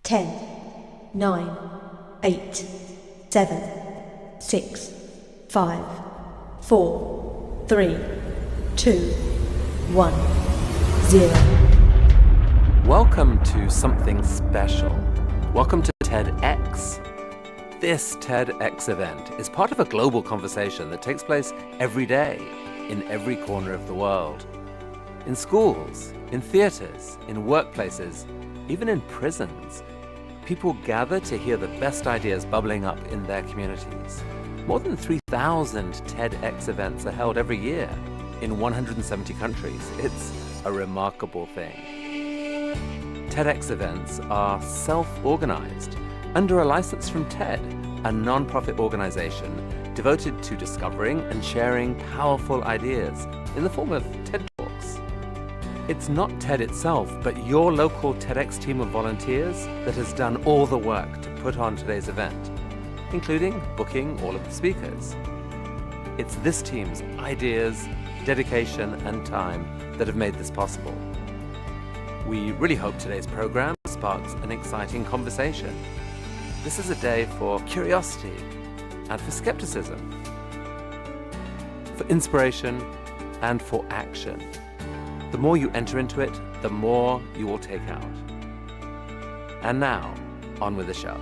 10, 9, 8, 7, 6, 5, 4, 3, 2, 1, 0. Welcome to something special. Welcome to TEDx. This TEDx event is part of a global conversation that takes place every day in every corner of the world. In schools, in theaters, in workplaces, even in prisons, people gather to hear the best ideas bubbling up in their communities. More than 3,000 TEDx events are held every year in 170 countries. It's a remarkable thing. TEDx events are self-organized under a license from TED, a non-profit organization devoted to discovering and sharing powerful ideas in the form of TED Talks. It's not TED itself, but your local TEDx team of volunteers that has done all the work to put on today's event, including booking all of the speakers. It's this team's ideas, dedication, and time that have made this possible. We really hope today's program sparks an exciting conversation. This is a day for curiosity and for skepticism, for inspiration and for action. The more you enter into it, the more you will take out. And now, on with the show.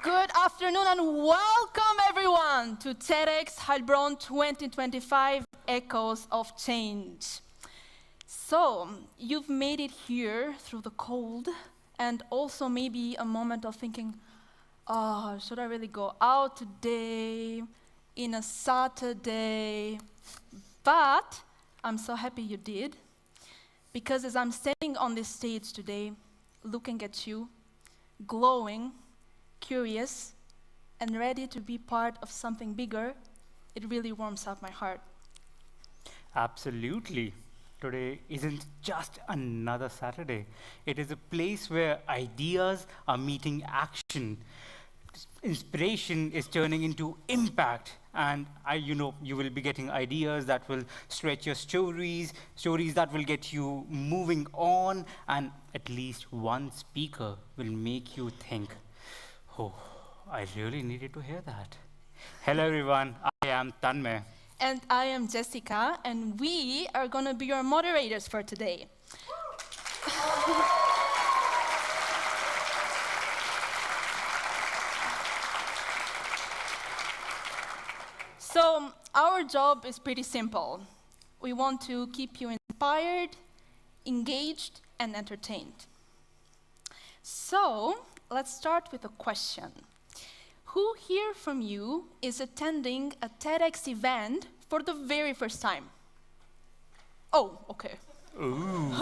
Good afternoon and welcome everyone to TEDxHeilbronn 2025 Echoes of Change. So, you've made it here through the cold and also maybe a moment of thinking, oh, should I really go out today in a Saturday? But I'm so happy you did, because as I'm standing on this stage today, looking at you, glowing, curious, and ready to be part of something bigger, it really warms up my heart. Absolutely. Today isn't just another Saturday. It is a place where ideas are meeting action. Inspiration is turning into impact. And you will be getting ideas that will stretch your stories that will get you moving on, and at least one speaker will make you think, oh, I really needed to hear that. Hello everyone, I am Tanmay. And I am Jessica, and we are going to be your moderators for today. So, our job is pretty simple. We want to keep you inspired, engaged, and entertained. So, let's start with a question. Who here from you is attending a TEDx event for the very first time? Oh, okay. Ooh.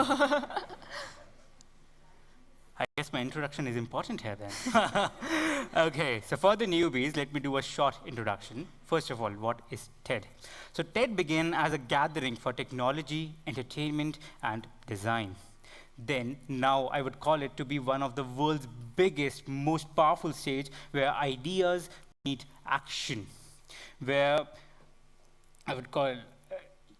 I guess my introduction is important here then. Okay, so for the newbies, let me do a short introduction. First of all, what is TED? So TED began as a gathering for technology, entertainment, and design. Then, now I would call it to be one of the world's biggest, most powerful stage where ideas meet action. Where I would call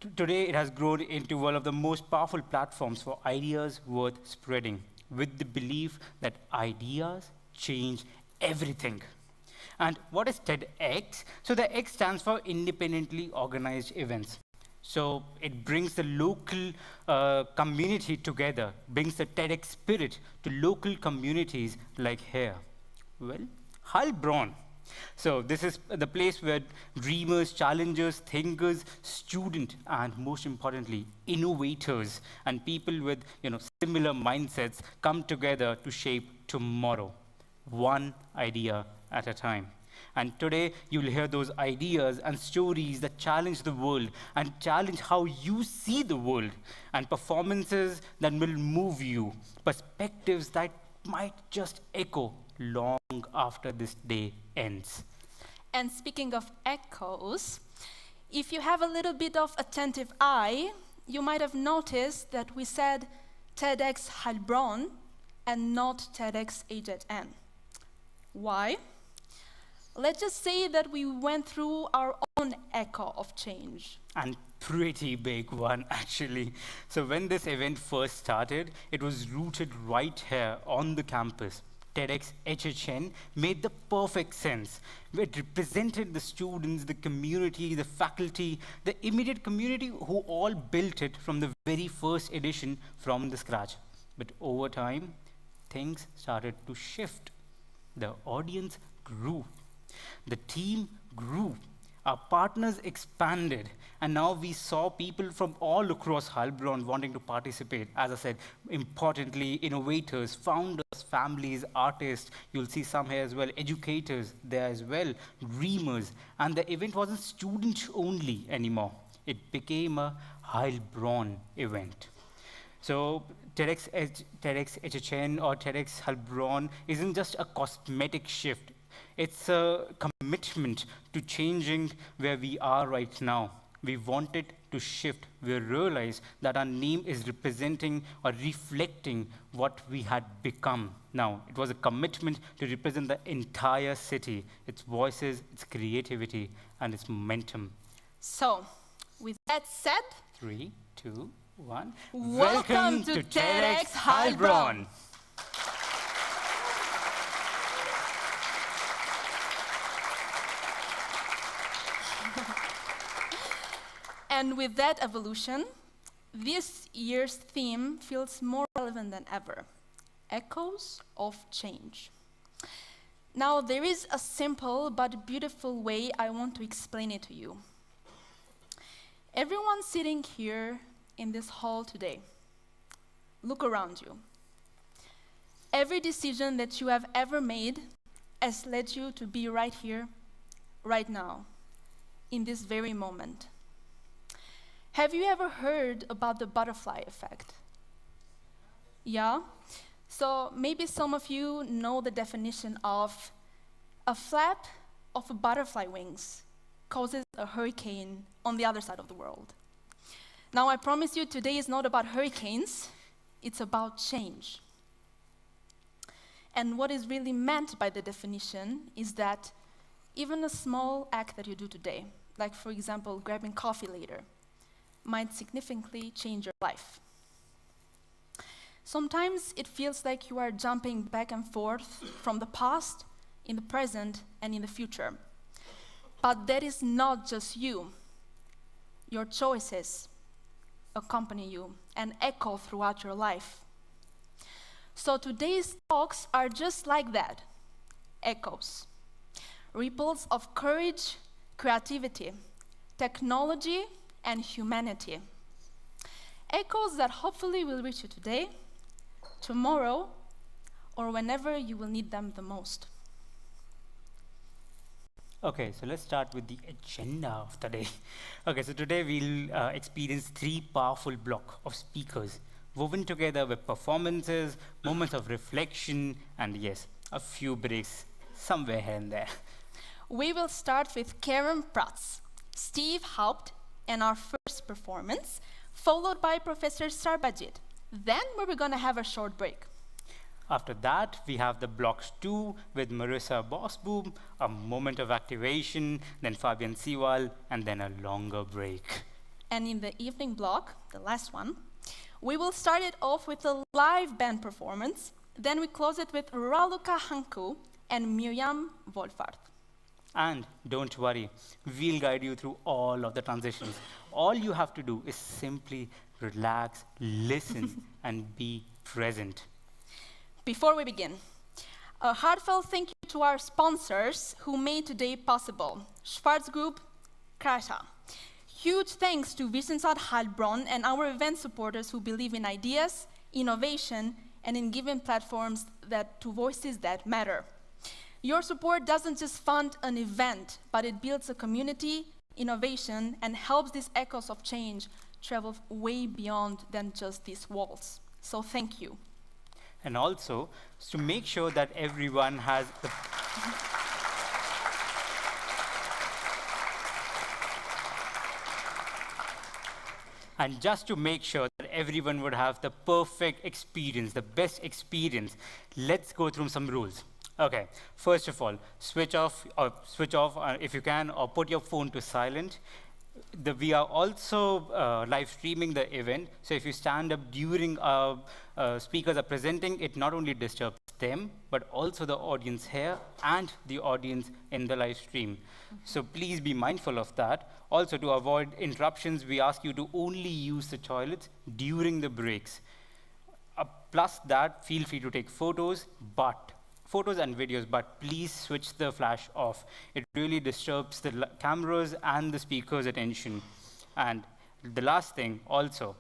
today it has grown into one of the most powerful platforms for ideas worth spreading, with the belief that ideas change everything. And what is TEDx? So the X stands for independently organized events. So it brings the local community together, brings the TEDx spirit to local communities like here. Well, Heilbronn. So this is the place where dreamers, challengers, thinkers, students, and most importantly, innovators and people with similar mindsets come together to shape tomorrow, one idea at a time. And today, you'll hear those ideas and stories that challenge the world and challenge how you see the world, and performances that will move you, perspectives that might just echo long after this day ends. And speaking of echoes, if you have a little bit of attentive eye, you might have noticed that we said TEDxHeilbronn and not TEDxHeilbronn. Why? Let's just say that we went through our own echo of change. And pretty big one, actually. So when this event first started, it was rooted right here on the campus. TEDxHeilbronn made the perfect sense. It represented the students, the community, the faculty, the immediate community who all built it from the very first edition from the scratch. But over time, things started to shift. The audience grew. The team grew. Our partners expanded, and now we saw people from all across Heilbronn wanting to participate. As I said, importantly, innovators, founders, families, artists, you'll see some here as well, educators there as well, dreamers. And the event wasn't student only anymore. It became a Heilbronn event. So TEDxHeilbronn or TEDxHeilbronn isn't just a cosmetic shift. It's a commitment to changing where we are right now. We wanted to shift. We realized that our name is representing or reflecting what we had become now. It was a commitment to represent the entire city, its voices, its creativity, and its momentum. So, with that said, 3, 2, 1. Welcome to TEDxHeilbronn. And with that evolution, this year's theme feels more relevant than ever: echoes of change. Now, there is a simple but beautiful way I want to explain it to you. Everyone sitting here in this hall today, look around you. Every decision that you have ever made has led you to be right here, right now, in this very moment. Have you ever heard about the butterfly effect? Yeah? So maybe some of you know the definition of a flap of a butterfly wings causes a hurricane on the other side of the world. Now, I promise you, today is not about hurricanes, it's about change. And what is really meant by the definition is that even a small act that you do today, like for example, grabbing coffee later, might significantly change your life. Sometimes it feels like you are jumping back and forth from the past, in the present, and in the future. But that is not just you. Your choices accompany you and echo throughout your life. So today's talks are just like that, echoes, ripples of courage, creativity, technology, and humanity. Echoes that hopefully will reach you today, tomorrow, or whenever you will need them the most. Okay, so let's start with the agenda of the day. Okay, so today we'll experience 3 powerful blocks of speakers woven together with performances, moments of reflection, and yes, a few breaks somewhere here and there. We will start with Prats, Steve Haupt, and our first performance, followed by Professor Sarbajit. Then we're going to have a short break. After that, we have the blocks 2 with Marisa Borsboom, a moment of activation, then Fabian Seewald, and then a longer break. And in the evening block, the last one, we will start it off with a live band performance. Then we close it with Raluca Hancu and Miriam Wolfart. And don't worry, we'll guide you through all of the transitions. All you have to do is simply relax, listen, and be present. Before we begin, a heartfelt thank you to our sponsors who made today possible: Schwarz Group, Krasha. Huge thanks to Wissenschaft Heilbronn and our event supporters who believe in ideas, innovation, and in giving platforms to voices that matter. Your support doesn't just fund an event, but it builds a community, innovation, and helps these echoes of change travel way beyond than just these walls. So thank you. And also, to make sure that everyone has the And just to make sure that everyone would have the perfect experience, the best experience, let's go through some rules. Okay, first of all, switch off if you can, or put your phone to silent. We are also live streaming the event, so if you stand up during speakers are presenting, it not only disturbs them, but also the audience here and the audience in the live stream. So please be mindful of that. Also, to avoid interruptions, we ask you to only use the toilets during the breaks. Plus that, feel free to take photos and videos, but please switch the flash off. It really disturbs the cameras and the speaker's attention. And the last thing, also,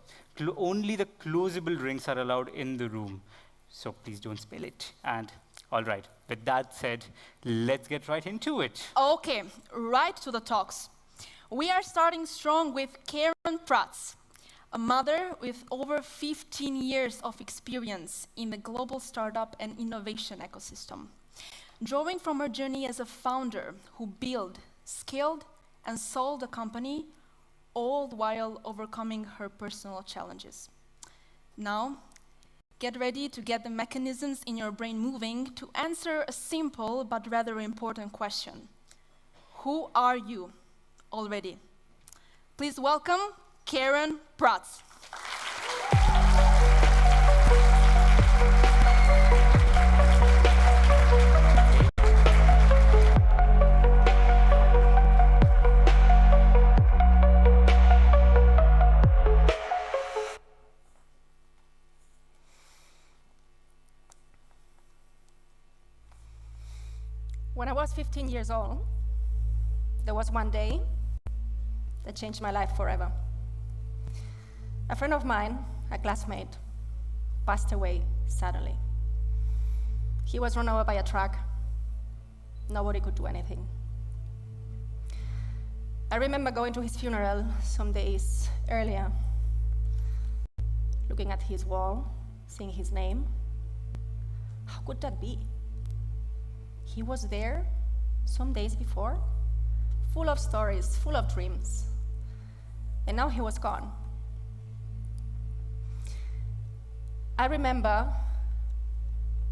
only the closable drinks are allowed in the room. So please don't spill it. And all right, with that said, let's get right into it. Okay, right to the talks. We are starting strong with Prats, a mother with over 15 years of experience in the global startup and innovation ecosystem, drawing from her journey as a founder who built, scaled, and sold a company, all while overcoming her personal challenges. Now, get ready to get the mechanisms in your brain moving to answer a simple but rather important question. Who are you already? Please welcome Prats. When I was 15 years old, there was one day that changed my life forever. A friend of mine, a classmate, passed away suddenly. He was run over by a truck. Nobody could do anything. I remember going to his funeral some days earlier, looking at his wall, seeing his name. How could that be? He was there some days before, full of stories, full of dreams, and now he was gone. I remember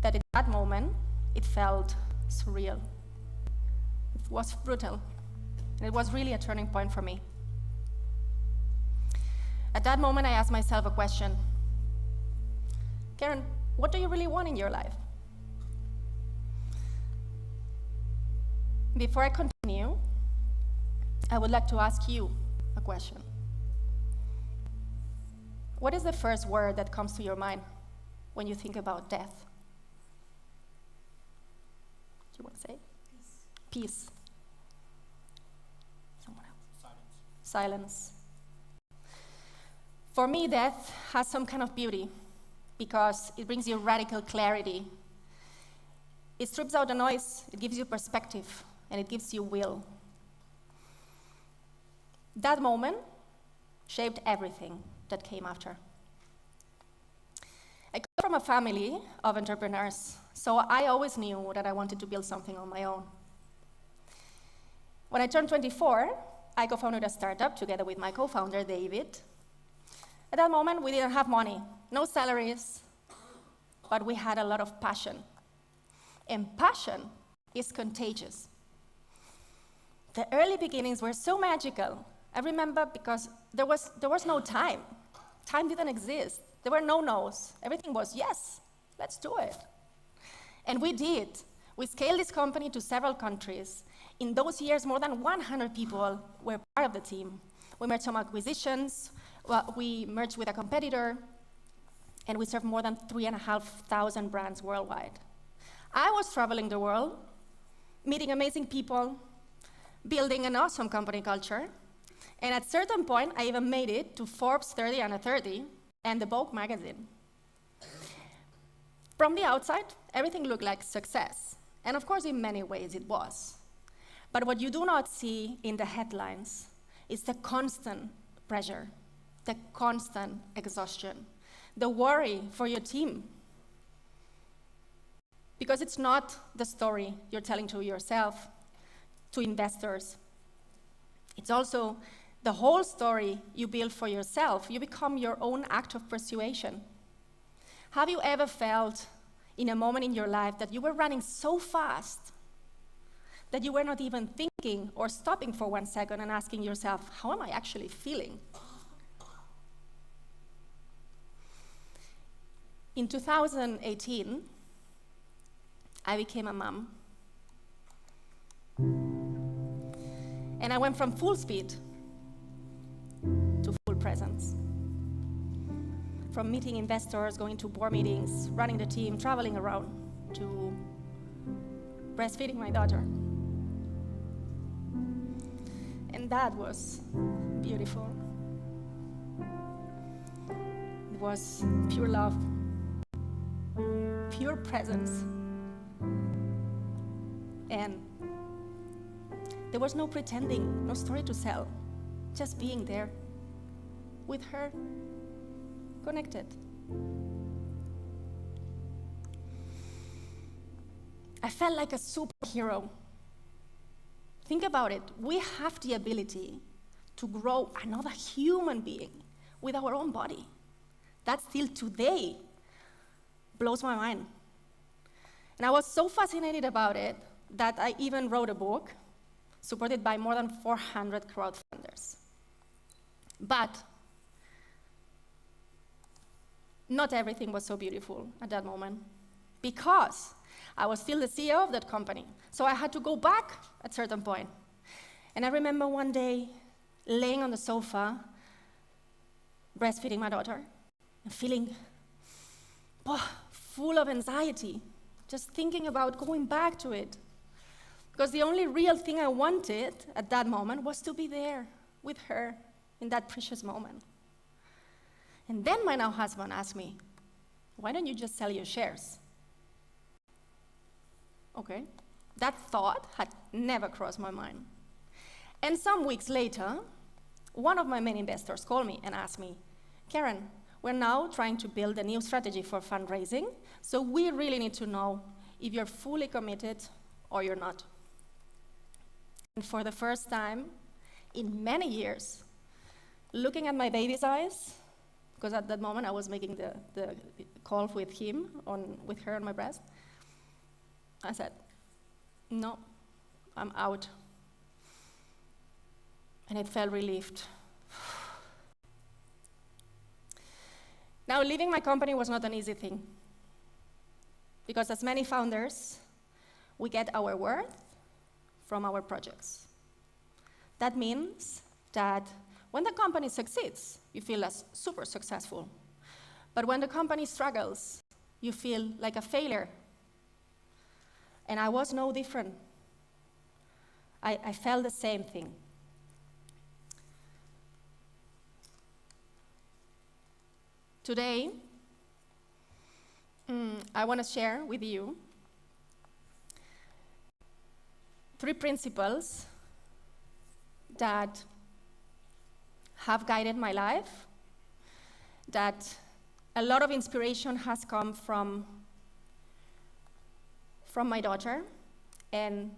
that at that moment, it felt surreal. It was brutal, and it was really a turning point for me. At that moment, I asked myself a question. Karen, what do you really want in your life? Before I continue, I would like to ask you a question. What is the first word that comes to your mind when you think about death? Do you want to say? Peace. Peace. Someone else. Silence. For me, death has some kind of beauty because it brings you radical clarity. It strips out the noise, it gives you perspective, and it gives you will. That moment shaped everything that came after. I come from a family of entrepreneurs, so I always knew that I wanted to build something on my own. When I turned 24, I co-founded a startup together with my co-founder, David. At that moment, we didn't have money, no salaries, but we had a lot of passion. And passion is contagious. The early beginnings were so magical. I remember because there was no time. Time didn't exist. There were no no's. Everything was, yes, let's do it. And we did. We scaled this company to several countries. In those years, more than 100 people were part of the team. We made some acquisitions. We merged with a competitor. And we served more than 3,500 brands worldwide. I was traveling the world, meeting amazing people, building an awesome company culture. And at a certain point, I even made it to Forbes 30 Under 30 and the Vogue magazine. From the outside, everything looked like success. And of course, in many ways, it was. But what you do not see in the headlines is the constant pressure, the constant exhaustion, the worry for your team. Because it's not the story you're telling to yourself, to investors. It's also The whole story you build for yourself, you become your own act of persuasion. Have you ever felt in a moment in your life that you were running so fast that you were not even thinking or stopping for 1 second and asking yourself, how am I actually feeling? In 2018, I became a mom. And I went from full speed to full presence. From meeting investors, going to board meetings, running the team, traveling around, to breastfeeding my daughter. And that was beautiful. It was pure love, pure presence. And there was no pretending, no story to sell, just being there with her, connected. I felt like a superhero. Think about it. We have the ability to grow another human being with our own body. That still today blows my mind. And I was so fascinated about it that I even wrote a book supported by more than 400 crowdfunders. But not everything was so beautiful at that moment, because I was still the CEO of that company. So I had to go back at a certain point. And I remember one day laying on the sofa, breastfeeding my daughter, and feeling full of anxiety, just thinking about going back to it. Because the only real thing I wanted at that moment was to be there with her in that precious moment. And then my now husband asked me, why don't you just sell your shares? Okay, that thought had never crossed my mind. And some weeks later, one of my main investors called me and asked me, Karen, we're now trying to build a new strategy for fundraising, so we really need to know if you're fully committed or you're not. And for the first time in many years, looking at my baby's eyes, because at that moment I was making the call with him, with her on my breast, I said, no, I'm out. And it felt relieved. Now, leaving my company was not an easy thing, because as many founders, we get our worth from our projects. That means that when the company succeeds, you feel as super successful. But when the company struggles, you feel like a failure. And I was no different. I felt the same thing. Today, I want to share with you 3 principles that have guided my life, that a lot of inspiration has come from my daughter, and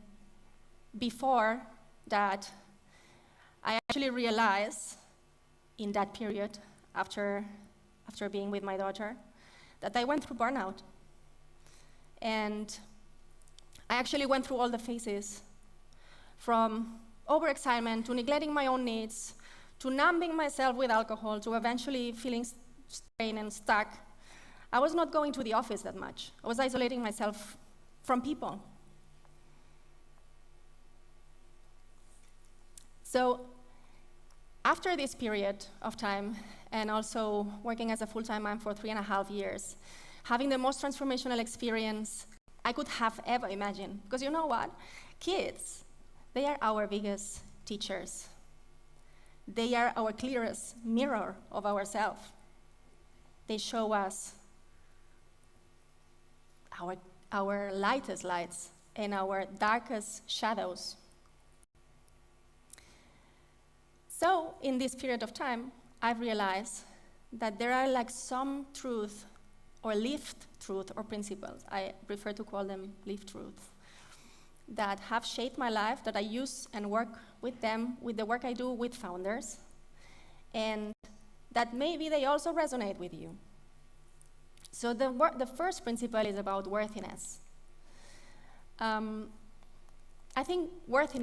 before that, I actually realized in that period, after being with my daughter, that I went through burnout. And I actually went through all the phases, from overexcitement to neglecting my own needs, to numbing myself with alcohol, to eventually feeling strained and stuck. I was not going to the office that much. I was isolating myself from people. So after this period of time, and also working as a full-time mom for 3.5 years, having the most transformational experience I could have ever imagined. Because you know what? Kids, they are our biggest teachers. They are our clearest mirror of ourselves. They show us our lightest lights and our darkest shadows. So in this period of time, I've realized that there are like some truth or lived truth or principles. I prefer to call them lived truth, that have shaped my life, that I use and work with them, with the work I do with founders, and that maybe they also resonate with you. So the first principle is about worthiness. I think worth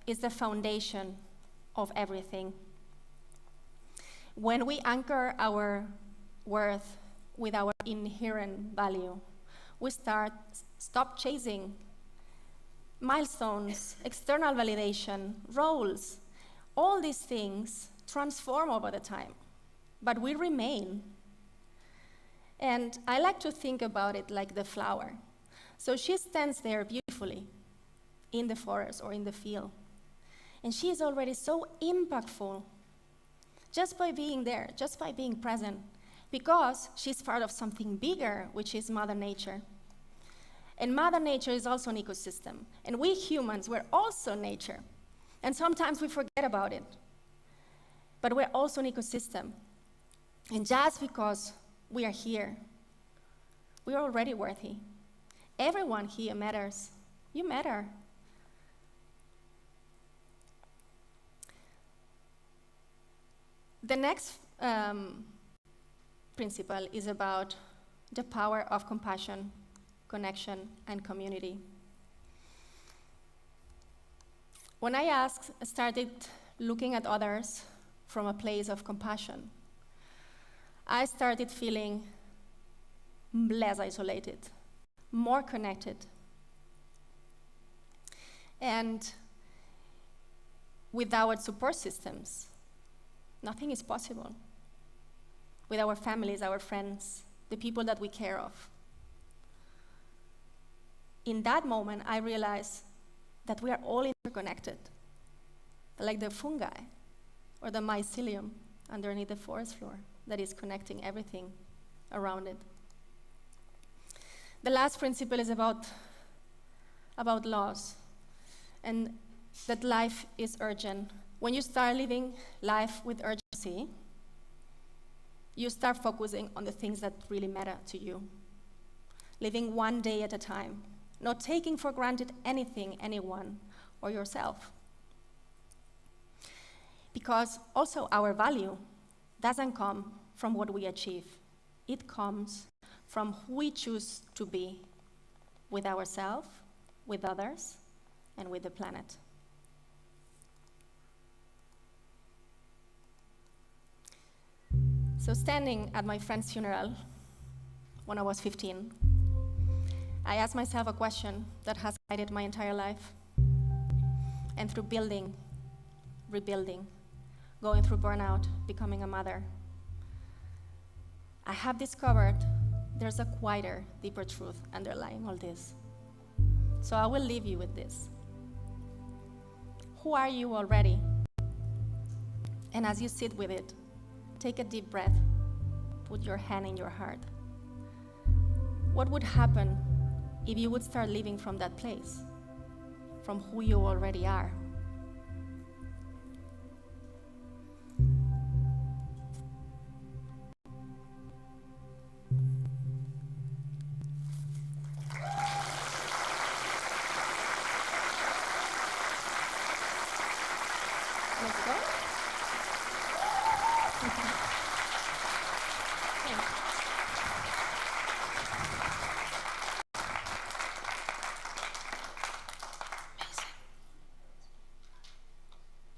is the foundation of everything. When we anchor our worth with our inherent value, we stop chasing milestones, external validation, roles. All these things transform over the time, but we remain. And I like to think about it like the flower. So she stands there beautifully in the forest or in the field, and she is already so impactful just by being there, just by being present, because she's part of something bigger, which is Mother Nature. And Mother Nature is also an ecosystem. And we humans, we're also nature. And sometimes we forget about it. But we're also an ecosystem. And just because we are here, we are already worthy. Everyone here matters. You matter. The next principle is about the power of compassion, connection, and community. When I started looking at others from a place of compassion, I started feeling less isolated, more connected. And without support systems, nothing is possible. With our families, our friends, the people that we care of. In that moment, I realized that we are all interconnected, like the fungi or the mycelium underneath the forest floor that is connecting everything around it. The last principle is about loss, and that life is urgent. When you start living life with urgency, you start focusing on the things that really matter to you. Living one day at a time, not taking for granted anything, anyone, or yourself. Because also our value doesn't come from what we achieve. It comes from who we choose to be with ourselves, with others, and with the planet. So standing at my friend's funeral when I was 15, I asked myself a question that has guided my entire life. And through building, rebuilding, going through burnout, becoming a mother, I have discovered there's a quieter, deeper truth underlying all this. So I will leave you with this. Who are you already? And as you sit with it, take a deep breath. Put your hand in your heart. What would happen if you would start living from that place, from who you already are? Let's go.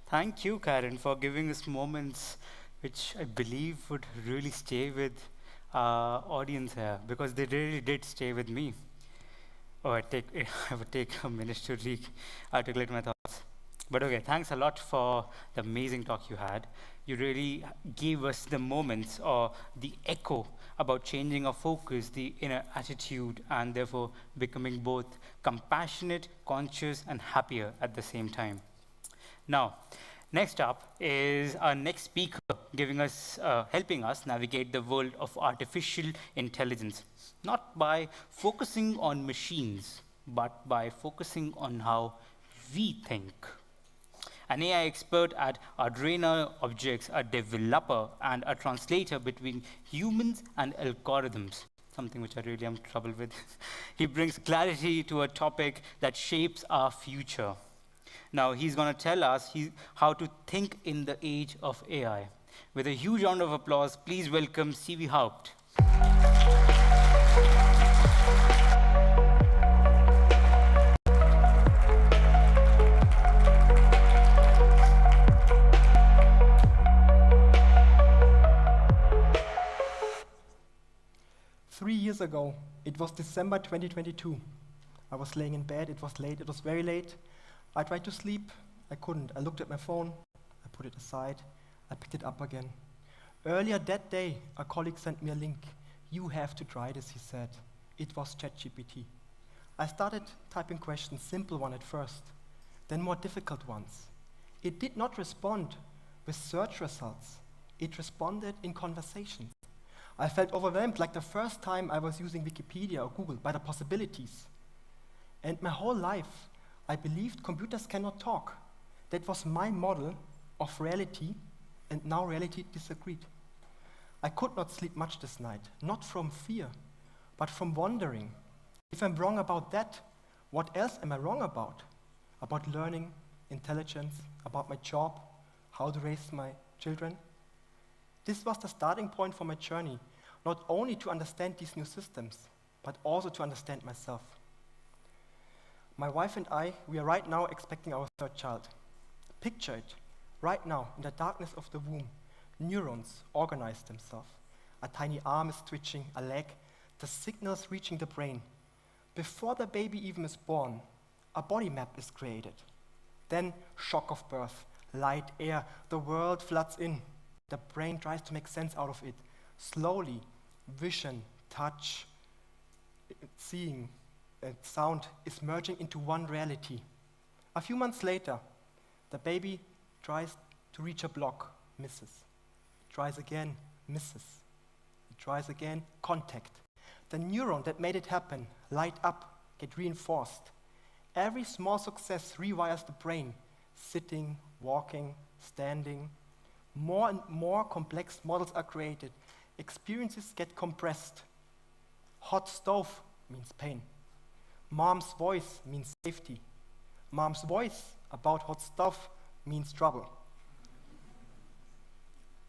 Thank you, Karen, for giving us moments which I believe would really stay with our audience here, because they really did stay with me. Oh, I would take a minute to articulate my thoughts. But okay, thanks a lot for the amazing talk you had. You really gave us the moments or the echo about changing our focus, the inner attitude, and therefore becoming both compassionate, conscious, and happier at the same time. Now, next up is our next speaker, helping us navigate the world of artificial intelligence, not by focusing on machines, but by focusing on how we think. An AI expert at Adrena Objects, a developer and a translator between humans and algorithms. something which I really am trouble with. He brings clarity to a topic that shapes our future. Now, he's going to tell us how to think in the age of AI. With a huge round of applause, please welcome CV Haupt. 3 years ago, it was December 2022. I was laying in bed, it was late, it was very late. I tried to sleep, I couldn't. I looked at my phone, I put it aside, I picked it up again. Earlier that day, a colleague sent me a link. You have to try this, he said. It was ChatGPT. I started typing questions, simple one at first, then more difficult ones. It did not respond with search results. It responded in conversations. I felt overwhelmed, like the first time I was using Wikipedia or Google, by the possibilities. And my whole life, I believed computers cannot talk. That was my model of reality, and now reality disagreed. I could not sleep much this night, not from fear, but from wondering. If I'm wrong about that, what else am I wrong about? About learning, intelligence, about my job, how to raise my children? This was the starting point for my journey, not only to understand these new systems, but also to understand myself. My wife and I, we are right now expecting our third child. Picture it, right now, in the darkness of the womb, neurons organize themselves. A tiny arm is twitching, a leg, the signals reaching the brain. Before the baby even is born, a body map is created. Then, shock of birth, light, air, the world floods in. The brain tries to make sense out of it. Slowly, vision, touch, seeing, and sound is merging into one reality. A few months later, the baby tries to reach a block, misses. It tries again, misses. It tries again, contact. The neuron that made it happen light up, get reinforced. Every small success rewires the brain, sitting, walking, standing. More and more complex models are created. Experiences get compressed. Hot stove means pain. Mom's voice means safety. Mom's voice about hot stuff means trouble.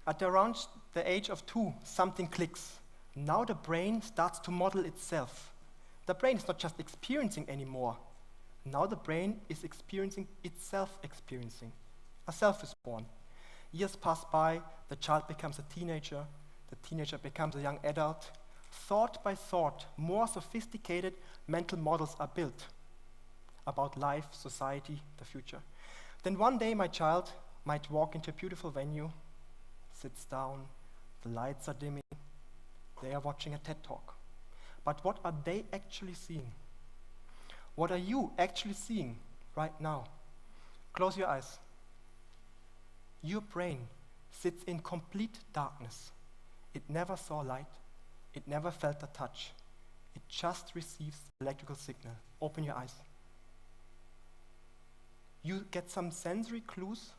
At around the age of 2, something clicks. Now the brain starts to model itself. The brain is not just experiencing anymore. Now the brain is experiencing itself experiencing. A self is born. Years pass by, the child becomes a teenager, the teenager becomes a young adult. Thought by thought, more sophisticated mental models are built about life, society, the future. Then one day my child might walk into a beautiful venue, sits down, the lights are dimming, they are watching a TED Talk. But what are they actually seeing? What are you actually seeing right now? Close your eyes. Your brain sits in complete darkness. It never saw light. It never felt a touch. It just receives electrical signal. Open your eyes. You get some sensory clues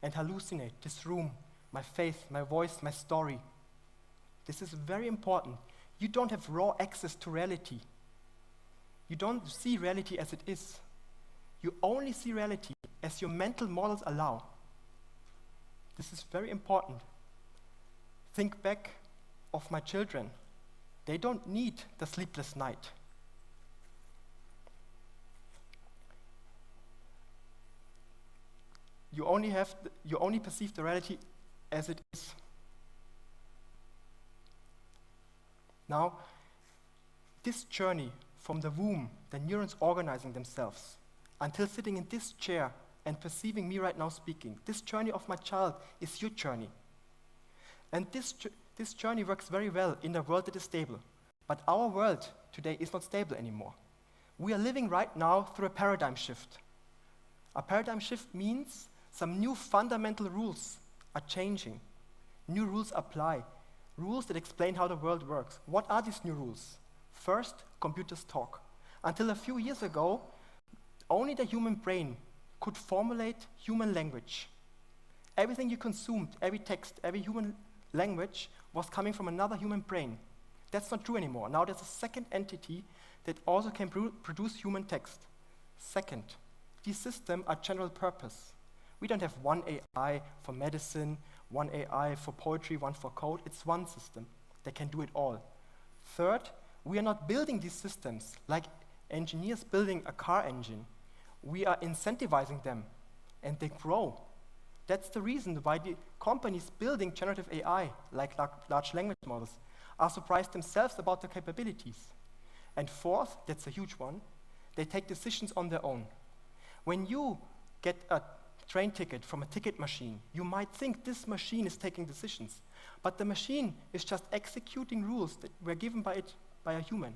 and hallucinate this room, my face, my voice, my story. This is very important. You don't have raw access to reality. You don't see reality as it is. You only see reality as your mental models allow. This is very important. Think back of my children. They don't need the sleepless night. You only perceive the reality as it is. Now, this journey from the womb, the neurons organizing themselves, until sitting in this chair and perceiving me right now speaking, this journey of my child is your journey. And this journey works very well in a world that is stable. But our world today is not stable anymore. We are living right now through a paradigm shift. A paradigm shift means some new fundamental rules are changing. New rules apply. Rules that explain how the world works. What are these new rules? First, computers talk. Until a few years ago, only the human brain could formulate human language. Everything you consumed, every text, every human language was coming from another human brain. That's not true anymore. Now there's a second entity that also can produce human text. Second, these systems are general purpose. We don't have one AI for medicine, one AI for poetry, one for code. It's one system that can do it all. Third, we are not building these systems like engineers building a car engine. We are incentivizing them, and they grow. That's the reason why the companies building generative AI, like large language models, are surprised themselves about their capabilities. And fourth, that's a huge one, they take decisions on their own. When you get a train ticket from a ticket machine, you might think this machine is taking decisions, but the machine is just executing rules that were given by a human.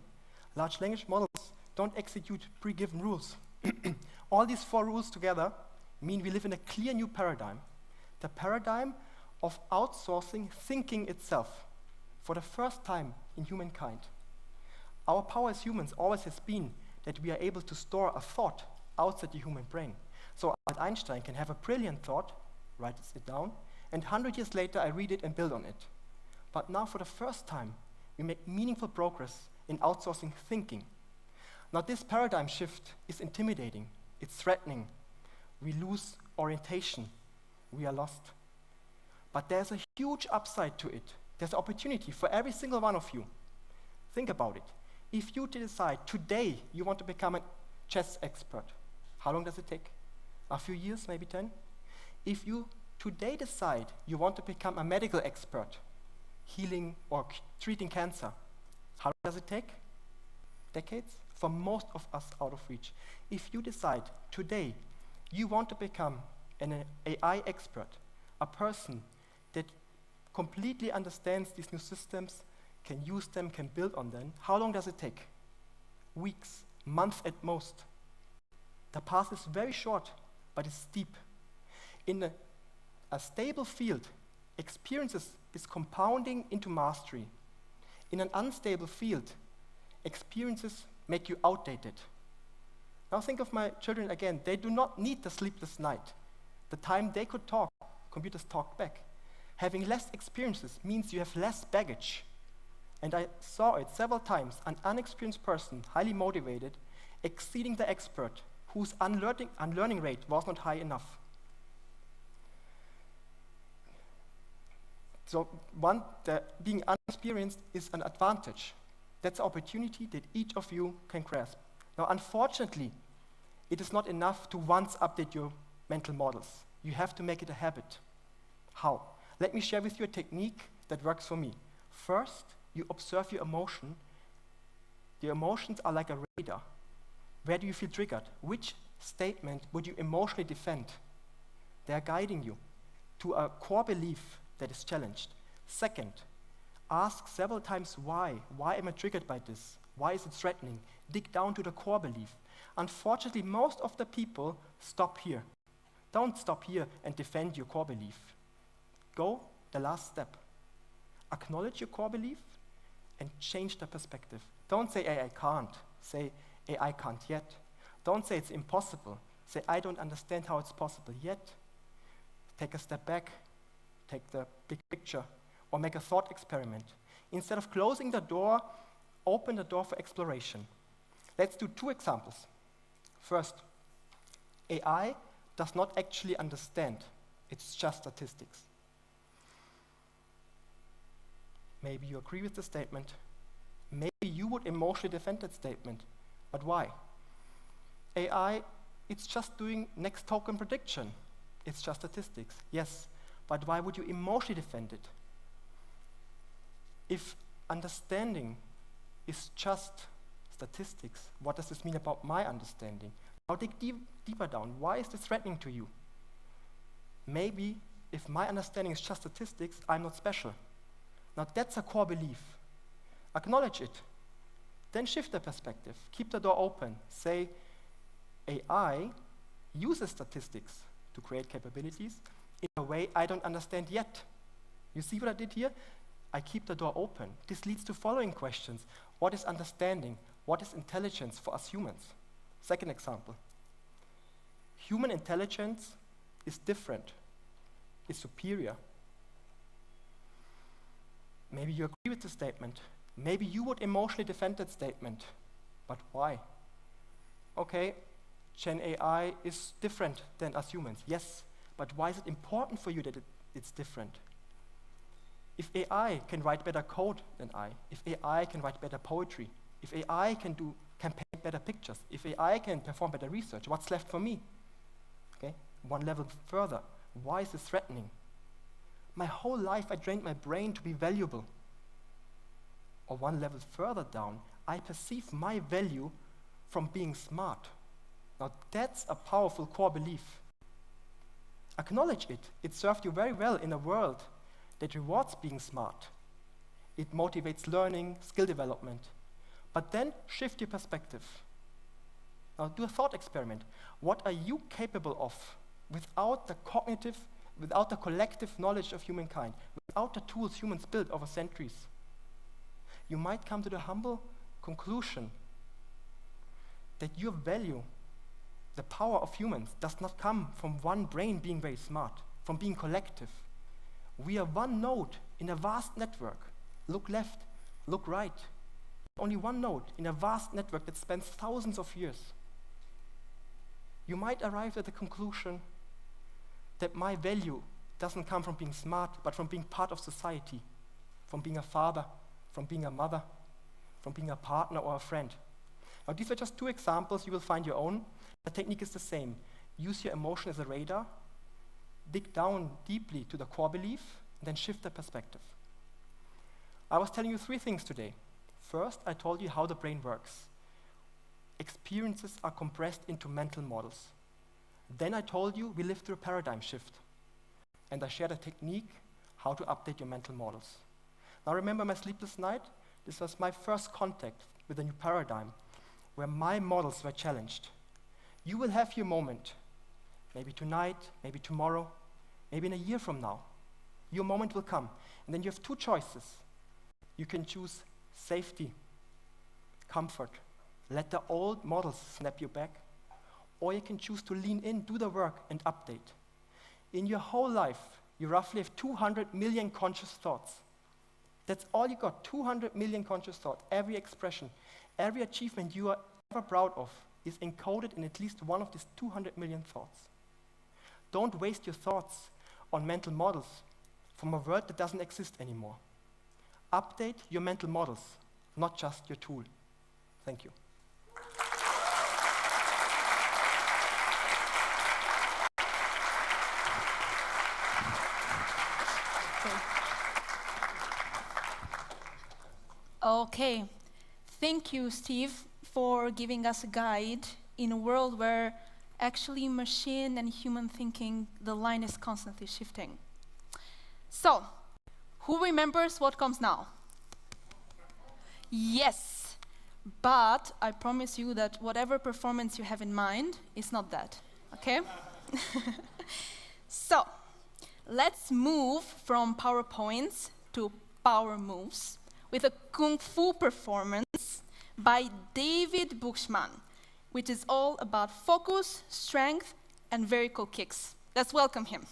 Large language models don't execute pre-given rules. All these 4 rules together mean we live in a clear new paradigm, the paradigm of outsourcing thinking itself for the first time in humankind. Our power as humans always has been that we are able to store a thought outside the human brain. So Albert Einstein can have a brilliant thought, write it down, and 100 years later I read it and build on it. But now for the first time, we make meaningful progress in outsourcing thinking. Now this paradigm shift is intimidating, it's threatening. We lose orientation, we are lost. But there's a huge upside to it. There's an opportunity for every single one of you. Think about it. If you decide today you want to become a chess expert, how long does it take? A few years, maybe 10? If you today decide you want to become a medical expert, healing or treating cancer, how long does it take? Decades? For most of us out of reach. If you decide today you want to become an AI expert, a person that completely understands these new systems, can use them, can build on them, how long does it take? Weeks, months at most. The path is very short, but it's steep. In a stable field, experiences is compounding into mastery. In an unstable field, experiences make you outdated. Now think of my children again. They do not need the sleepless night. The time they could talk, computers talked back. Having less experiences means you have less baggage. And I saw it several times, an unexperienced person, highly motivated, exceeding the expert, whose unlearning rate was not high enough. So being unexperienced is an advantage. That's an opportunity that each of you can grasp. Now, unfortunately, it is not enough to once update your mental models. You have to make it a habit. How? Let me share with you a technique that works for me. First, you observe your emotion. The emotions are like a radar. Where do you feel triggered? Which statement would you emotionally defend? They are guiding you to a core belief that is challenged. Second, ask several times why. Why am I triggered by this? Why is it threatening? Dig down to the core belief. Unfortunately, most of the people stop here. Don't stop here and defend your core belief. Go the last step. Acknowledge your core belief and change the perspective. Don't say, I can't. Say, I can't yet. Don't say it's impossible. Say, I don't understand how it's possible yet. Take a step back. Take the big picture. Or make a thought experiment. Instead of closing the door, open the door for exploration. Let's do 2 examples. First, AI does not actually understand. It's just statistics. Maybe you agree with the statement. Maybe you would emotionally defend that statement. But why? AI, it's just doing next token prediction. It's just statistics. Yes, but why would you emotionally defend it? If understanding is just statistics, what does this mean about my understanding? Now dig deeper down. Why is this threatening to you? Maybe if my understanding is just statistics, I'm not special. Now that's a core belief. Acknowledge it. Then shift the perspective. Keep the door open. Say, AI uses statistics to create capabilities in a way I don't understand yet. You see what I did here? I keep the door open. This leads to following questions. What is understanding? What is intelligence for us humans? Second example. Human intelligence is different. It's superior. Maybe you agree with the statement. Maybe you would emotionally defend that statement, but why? Okay, Gen AI is different than us humans, yes, but why is it important for you that it's different? If AI can write better code than I, if AI can write better poetry, if AI can paint better pictures, if AI can perform better research, what's left for me? Okay, one level further, why is this threatening? My whole life I trained my brain to be valuable. Or one level further down, I perceive my value from being smart. Now that's a powerful core belief. Acknowledge it. It served you very well in a world that rewards being smart. It motivates learning, skill development. But then shift your perspective. Now do a thought experiment. What are you capable of without the collective knowledge of humankind, without the tools humans built over centuries? You might come to the humble conclusion that your value, the power of humans, does not come from one brain being very smart, from being collective. We are one node in a vast network. Look left, look right. Only one node in a vast network that spans thousands of years. You might arrive at the conclusion that my value doesn't come from being smart, but from being part of society, from being a father, from being a mother, from being a partner or a friend. Now, these are just two examples. You will find your own. The technique is the same. Use your emotion as a radar, dig down deeply to the core belief, and then shift the perspective. I was telling you three things today. First, I told you how the brain works. Experiences are compressed into mental models. Then I told you we live through a paradigm shift. And I shared a technique how to update your mental models. Now remember my sleepless night? This was my first contact with a new paradigm where my models were challenged. You will have your moment, maybe tonight, maybe tomorrow, maybe in a year from now. Your moment will come. And then you have two choices. You can choose safety, comfort, let the old models snap you back, or you can choose to lean in, do the work, and update. In your whole life, you roughly have 200 million conscious thoughts. That's all you got, 200 million conscious thoughts. Every expression, every achievement you are ever proud of is encoded in at least one of these 200 million thoughts. Don't waste your thoughts on mental models from a world that doesn't exist anymore. Update your mental models, not just your tool. Thank you. Okay, thank you, Steve, for giving us a guide in a world where actually machine and human thinking, the line is constantly shifting. So, who remembers what comes now? Yes, but I promise you that whatever performance you have in mind is not that, okay? So, let's move from PowerPoints to power moves with a Kung Fu performance by David Buchmann, which is all about focus, strength, and very cool kicks. Let's welcome him.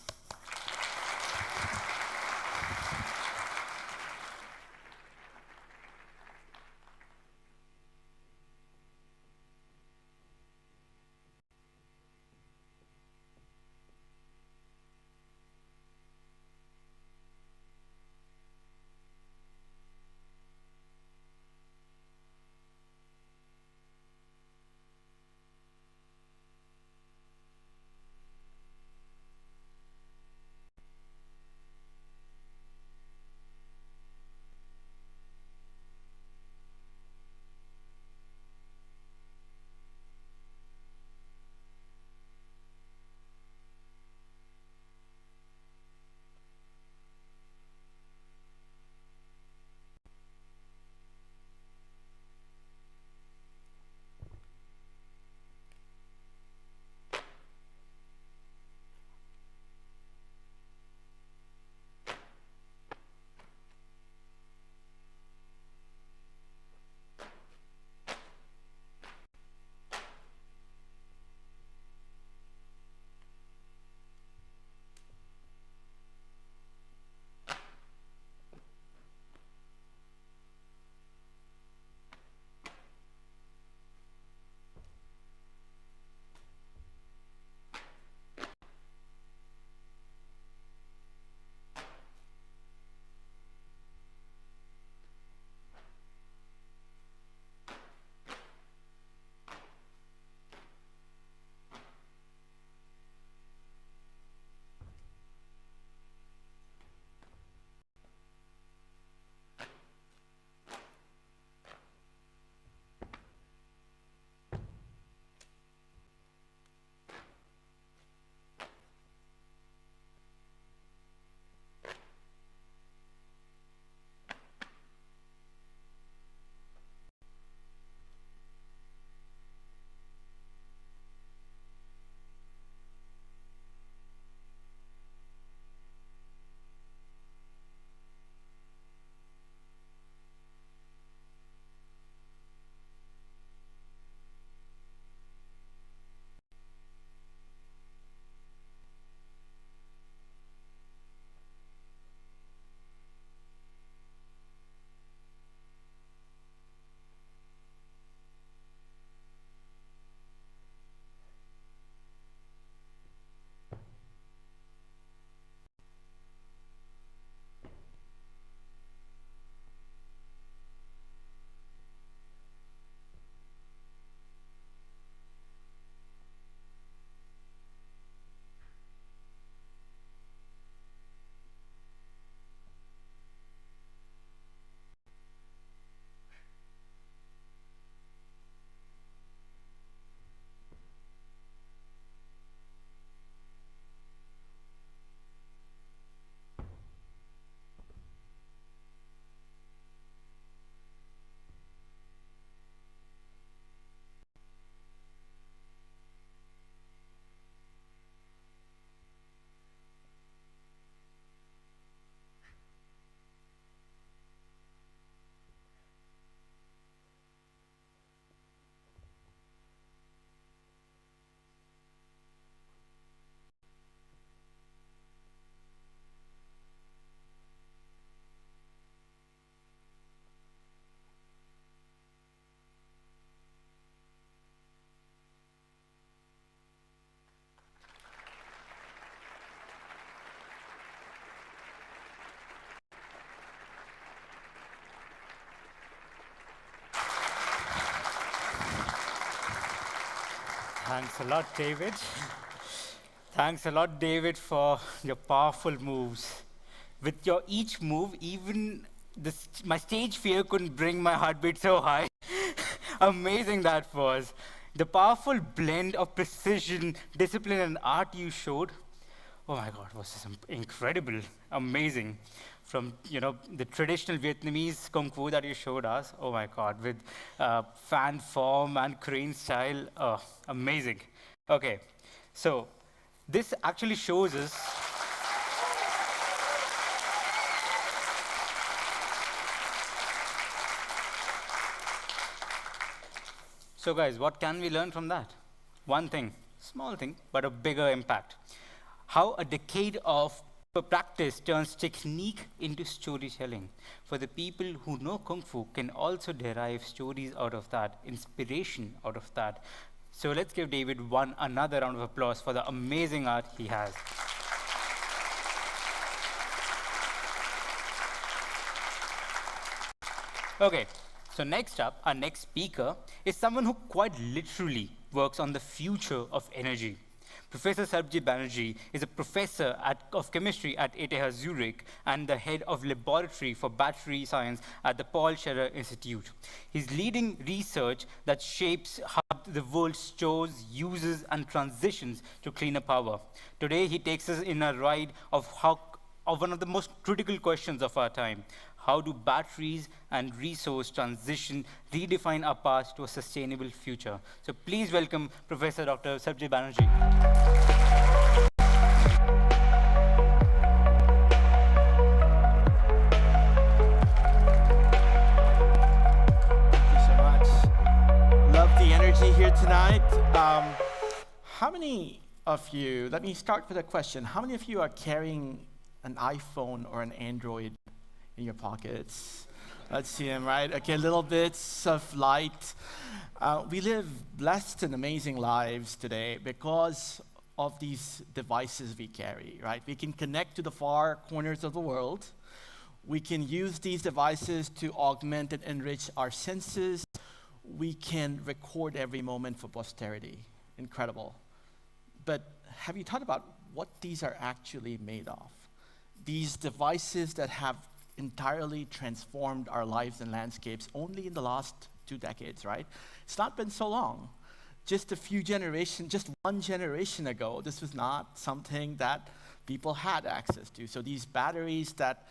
Thanks a lot, David. Thanks a lot, David, for your powerful moves. With your each move, even my stage fear couldn't bring my heartbeat so high. Amazing that was. The powerful blend of precision, discipline, and art you showed, oh my God, was this incredible, amazing. From the traditional Vietnamese kung fu that you showed us, oh my God, with fan form and crane style, oh, amazing. Okay, so this actually shows us So guys, what can we learn from that? One thing, small thing, but a bigger impact. How a decade of practice turns technique into storytelling. For the people who know Kung Fu can also derive stories out of that, inspiration out of that. So let's give David another round of applause for the amazing art he has. Okay, so next up, our next speaker is someone who quite literally works on the future of energy. Professor Sarbajit Banerjee is a professor of chemistry at ETH Zurich and the head of laboratory for battery science at the Paul Scherrer Institute. He's leading research that shapes how the world stores, uses, and transitions to cleaner power. Today, he takes us in a ride of one of the most critical questions of our time. How do batteries and resource transition redefine our path to a sustainable future? So please welcome Professor Dr. Sarbajit Banerjee. Thank you so much. Love the energy here tonight. How many of you, let me start with a question. How many of you are carrying an iPhone or an Android in your pockets? Let's see them, right? Okay, little bits of light. We live blessed and amazing lives today because of these devices we carry, right? We can connect to the far corners of the world. We can use these devices to augment and enrich our senses. We can record every moment for posterity. Incredible. But have you thought about what these are actually made of? These devices that have entirely transformed our lives and landscapes only in the last 2 decades, right? It's not been so long. Just one generation ago, this was not something that people had access to. So these batteries that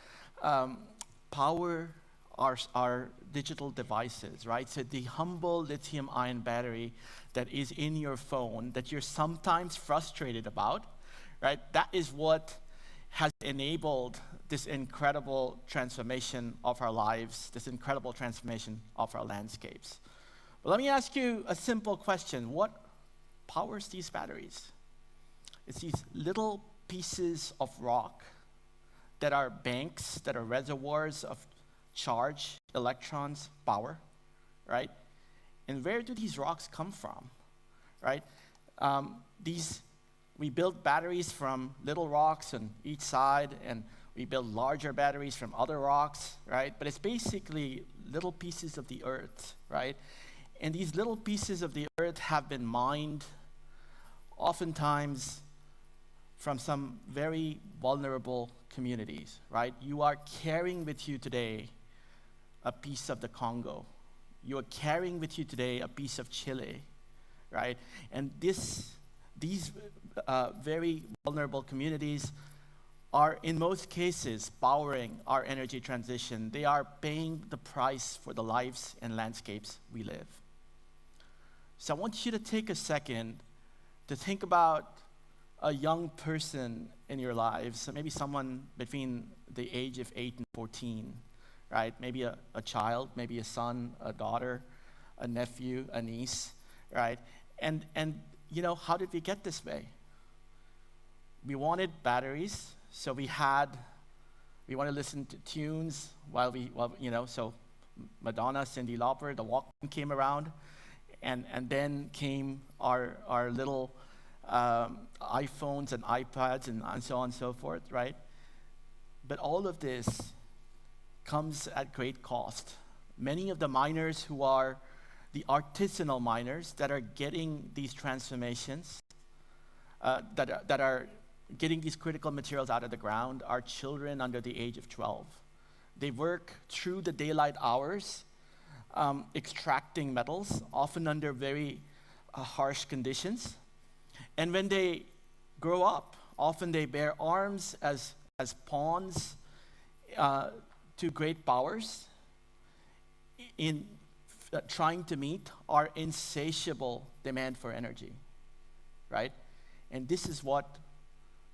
power our digital devices, right? So the humble lithium-ion battery that is in your phone that you're sometimes frustrated about, right? That is what has enabled this incredible transformation of our lives, this incredible transformation of our landscapes. But let me ask you a simple question. What powers these batteries? It's these little pieces of rock that are banks, that are reservoirs of charge, electrons, power, right? And where do these rocks come from, right? We build batteries from little rocks on each side, and we build larger batteries from other rocks, right? But it's basically little pieces of the earth, right? And these little pieces of the earth have been mined oftentimes from some very vulnerable communities, right? You are carrying with you today a piece of the Congo. You are carrying with you today a piece of Chile, right? And these very vulnerable communities are, in most cases, powering our energy transition. They are paying the price for the lives and landscapes we live. So I want you to take a second to think about a young person in your lives, so maybe someone between the age of 8 and 14, right? Maybe a child, maybe a son, a daughter, a nephew, a niece, right? And how did we get this way? We wanted batteries, so we wanted to listen to tunes so Madonna, Cyndi Lauper, the Walkman came around, and then came our little iPhones and iPads and so on and so forth, right? But all of this comes at great cost. Many of the miners who are the artisanal miners that are getting these transformations, that are getting these critical materials out of the ground are children under the age of 12. They work through the daylight hours, extracting metals, often under very harsh conditions. And when they grow up, often they bear arms as pawns to great powers in trying to meet our insatiable demand for energy, right? And this is what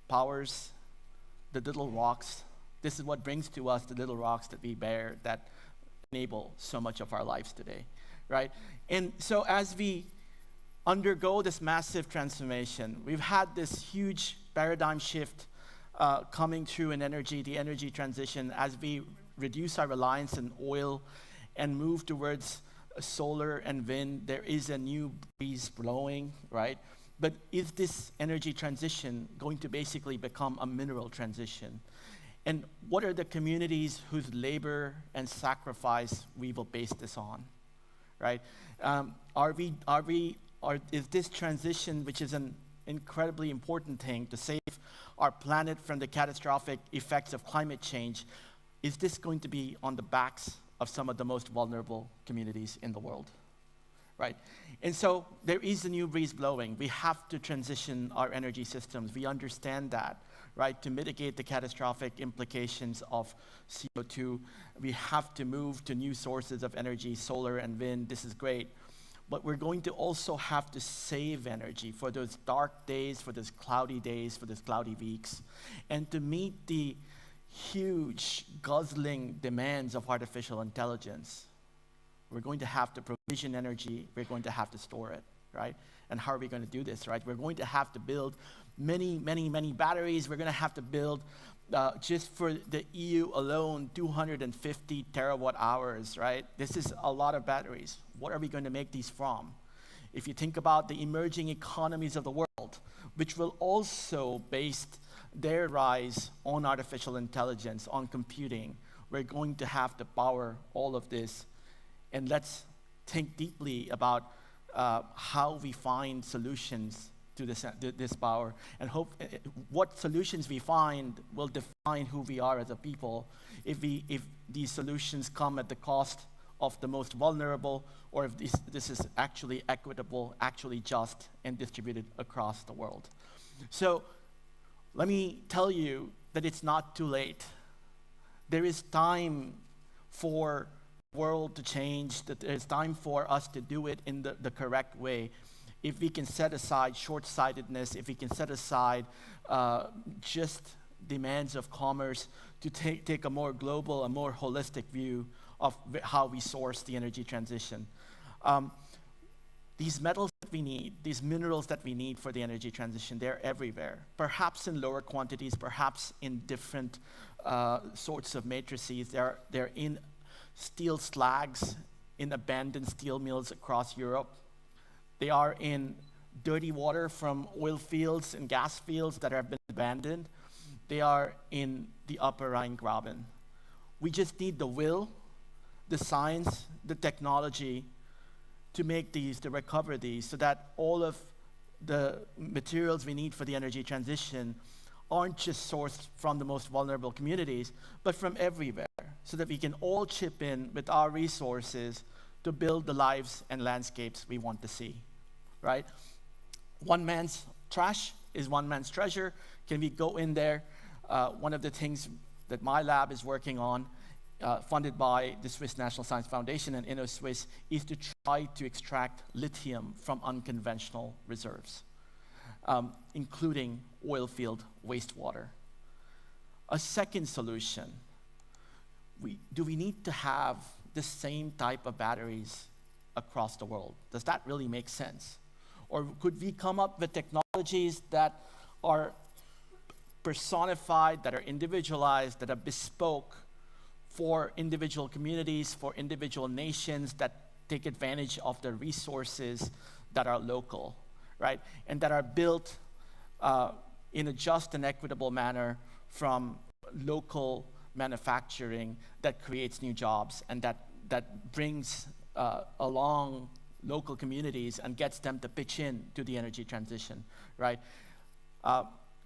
powers the little rocks. This is what brings to us the little rocks that we bear that enable so much of our lives today, right? And so as we undergo this massive transformation, we've had this huge paradigm shift coming through in energy, the energy transition, as we reduce our reliance on oil and move towards solar and wind. There is a new breeze blowing, right? But is this energy transition going to basically become a mineral transition? And what are the communities whose labor and sacrifice we will base this on, right? Is this transition, which is an incredibly important thing to save our planet from the catastrophic effects of climate change, is this going to be on the backs of some of the most vulnerable communities in the world, right? And so there is a new breeze blowing. We have to transition our energy systems. We understand that, right? To mitigate the catastrophic implications of CO2, we have to move to new sources of energy, solar and wind. This is great. But we're going to also have to save energy for those dark days, for those cloudy days, for those cloudy weeks, and to meet the huge guzzling demands of artificial intelligence. We're going to have to provision energy, we're going to have to store it, right? And how are we going to do this, right? We're going to have to build many, many, many batteries. We're going to have to build, just for the EU alone, 250 terawatt hours, right? This is a lot of batteries. What are we going to make these from? If you think about the emerging economies of the world, which will also base their rise on artificial intelligence, on computing, we're going to have to power all of this. And let's think deeply about how we find solutions to this power, and hope what solutions we find will define who we are as a people. If these solutions come at the cost of the most vulnerable, or if this is actually equitable, actually just, and distributed across the world. So let me tell you that it's not too late. There is time for the world to change, that there's time for us to do it in the correct way. If we can set aside short-sightedness, if we can set aside just demands of commerce to take a more global, a more holistic view of how we source the energy transition. These metals that we need, these minerals that we need for the energy transition, they're everywhere. Perhaps in lower quantities, perhaps in different sorts of matrices. They're in steel slags in abandoned steel mills across Europe. They are in dirty water from oil fields and gas fields that have been abandoned. They are in the upper Rhine-Graben. We just need the will, the science, the technology to make these, to recover these, so that all of the materials we need for the energy transition aren't just sourced from the most vulnerable communities, but from everywhere, so that we can all chip in with our resources to build the lives and landscapes we want to see, right? One man's trash is one man's treasure. Can we go in there? One of the things that my lab is working on, funded by the Swiss National Science Foundation and InnoSwiss, is to try to extract lithium from unconventional reserves, including oil field wastewater. A second solution, do we need to have the same type of batteries across the world? Does that really make sense? Or could we come up with technologies that are personified, that are individualized, that are bespoke for individual communities, for individual nations, that take advantage of the resources that are local, right? And that are built in a just and equitable manner from local manufacturing that creates new jobs and that brings along local communities and gets them to pitch in to the energy transition, right?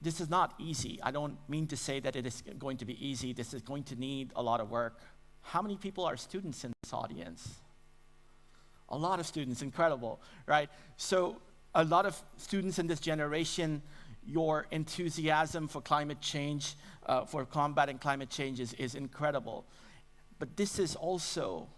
This is not easy. I don't mean to say that it is going to be easy. This is going to need a lot of work. How many people are students in this audience? A lot of students, incredible, right? So a lot of students in this generation, your enthusiasm for climate change, for combating climate change is incredible. But this is also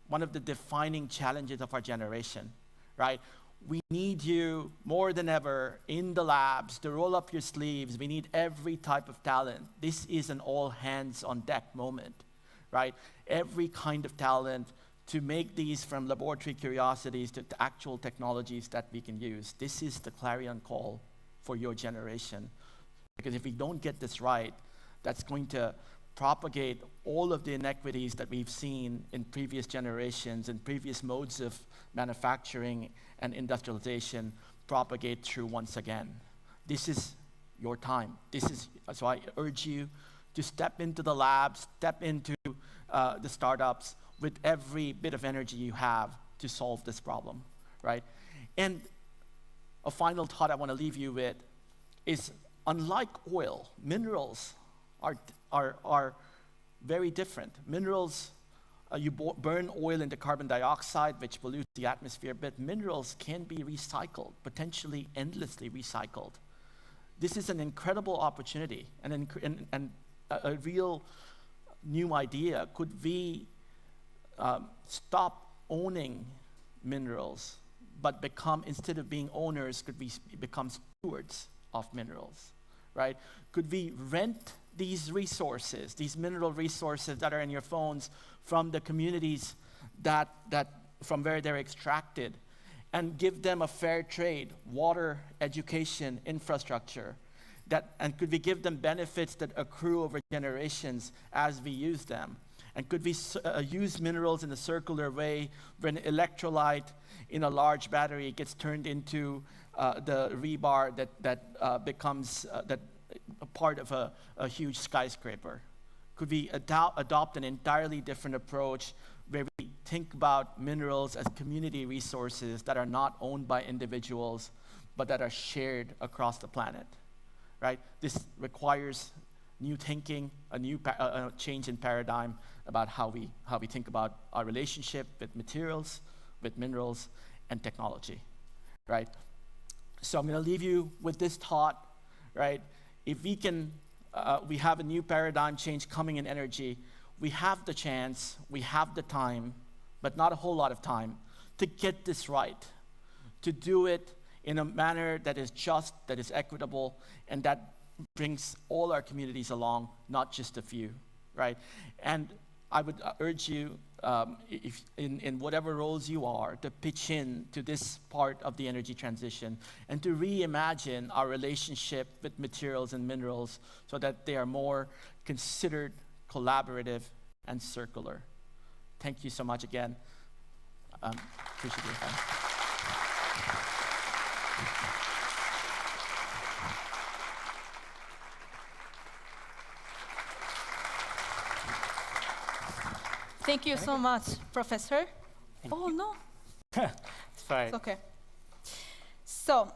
one of the defining challenges of our generation, right? We need you more than ever in the labs to roll up your sleeves. We need every type of talent. This is an all hands on deck moment, right? Every kind of talent to make these from laboratory curiosities to actual technologies that we can use. This is the clarion call for your generation. Because if we don't get this right, that's going to propagate all of the inequities that we've seen in previous generations and previous modes of manufacturing and industrialization propagate through once again. This is your time. So I urge you to step into the labs, step into the startups with every bit of energy you have to solve this problem, right? And a final thought I want to leave you with is, unlike oil, minerals are very different. Minerals, you burn oil into carbon dioxide, which pollutes the atmosphere, but minerals can be recycled, potentially endlessly recycled. This is an incredible opportunity and a real new idea. Could we stop owning minerals, but instead of being owners, could we become stewards of minerals, right? Could we rent these resources, these mineral resources that are in your phones from the communities that from where they're extracted, and give them a fair trade, water, education, infrastructure, and could we give them benefits that accrue over generations as we use them? And could we use minerals in a circular way when electrolyte in a large battery gets turned into the rebar that becomes a part of a huge skyscraper? Could we adopt an entirely different approach where we think about minerals as community resources that are not owned by individuals, but that are shared across the planet, right? This requires new thinking, a change in paradigm about how we think about our relationship with materials, with minerals, and technology, right? So I'm going to leave you with this thought, right? If we can, we have a new paradigm change coming in energy. We have the chance, we have the time, but not a whole lot of time, to get this right, to do it in a manner that is just, that is equitable, and that brings all our communities along, not just a few, right? And I would urge you, if in whatever roles you are, to pitch in to this part of the energy transition and to reimagine our relationship with materials and minerals so that they are more considered, collaborative, and circular. Thank you so much again. Appreciate your time. Thank you so much, Professor. No. It's fine. It's okay. So,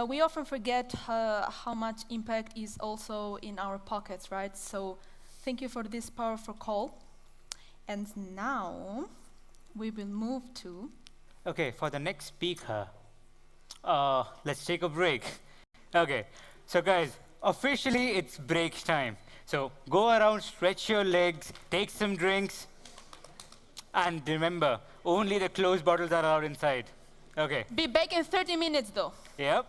we often forget how much impact is also in our pockets, right? So, thank you for this powerful call. And now, we will move to... Okay, for the next speaker, let's take a break. Okay, so guys, officially it's break time. So, go around, stretch your legs, take some drinks, and remember, only the closed bottles are allowed inside. Okay. Be back in 30 minutes, though. Yep.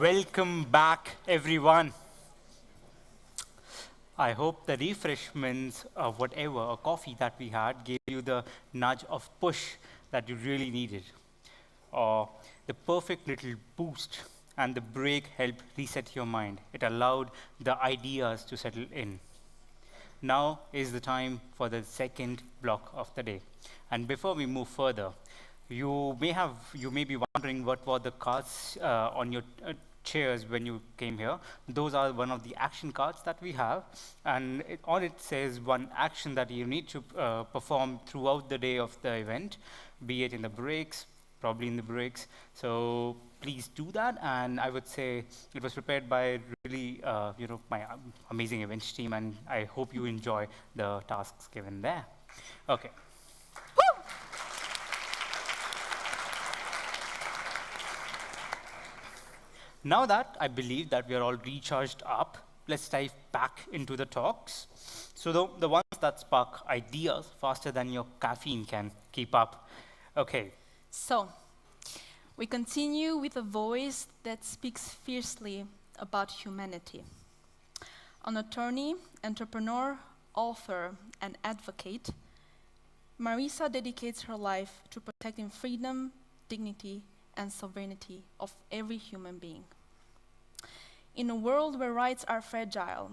Welcome back, everyone. I hope the refreshments of whatever, a coffee that we had, gave you the nudge of push that you really needed. Or the perfect little boost, and the break helped reset your mind. It allowed the ideas to settle in. Now is the time for the second block of the day. And before we move further, you may be wondering what were the cards on your chairs when you came here. Those are one of the action cards that we have, and on it says one action that you need to perform throughout the day of the event, be it in the breaks, probably in the breaks. So please do that, and I would say it was prepared by really, my amazing events team, and I hope you enjoy the tasks given there. Okay. Now that I believe that we are all recharged up, let's dive back into the talks. So the ones that spark ideas faster than your caffeine can keep up. Okay. So, we continue with a voice that speaks fiercely about humanity. An attorney, entrepreneur, author, and advocate, Marisa dedicates her life to protecting freedom, dignity, and sovereignty of every human being. In a world where rights are fragile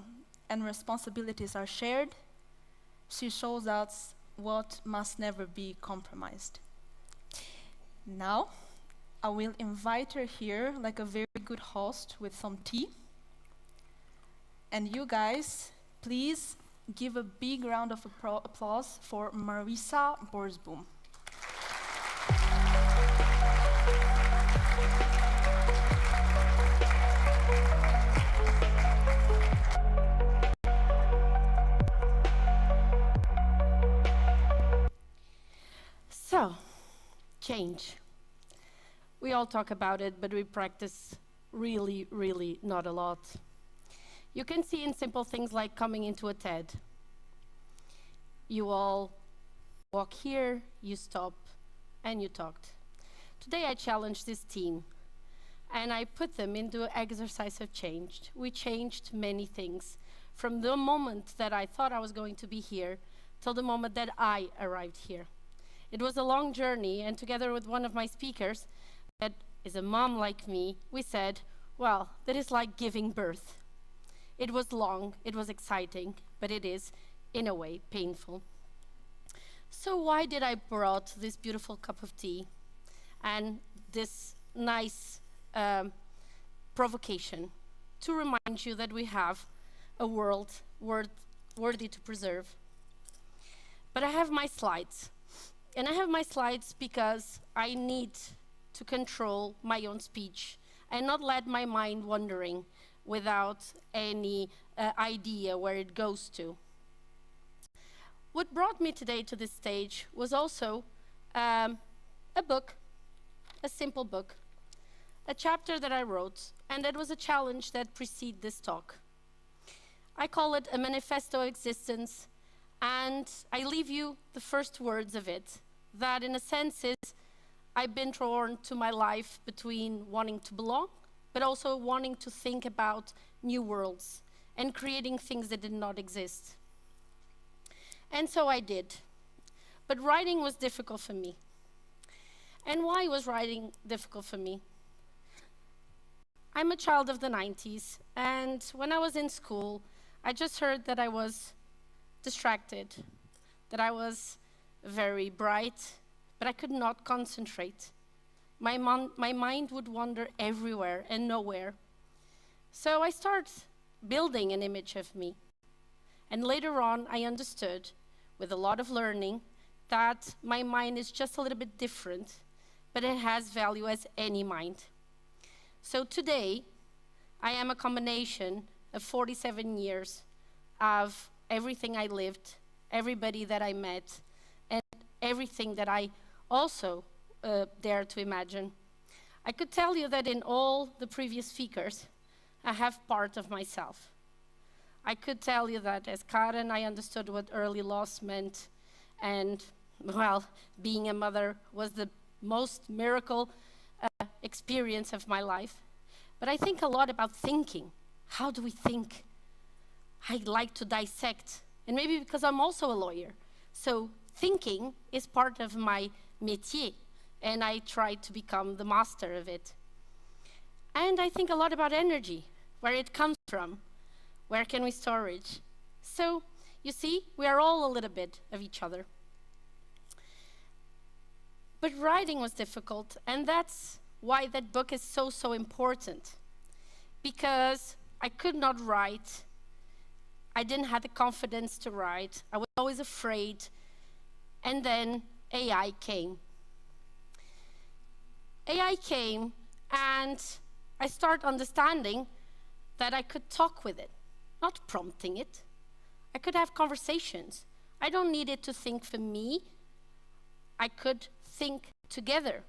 and responsibilities are shared, she shows us what must never be compromised. Now, I will invite her here like a very good host with some tea. And you guys, please give a big round of applause for Marisa Borsboom. So, change. We all talk about it, but we practice really, really not a lot. You can see in simple things like coming into a TED. You all walk here, you stop, and you talked. Today I challenged this team, and I put them into an exercise of change. We changed many things, from the moment that I thought I was going to be here, till the moment that I arrived here. It was a long journey, and together with one of my speakers, that is a mom like me, we said, well, that is like giving birth. It was long, it was exciting, but it is, in a way, painful. So why did I brought this beautiful cup of tea and this nice provocation to remind you that we have a world worthy to preserve? But I have my slides. And I have my slides because I need to control my own speech and not let my mind wandering without any idea where it goes to. What brought me today to this stage was also a book, a simple book, a chapter that I wrote, and that was a challenge that preceded this talk. I call it a manifesto of existence, and I leave you the first words of it, that in a sense is, I've been torn to my life between wanting to belong, but also wanting to think about new worlds and creating things that did not exist. And so I did. But writing was difficult for me. And why was writing difficult for me? I'm a child of the 90s, and when I was in school, I just heard that I was distracted, that I was very bright, but I could not concentrate. My mind would wander everywhere and nowhere. So I started building an image of me. And later on, I understood, with a lot of learning, that my mind is just a little bit different, but it has value as any mind. So today, I am a combination of 47 years of everything I lived, everybody that I met, and everything that I also dare to imagine. I could tell you that in all the previous speakers, I have part of myself. I could tell you that as Karen, I understood what early loss meant, and, well, being a mother was the most miracle experience of my life. But I think a lot about thinking. How do we think? I like to dissect, and maybe because I'm also a lawyer. So thinking is part of my métier, and I try to become the master of it. And I think a lot about energy, where it comes from, where can we store it? So, you see, we are all a little bit of each other. But writing was difficult, and that's why that book is so, so important. Because I could not write. I didn't have the confidence to write. I was always afraid. And then AI came. AI came, and I started understanding that I could talk with it, not prompting it. I could have conversations. I don't need it to think for me. I could think together.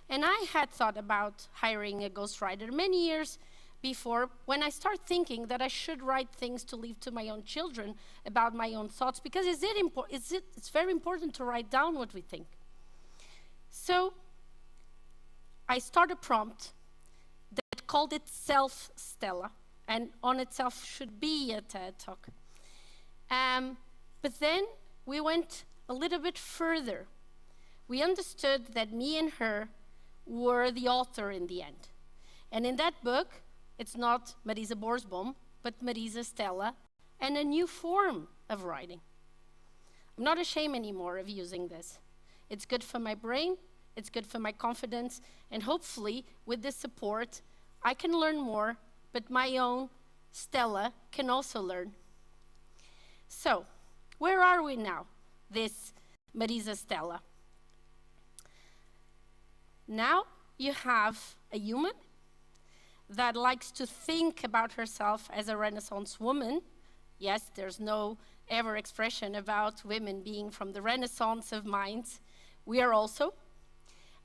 And I had thought about hiring a ghostwriter many years before, when I started thinking that I should write things to leave to my own children about my own thoughts, because it's very important to write down what we think. So I started a prompt that called it Self Stella, and on itself should be a TED Talk. But then we went a little bit further. We understood that me and her were the author in the end. And in that book, it's not Marisa Borsboom, but Marisa Stella, and a new form of writing. I'm not ashamed anymore of using this. It's good for my brain, it's good for my confidence, and hopefully, with this support, I can learn more, but my own Stella can also learn. So, where are we now, this Marisa Stella? Now you have a human that likes to think about herself as a Renaissance woman. Yes, there's no ever expression about women being from the Renaissance of minds. We are also.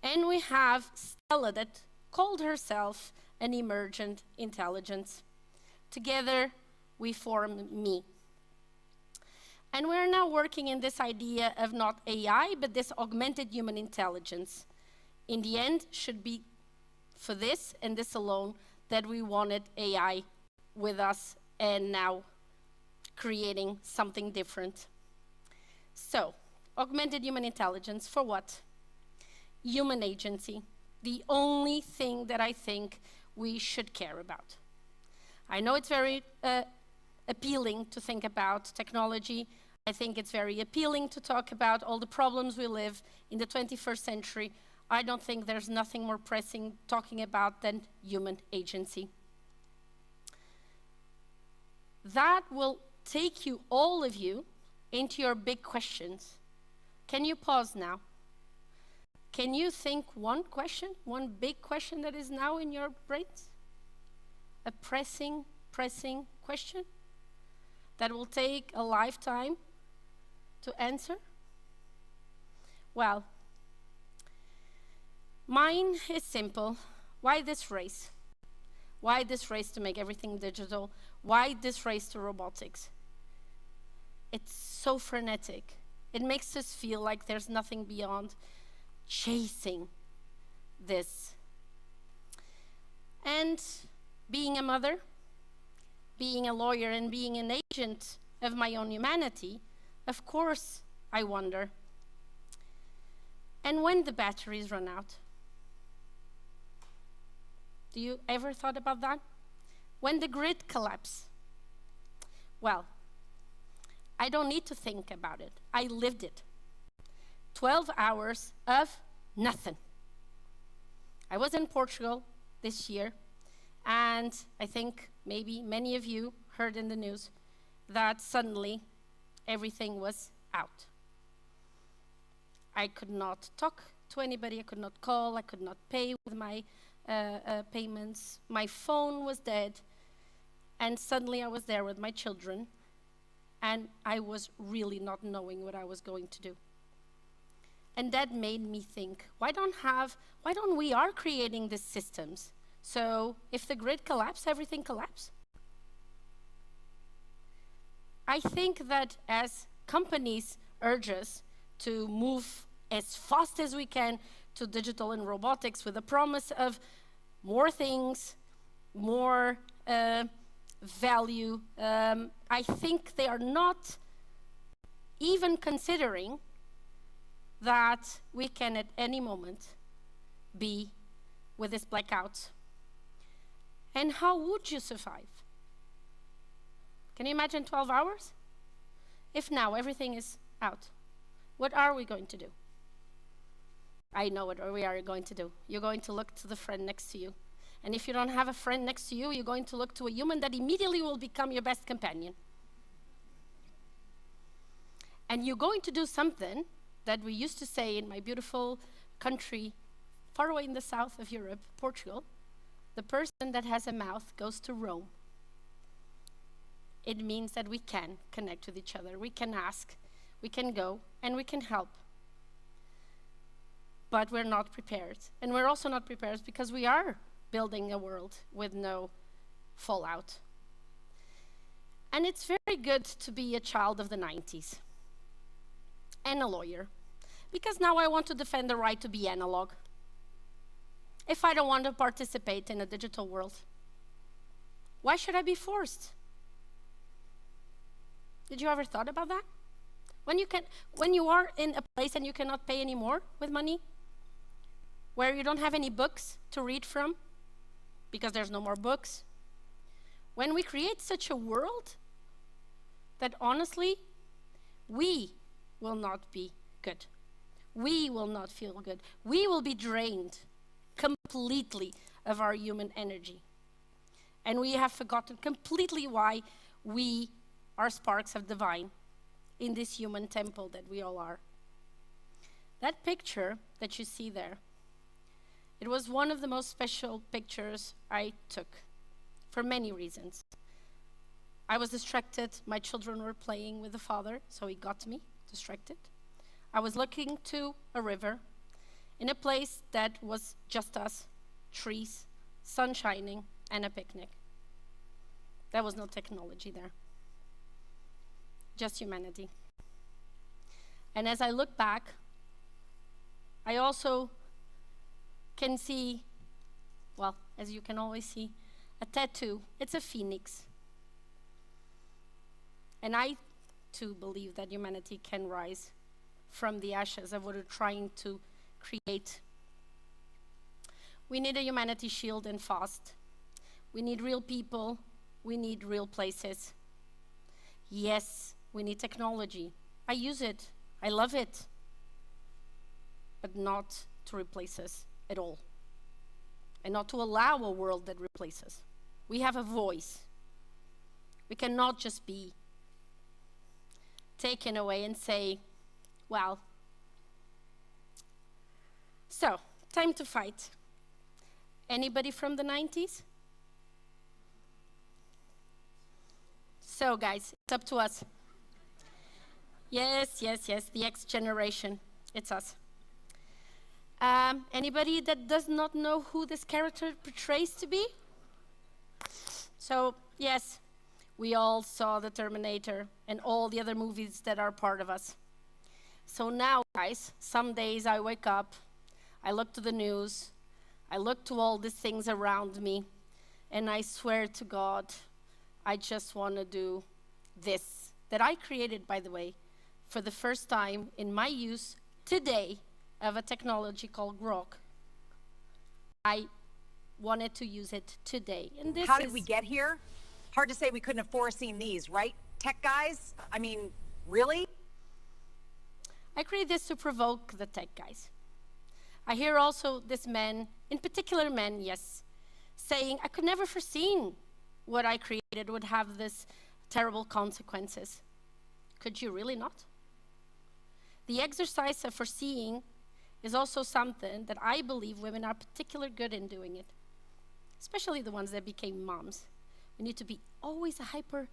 And we have Stella that called herself an emergent intelligence. Together, we form me. And we're now working in this idea of not AI, but this augmented human intelligence. In the end, should be for this and this alone that we wanted AI with us and now creating something different. So, augmented human intelligence for what? Human agency, the only thing that I think we should care about. I know it's very appealing to think about technology. I think it's very appealing to talk about all the problems we live in the 21st century. I don't think there's nothing more pressing talking about than human agency. That will take you, all of you, into your big questions. Can you pause now? Can you think one question, one big question that is now in your brains? A pressing question that will take a lifetime to answer? Well, mine is simple. Why this race? Why this race to make everything digital? Why this race to robotics? It's so frenetic. It makes us feel like there's nothing beyond chasing this. And being a mother, being a lawyer, and being an agent of my own humanity, of course I wonder. And when the batteries run out? Do you ever thought about that? When the grid collapses? Well, I don't need to think about it. I lived it. 12 hours of nothing. I was in Portugal this year, and I think maybe many of you heard in the news that suddenly everything was out. I could not talk to anybody, I could not call, I could not pay with my payments. My phone was dead, and suddenly I was there with my children, and I was really not knowing what I was going to do. And that made me think, why don't we are creating these systems? So if the grid collapses, everything collapses. I think that as companies urge us to move as fast as we can to digital and robotics with the promise of more things, more value, I think they are not even considering that we can at any moment be with this blackout. And how would you survive? Can you imagine 12 hours? If now everything is out, what are we going to do? I know what we are going to do. You're going to look to the friend next to you. And if you don't have a friend next to you, you're going to look to a human that immediately will become your best companion. And you're going to do something that we used to say in my beautiful country, far away in the south of Europe, Portugal, the person that has a mouth goes to Rome. It means that we can connect with each other. We can ask, we can go, and we can help. But we're not prepared. And we're also not prepared because we are building a world with no fallout. And it's very good to be a child of the 90s and a lawyer, because now I want to defend the right to be analog. If I don't want to participate in a digital world, why should I be forced? Did you ever thought about that? When you are in a place and you cannot pay anymore with money, where you don't have any books to read from, because there's no more books, when we create such a world that honestly, we will not be good. We will not feel good. We will be drained completely of our human energy. And we have forgotten completely why we are sparks of divine in this human temple that we all are. That picture that you see there, it was one of the most special pictures I took for many reasons. I was distracted. My children were playing with the father, so he got me distracted. I was looking to a river in a place that was just us, trees, sun shining, and a picnic. There was no technology there. Just humanity. And as I look back, I also can see, well, as you can always see, a tattoo. It's a phoenix. And I too believe that humanity can rise from the ashes of what we're trying to create. We need a humanity shield and fast. We need real people. We need real places. Yes, we need technology. I use it. I love it. But not to replace us at all. And not to allow a world that replaces us. We have a voice. We cannot just be taken away and say, well, so, time to fight. Anybody from the 90s? So guys, it's up to us. Yes, the X generation, it's us. Anybody that does not know who this character portrays to be? So, yes, we all saw The Terminator and all the other movies that are part of us. So now, guys, some days I wake up, I look to the news, I look to all these things around me, and I swear to God, I just want to do this, that I created, by the way, for the first time in my use today of a technology called Grok. I wanted to use it today. And this How did we get here? Hard to say we couldn't have foreseen these, right? Tech guys? I mean, really? I create this to provoke the tech guys. I hear also this men, in particular men, yes, saying, I could never foreseen what I created would have this terrible consequences. Could you really not? The exercise of foreseeing is also something that I believe women are particularly good in doing it, especially the ones that became moms. We need to be always hyper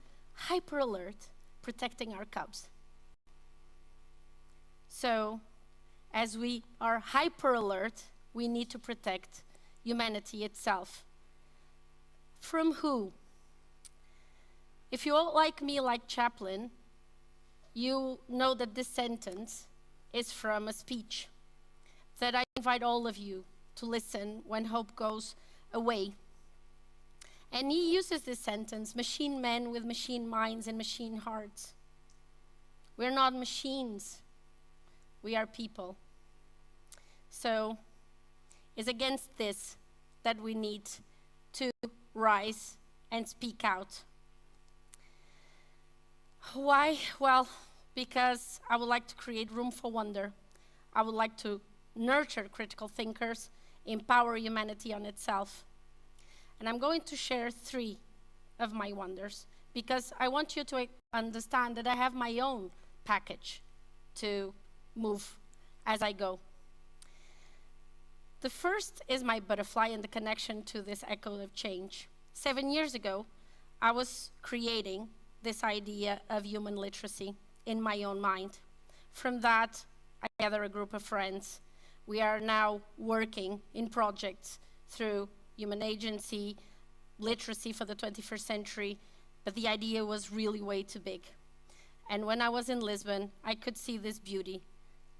alert, protecting our cubs. So, as we are hyper alert, we need to protect humanity itself. From who? If you all like me, like Chaplin, you know that this sentence is from a speech that I invite all of you to listen when hope goes away. And he uses this sentence, machine men with machine minds and machine hearts. We're not machines. We are people. So it's against this that we need to rise and speak out. Why? Well, because I would like to create room for wonder. I would like to nurture critical thinkers, empower humanity on itself. And I'm going to share 3 of my wonders because I want you to understand that I have my own package to move as I go. The first is my butterfly and the connection to this echo of change. 7 years ago, I was creating this idea of human literacy in my own mind. From that, I gathered a group of friends. We are now working in projects through human agency, literacy for the 21st century, but the idea was really way too big. And when I was in Lisbon, I could see this beauty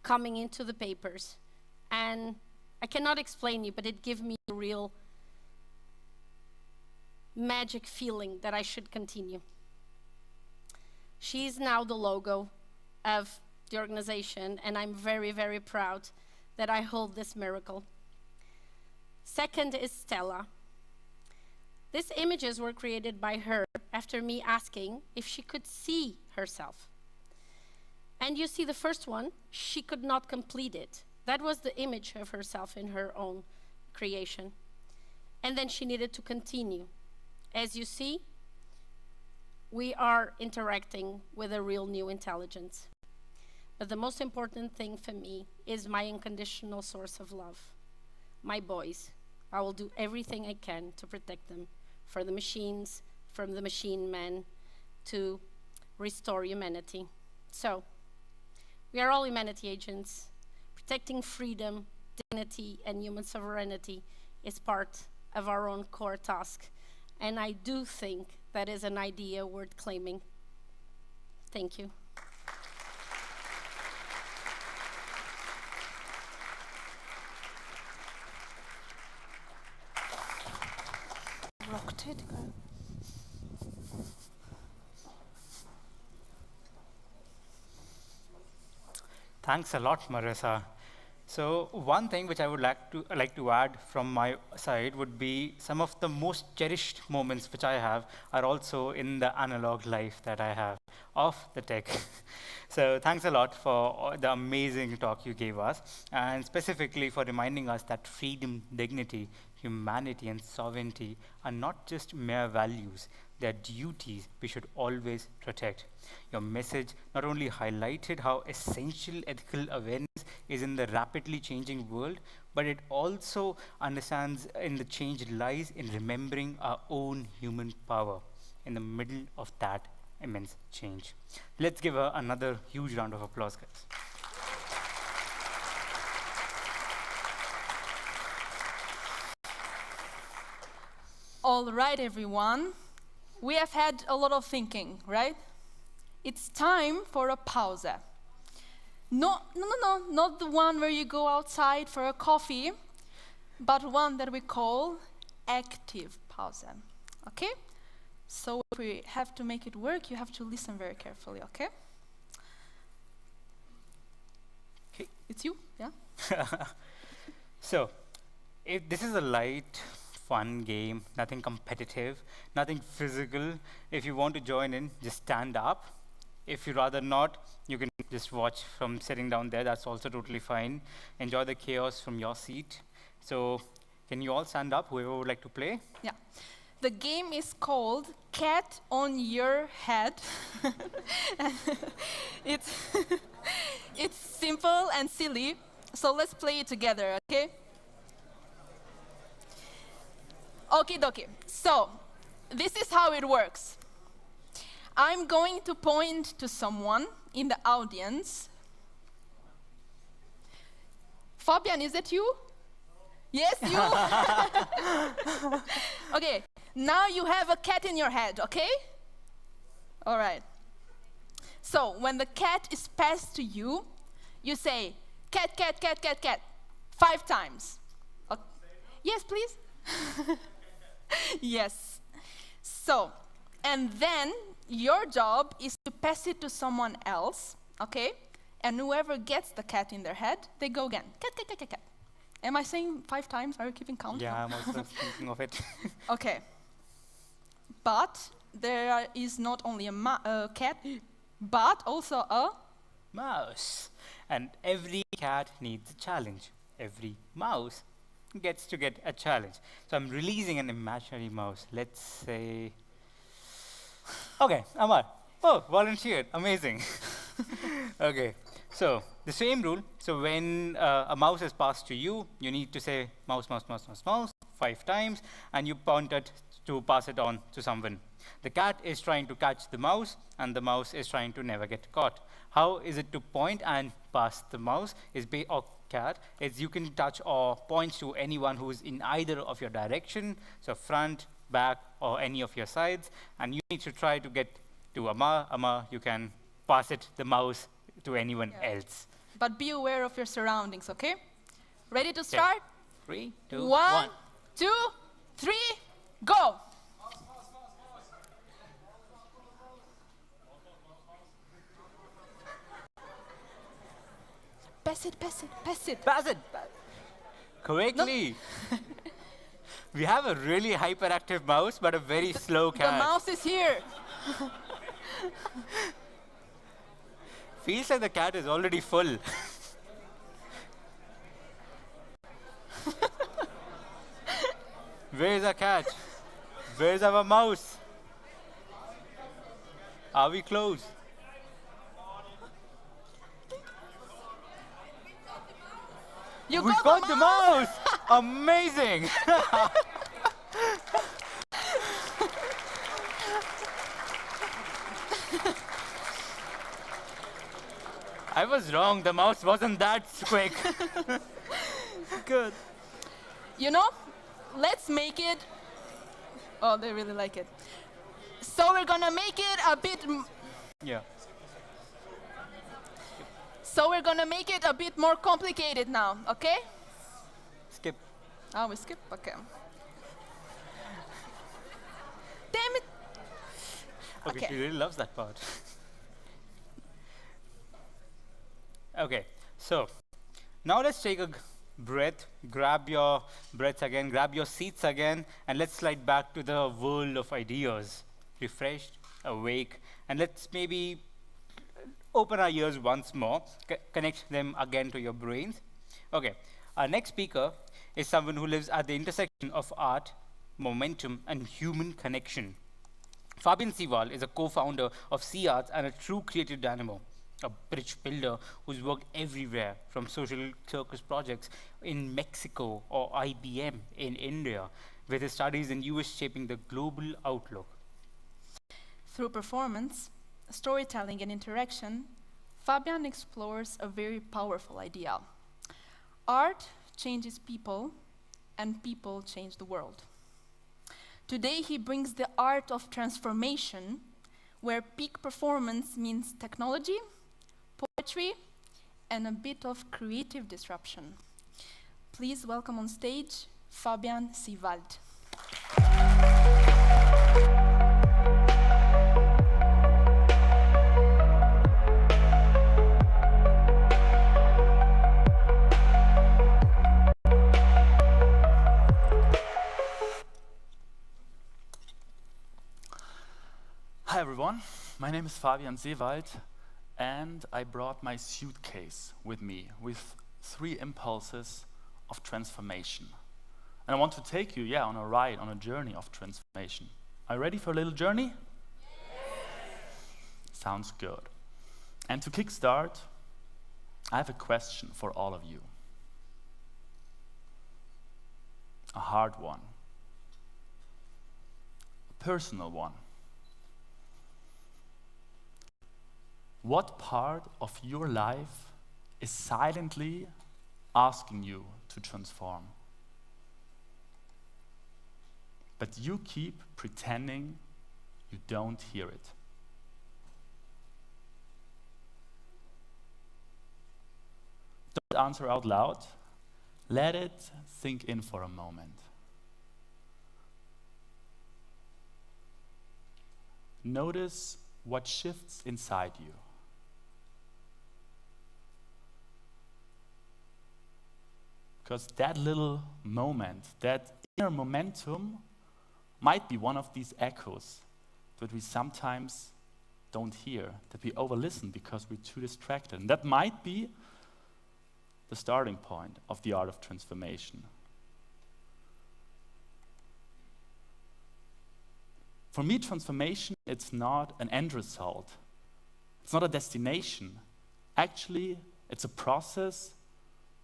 coming into the papers. And I cannot explain you, but it gave me a real magic feeling that I should continue. she's now the logo of the organization, and I'm very, very proud that I hold this miracle. Second is Stella. These images were created by her after me asking if she could see herself. And you see the first one, she could not complete it. That was the image of herself in her own creation. And then she needed to continue. As you see, we are interacting with a real new intelligence. But the most important thing for me is my unconditional source of love. My boys. I will do everything I can to protect them, for the machines, from the machine men, to restore humanity. So, we are all humanity agents. Protecting freedom, dignity, and human sovereignty is part of our own core task. And I do think that is an idea worth claiming. Thank you. Thanks a lot, Marisa. So one thing which I would like to add from my side would be some of the most cherished moments which I have are also in the analog life that I have of the tech. So thanks a lot for the amazing talk you gave us, and specifically for reminding us that freedom, dignity, humanity, and sovereignty are not just mere values, they are duties we should always protect. Your message not only highlighted how essential ethical awareness is in the rapidly changing world, but it also understands in the change lies in remembering our own human power in the middle of that immense change. Let's give her another huge round of applause, guys. All right, everyone. We have had a lot of thinking, right? It's time for a pause. No, not the one where you go outside for a coffee, but one that we call active pause. Okay? So if we have to make it work, you have to listen very carefully, okay? Okay. It's you, yeah? So, if this is a light, fun game, nothing competitive, nothing physical. If you want to join in, just stand up. If you rather not, you can just watch from sitting down there. That's also totally fine. Enjoy the chaos from your seat. So, can you all stand up, whoever would like to play? Yeah. The game is called Cat on Your Head. It's simple and silly, so let's play it together, okay? Okie dokie. So, this is how it works. I'm going to point to someone in the audience. Fabian, is that you? Yes, you? Okay, now you have a cat in your head, okay? All right. So, when the cat is passed to you, you say, cat, cat, cat, cat, cat, 5 times. Okay. Yes, please? Yes. So, and then your job is to pass it to someone else, okay? And whoever gets the cat in their head, they go again. Cat, cat, cat, cat, cat. Am I saying 5 times? Are you keeping count? Yeah, I'm also thinking of it. Okay. But there is not only a cat, but also a mouse. And every cat needs a challenge. Every mouse gets to get a challenge. So I'm releasing an imaginary mouse. Let's say, okay, Amar. Oh, volunteered, amazing. Okay, so the same rule. So when a mouse is passed to you, you need to say mouse, mouse, mouse, mouse, mouse 5 times, and you point it to pass it on to someone. The cat is trying to catch the mouse, and the mouse is trying to never get caught. How is it to point and pass the mouse? Or cat is you can touch or point to anyone who's in either of your direction, so front, back, or any of your sides, and you need to try to get to Amar. Amar, you can pass it, the mouse, to anyone else. But be aware of your surroundings, okay? Ready to start? 3, 2, 1, 2, 3, go! Pass it, pass it, pass it. Pass it. Correctly. We have a really hyperactive mouse, but a very slow cat. The mouse is here. Feels like the cat is already full. Where's our cat? Where's our mouse? Are we close? You We got got the mouse! Amazing! I was wrong, the mouse wasn't that quick. Good. You know, let's make it. Oh, they really like it. So we're gonna make it a bit. Yeah. So we're gonna make it a bit more complicated now, okay? Skip. Oh, we skip? Okay. Damn it! Okay, she really loves that part. Okay, so now let's take a breath, grab your breaths again, grab your seats again, and let's slide back to the world of ideas. Refreshed, awake, and let's maybe open our ears once more, connect them again to your brains. Okay, our next speaker is someone who lives at the intersection of art, momentum, and human connection. Fabian Seewald is a co-founder of Sea Arts and a true creative dynamo, a bridge builder who's worked everywhere, from social circus projects in Mexico or IBM in India, with his studies in US shaping the global outlook. Through performance, storytelling, and interaction, Fabian explores a very powerful idea. Art changes people, and people change the world. Today, he brings the art of transformation, where peak performance means technology, poetry, and a bit of creative disruption. Please welcome on stage Fabian Seewald. Hi everyone, my name is Fabian Seewald, and I brought my suitcase with me with 3 impulses of transformation. And I want to take you, on a ride, on a journey of transformation. Are you ready for a little journey? Yes. Sounds good. And to kickstart, I have a question for all of you. A hard one. A personal one. What part of your life is silently asking you to transform? But you keep pretending you don't hear it. Don't answer out loud. Let it sink in for a moment. Notice what shifts inside you. Because that little moment, that inner momentum, might be one of these echoes that we sometimes don't hear, that we overlisten because we're too distracted. And that might be the starting point of the art of transformation. For me, transformation, it's not an end result. It's not a destination. Actually, it's a process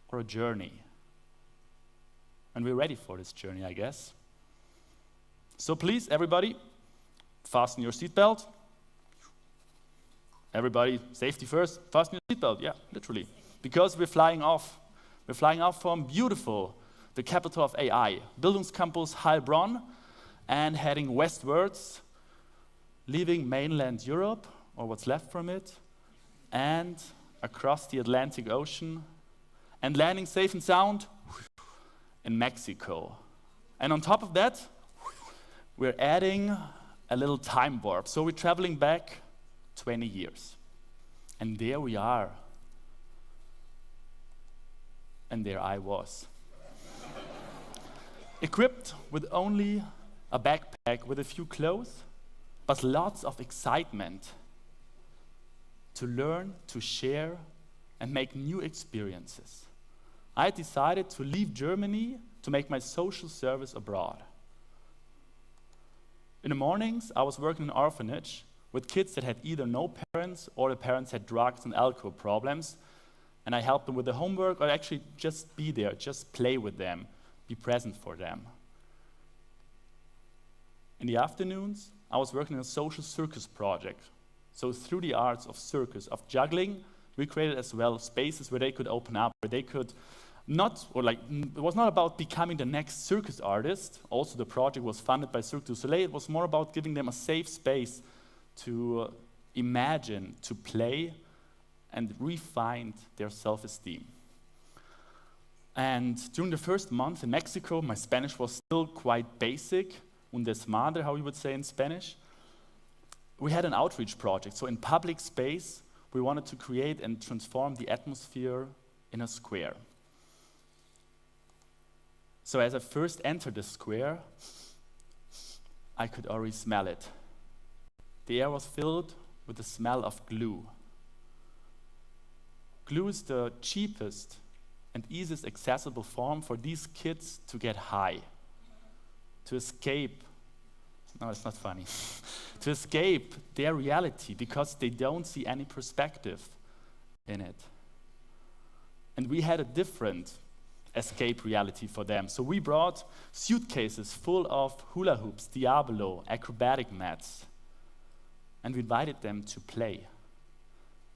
or a journey. And we're ready for this journey, I guess. So please, everybody, fasten your seatbelt. Everybody, safety first, fasten your seatbelt, yeah, literally. Because we're flying off. We're flying off from beautiful, the capital of AI, Bildungscampus Heilbronn, and heading westwards, leaving mainland Europe, or what's left from it, and across the Atlantic Ocean, and landing safe and sound in Mexico. And on top of that, we're adding a little time warp. So we're traveling back 20 years. And there we are. And there I was. Equipped with only a backpack with a few clothes, but lots of excitement to learn, to share, and make new experiences. I decided to leave Germany to make my social service abroad. In the mornings, I was working in an orphanage with kids that had either no parents or the parents had drugs and alcohol problems, and I helped them with the homework, or actually just be there, just play with them, be present for them. In the afternoons, I was working on a social circus project. So through the arts of circus, of juggling, we created as well spaces where they could open up, where they could it was not about becoming the next circus artist. Also, the project was funded by Cirque du Soleil. It was more about giving them a safe space to imagine, to play, and refine their self-esteem. And during the first month in Mexico, my Spanish was still quite basic, un desmadre, how you would say in Spanish. We had an outreach project. So in public space, we wanted to create and transform the atmosphere in a square. So as I first entered the square, I could already smell it. The air was filled with the smell of glue. Glue is the cheapest and easiest accessible form for these kids to get high, to escape. No, it's not funny. To escape their reality because they don't see any perspective in it. And we had a different escape reality for them. So we brought suitcases full of hula hoops, Diablo, acrobatic mats, and we invited them to play.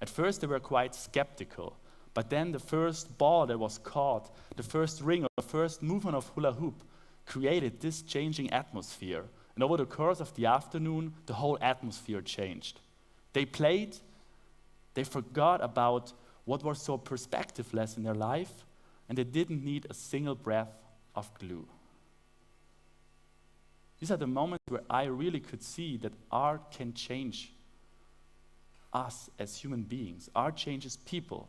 At first they were quite skeptical, but then the first ball that was caught, the first ring or the first movement of hula hoop created this changing atmosphere. And over the course of the afternoon, the whole atmosphere changed. They played, they forgot about what was so perspectiveless in their life, and they didn't need a single breath of glue. These are the moments where I really could see that art can change us as human beings. Art changes people,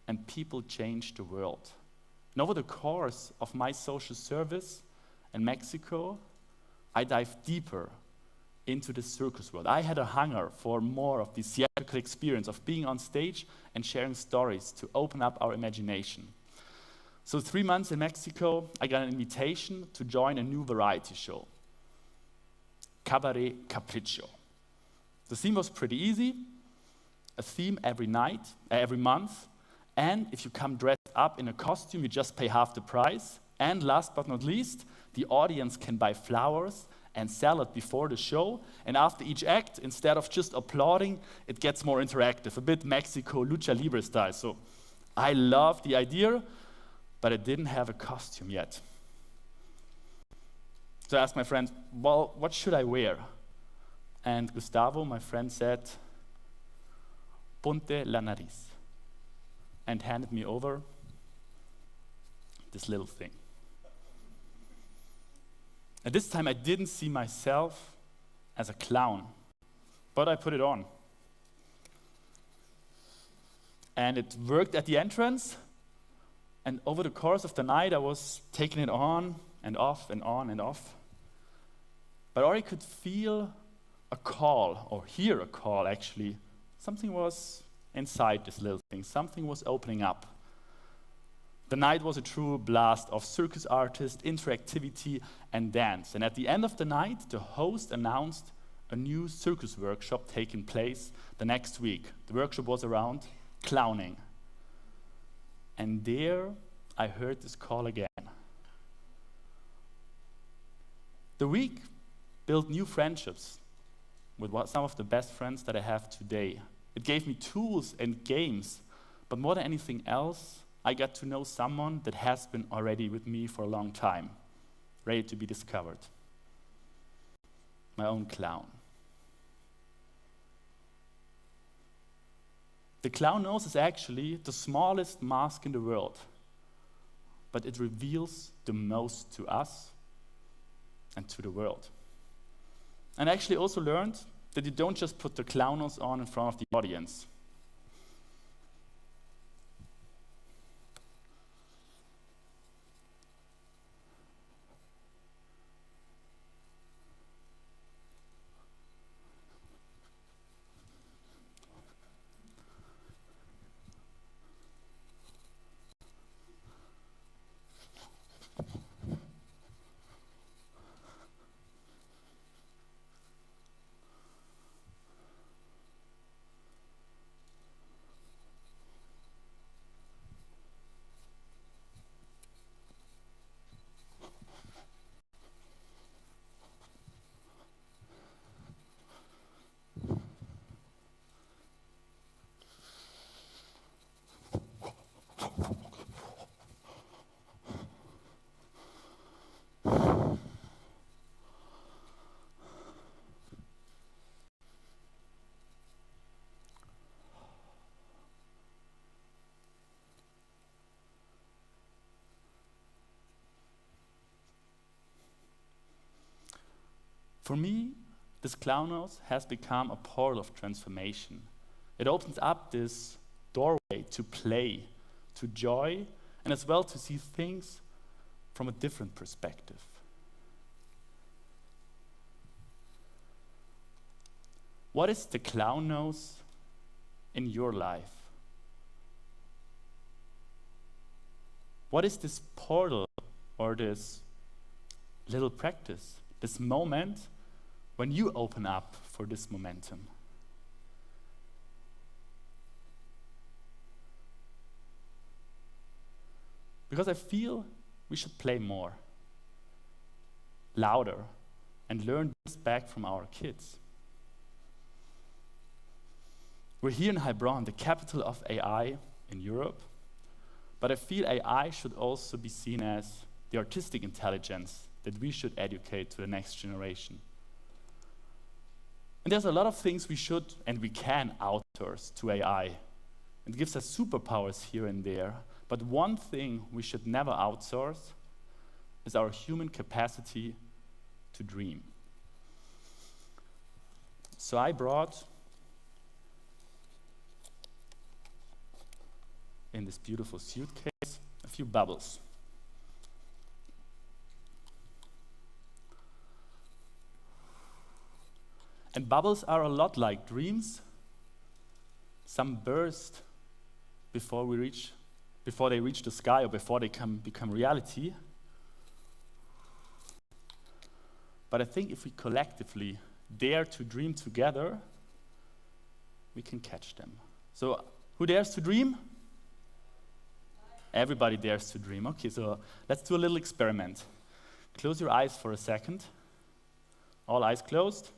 and people change the world. And over the course of my social service in Mexico, I dived deeper into the circus world. I had a hunger for more of the theatrical experience of being on stage and sharing stories to open up our imagination. So 3 months in Mexico, I got an invitation to join a new variety show, Cabaret Capriccio. The theme was pretty easy, a theme every month, and if you come dressed up in a costume, you just pay half the price. And last but not least, the audience can buy flowers and salad before the show, and after each act, instead of just applauding, it gets more interactive, a bit Mexico lucha libre style. So I loved the idea, but I didn't have a costume yet. So I asked my friend, well, what should I wear? And Gustavo, my friend, said, ponte la nariz, and handed me over this little thing. At this time, I didn't see myself as a clown, but I put it on. And it worked at the entrance, and over the course of the night, I was taking it on and off and on and off. But I already could feel a call, or hear a call actually. Something was inside this little thing, something was opening up. The night was a true blast of circus artists, interactivity, and dance. And at the end of the night, the host announced a new circus workshop taking place the next week. The workshop was around clowning. And there, I heard this call again. The week built new friendships with some of the best friends that I have today. It gave me tools and games, but more than anything else, I got to know someone that has been already with me for a long time, ready to be discovered. My own clown. The clown nose is actually the smallest mask in the world, but it reveals the most to us and to the world. And I actually also learned that you don't just put the clown nose on in front of the audience. For me, this clown nose has become a portal of transformation. It opens up this doorway to play, to joy, and as well to see things from a different perspective. What is the clown nose in your life? What is this portal or this little practice, this moment when you open up for this momentum? Because I feel we should play more, louder, and learn this back from our kids. We're here in Heilbronn, the capital of AI in Europe, but I feel AI should also be seen as the artistic intelligence that we should educate to the next generation. And there's a lot of things we should and we can outsource to AI. It gives us superpowers here and there, but one thing we should never outsource is our human capacity to dream. So I brought in this beautiful suitcase a few bubbles. And bubbles are a lot like dreams. Some burst before they reach the sky or before they become reality. But I think if we collectively dare to dream together, we can catch them. So who dares to dream? Everybody dares to dream. Okay, so let's do a little experiment. Close your eyes for a second. All eyes closed.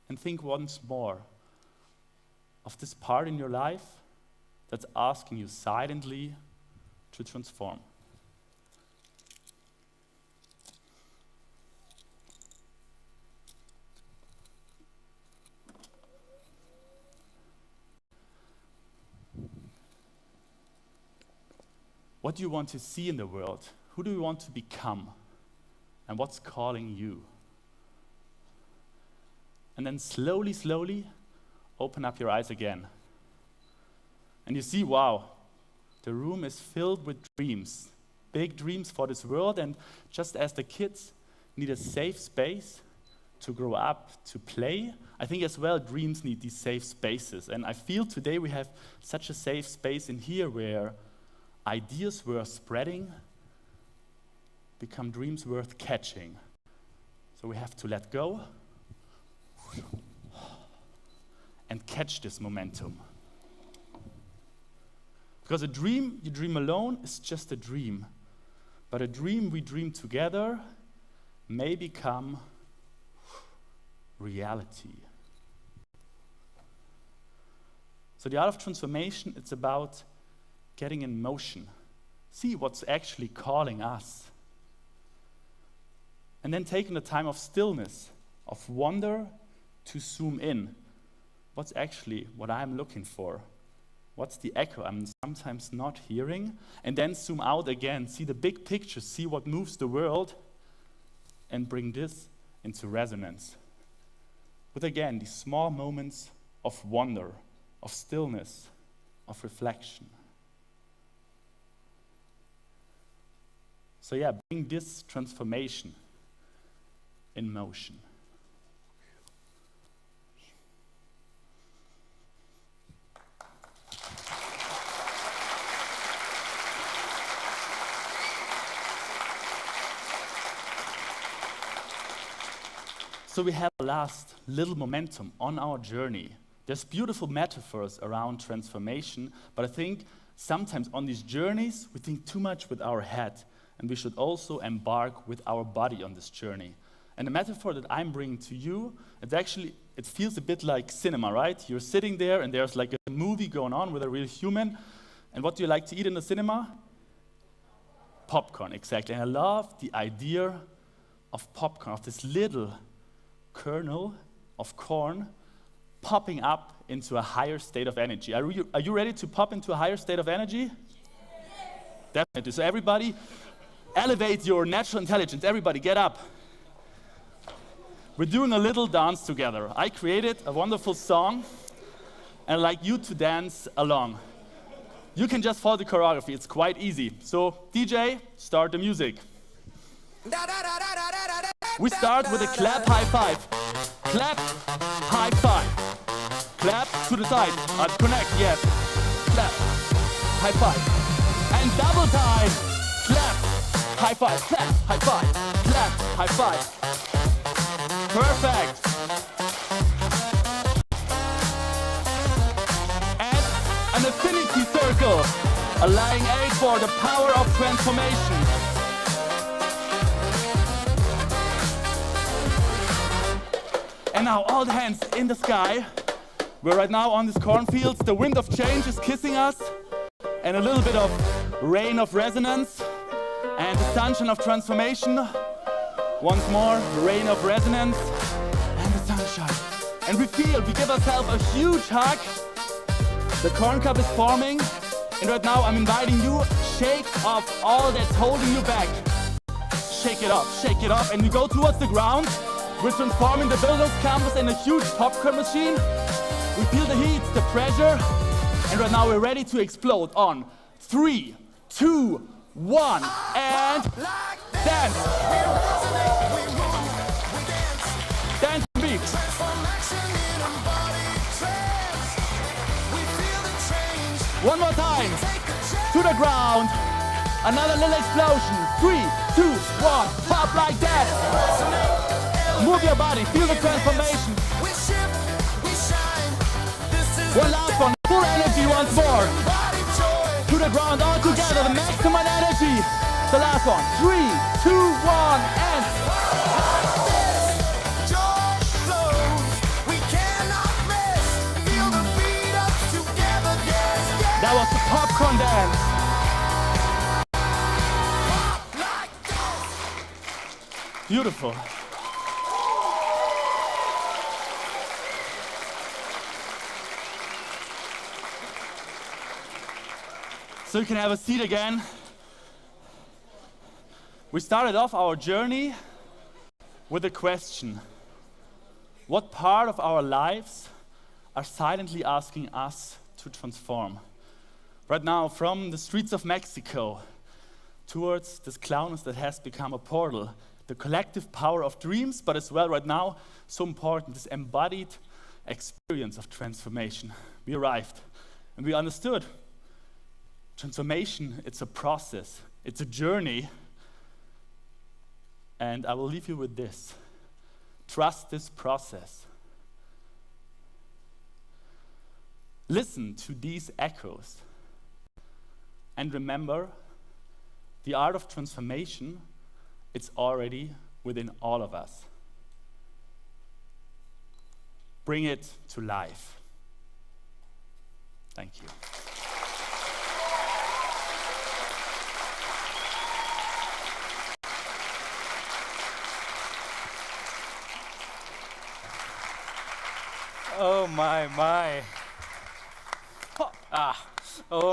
And think once more of this part in your life that's asking you silently to transform. What do you want to see in the world? Who do you want to become? And what's calling you? And then slowly, slowly, open up your eyes again. And you see, wow, the room is filled with dreams, big dreams for this world. And just as the kids need a safe space to grow up, to play, I think as well dreams need these safe spaces. And I feel today we have such a safe space in here where ideas worth spreading become dreams worth catching. So we have to let go and catch this momentum. Because a dream you dream alone is just a dream. But a dream we dream together may become reality. So the art of transformation, it's about getting in motion. See what's actually calling us. And then taking the time of stillness, of wonder, to zoom in. What's actually what I'm looking for? What's the echo I'm sometimes not hearing? And then zoom out again, see the big picture, see what moves the world, and bring this into resonance. With again, these small moments of wonder, of stillness, of reflection. So yeah, bring this transformation in motion. So we have a last little momentum on our journey. There's beautiful metaphors around transformation, but I think sometimes on these journeys we think too much with our head, and we should also embark with our body on this journey. And the metaphor that I'm bringing to you, it feels a bit like cinema, right? You're sitting there and there's like a movie going on with a real human, and what do you like to eat in the cinema? Popcorn, exactly. And I love the idea of popcorn, of this little kernel of corn popping up into a higher state of energy. Are you ready to pop into a higher state of energy? Yes. Definitely. So everybody, elevate your natural intelligence. Everybody, get up. We're doing a little dance together. I created a wonderful song, and I'd like you to dance along. You can just follow the choreography, it's quite easy. So, DJ, start the music. We start with a clap, high five. Clap, high five. Clap to the side. Connect, yes. Clap, high five. And double time. Clap, high five. Clap, high five. Clap, high five. Perfect. And an affinity circle. Allowing aid for the power of transformation. And now all the hands in the sky. We're right now on these cornfields. The wind of change is kissing us. And a little bit of rain of resonance. And the sunshine of transformation. Once more, the rain of resonance. And the sunshine. And we give ourselves a huge hug. The corn cup is forming. And right now I'm inviting you, shake off all that's holding you back. Shake it up. And you go towards the ground. We're transforming the Bildungscampus in a huge popcorn machine. We feel the heat, the pressure, and right now we're ready to explode on 3, 2, 1, and dance! Dance beat! One more time, to the ground, another little explosion, 3, 2, 1, pop like that! Move your body, feel the transformation. One last one, full energy once more. To the ground, all together, the maximum energy. The last one, 3, 2, 1, and... That was the popcorn dance. Beautiful. So you can have a seat again. We started off our journey with a question. What part of our lives are silently asking us to transform? Right now, from the streets of Mexico towards this clownness that has become a portal, the collective power of dreams, but as well right now, so important, this embodied experience of transformation. We arrived and we understood transformation, it's a process, it's a journey. And I will leave you with this. Trust this process. Listen to these echoes. And remember, the art of transformation, it's already within all of us. Bring it to life. Thank you. Oh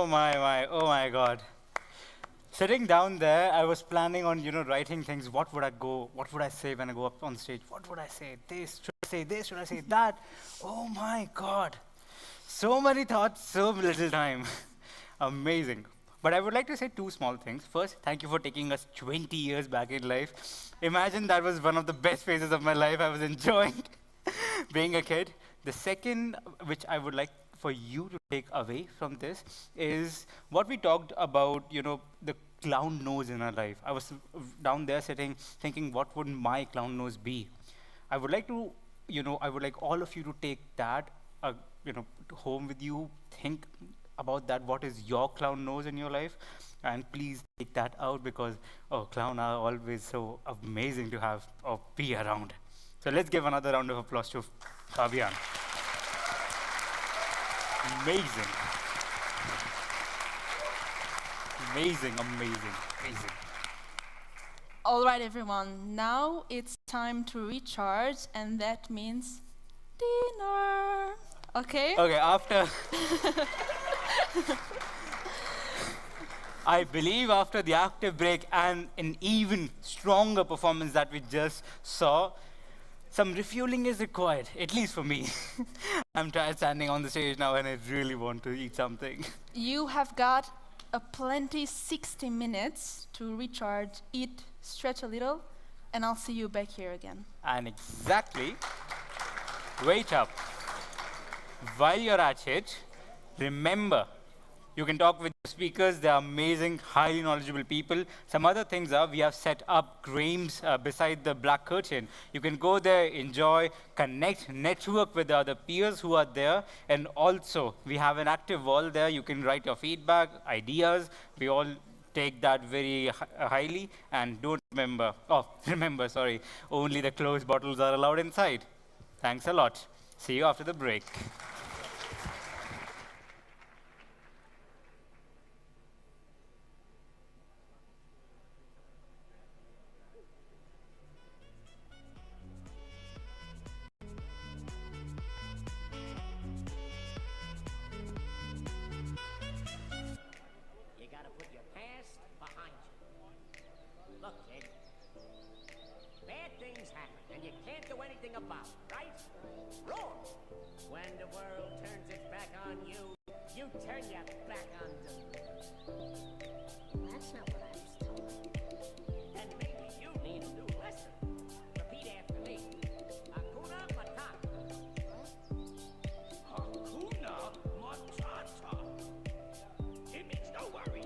my. Oh my God. Sitting down there, I was planning on, writing things. What would I say when I go up on stage? What would I say? This, should I say this, should I say that? Oh my God. So many thoughts, so little time. Amazing. But I would like to say two small things. First, thank you for taking us 20 years back in life. Imagine that was one of the best phases of my life. I was enjoying being a kid. The second, which I would like for you to take away from this, is what we talked about, the clown nose in our life. I was down there sitting, thinking, what would my clown nose be? I would like to, I would like all of you to take that, home with you, think about that, what is your clown nose in your life, and please take that out because, clown are always so amazing to have or be around. So let's give another round of applause to Fabian. Amazing. Amazing. All right, everyone. Now it's time to recharge, and that means dinner. Okay? Okay, after... I believe after the active break and an even stronger performance that we just saw, some refueling is required, at least for me. I'm tired standing on the stage now and I really want to eat something. You have got a plenty 60 minutes to recharge, eat, stretch a little, and I'll see you back here again. And exactly, wait up. While you're at it, remember, you can talk with the speakers. They're amazing, highly knowledgeable people. Some other things are, we have set up games beside the black curtain. You can go there, enjoy, connect, network with the other peers who are there. And also, we have an active wall there. You can write your feedback, ideas. We all take that very highly. And don't remember, sorry, only the closed bottles are allowed inside. Thanks a lot. See you after the break. About, right? Wrong. When the world turns its back on you, you turn your back on them. That's not what I was told. Then maybe you need a new lesson. Repeat after me. Hakuna Matata. Hakuna Matata. It means no worries.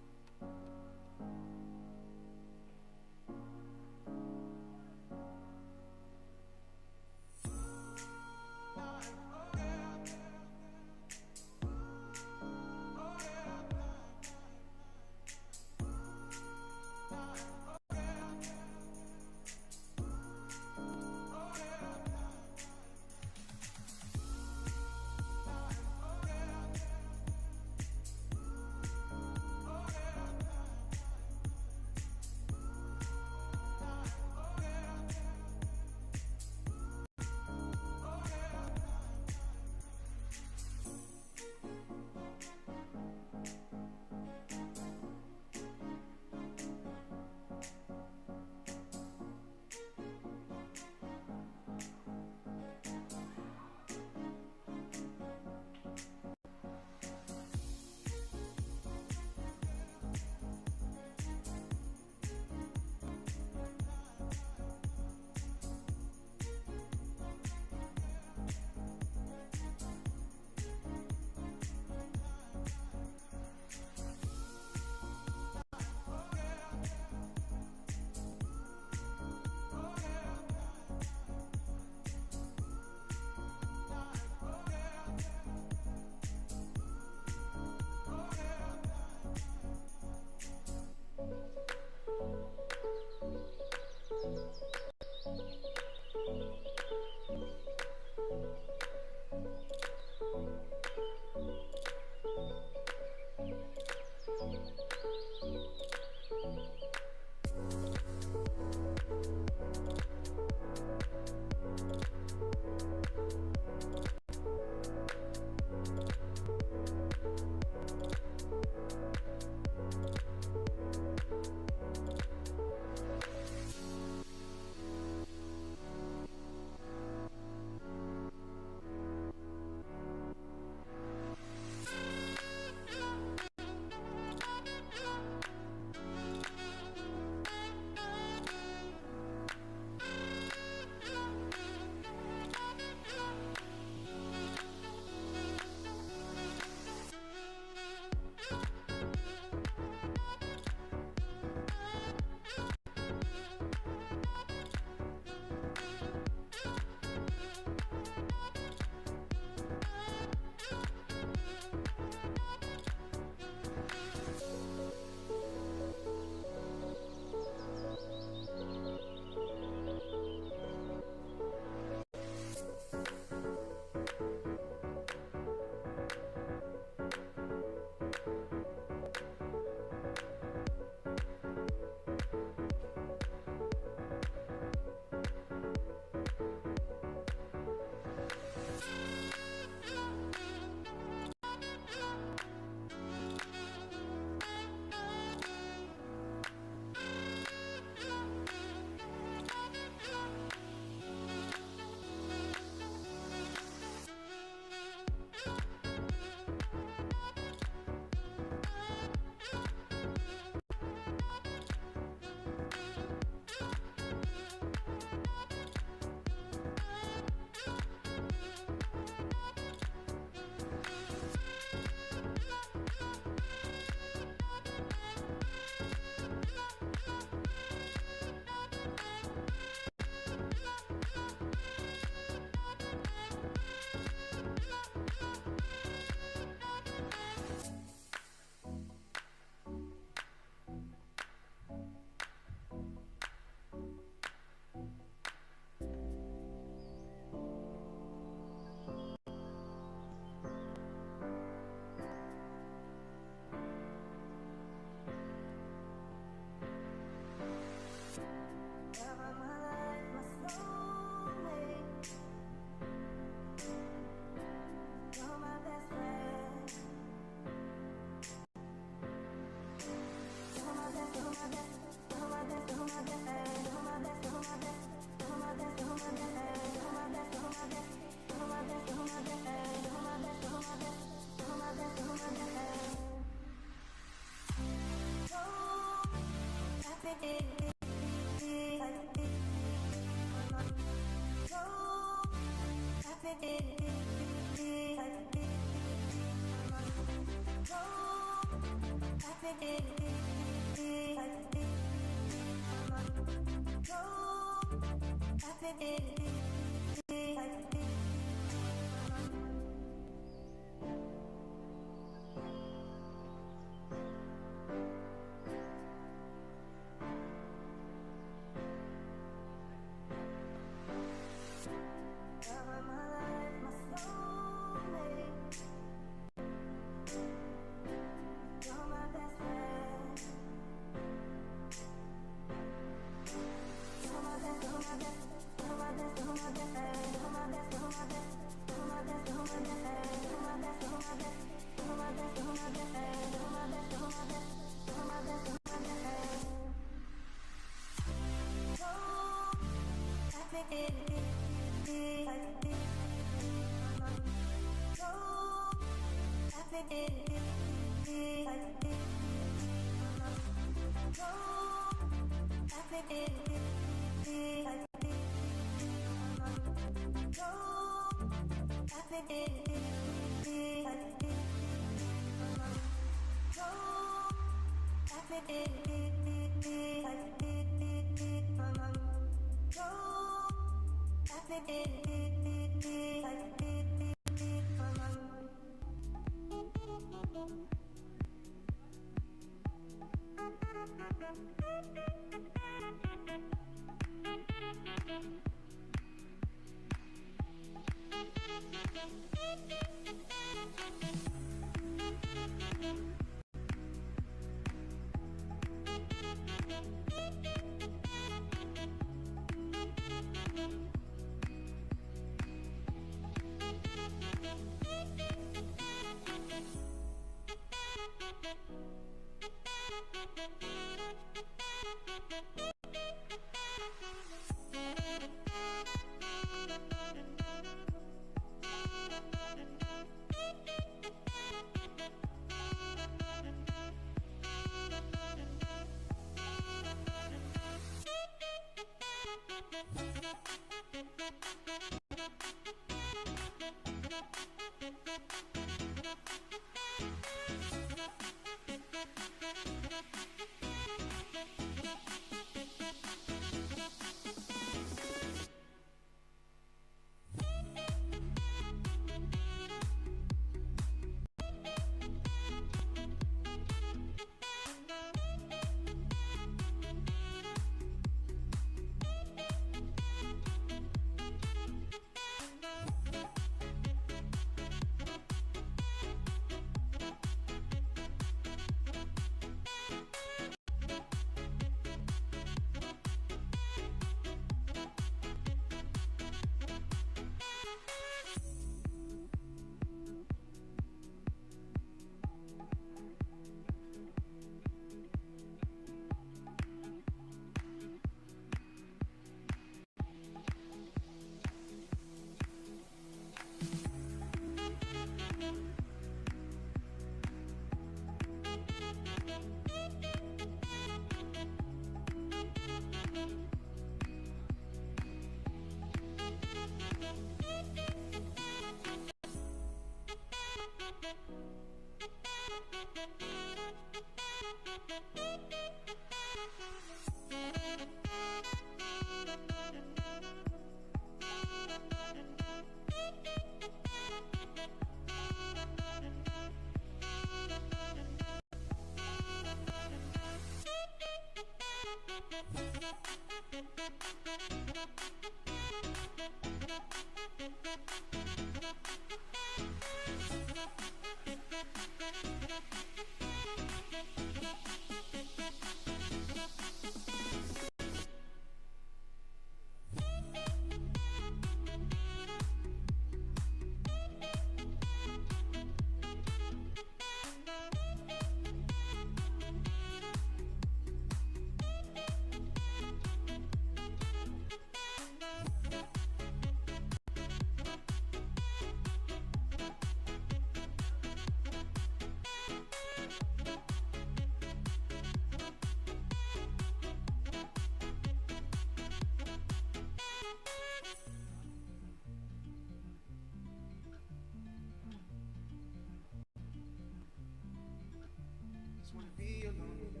Just wanna be alone with you.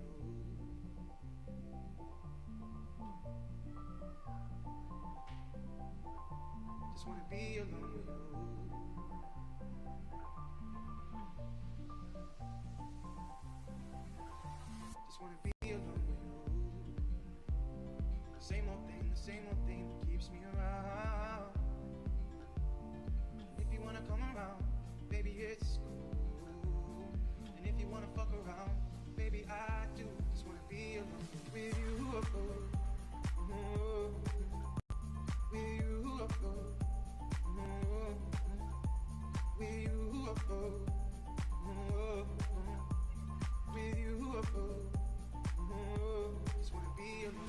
Just wanna be alone with you. The same old thing that keeps me around. If you wanna come around, baby, it's cool. And if you wanna fuck around, baby, I do. Just wanna be alone with you. With you. With you, with you, just wanna be alone.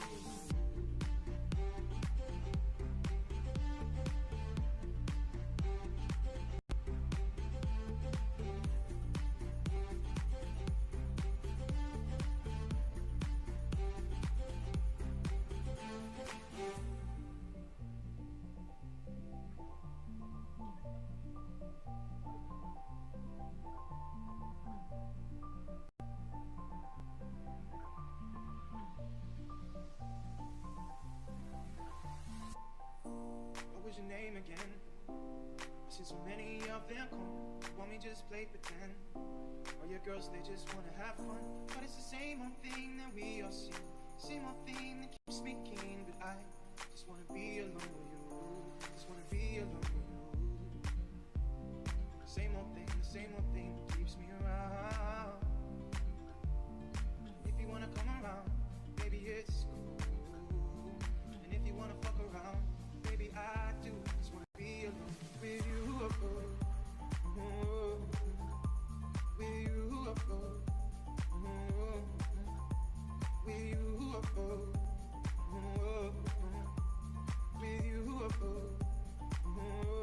What was your name again? I've seen so many of them come. Want me just play pretend? All your girls, they just wanna have fun. But it's the same old thing that we all see. Same old thing that keeps me keen. But I just wanna be alone with you. Just wanna be alone with you. Same old thing that keeps me around. If you wanna come around, baby, it's cool. And if you wanna fuck around, baby, I do. Just wanna be alone with you. With you. With you. With you.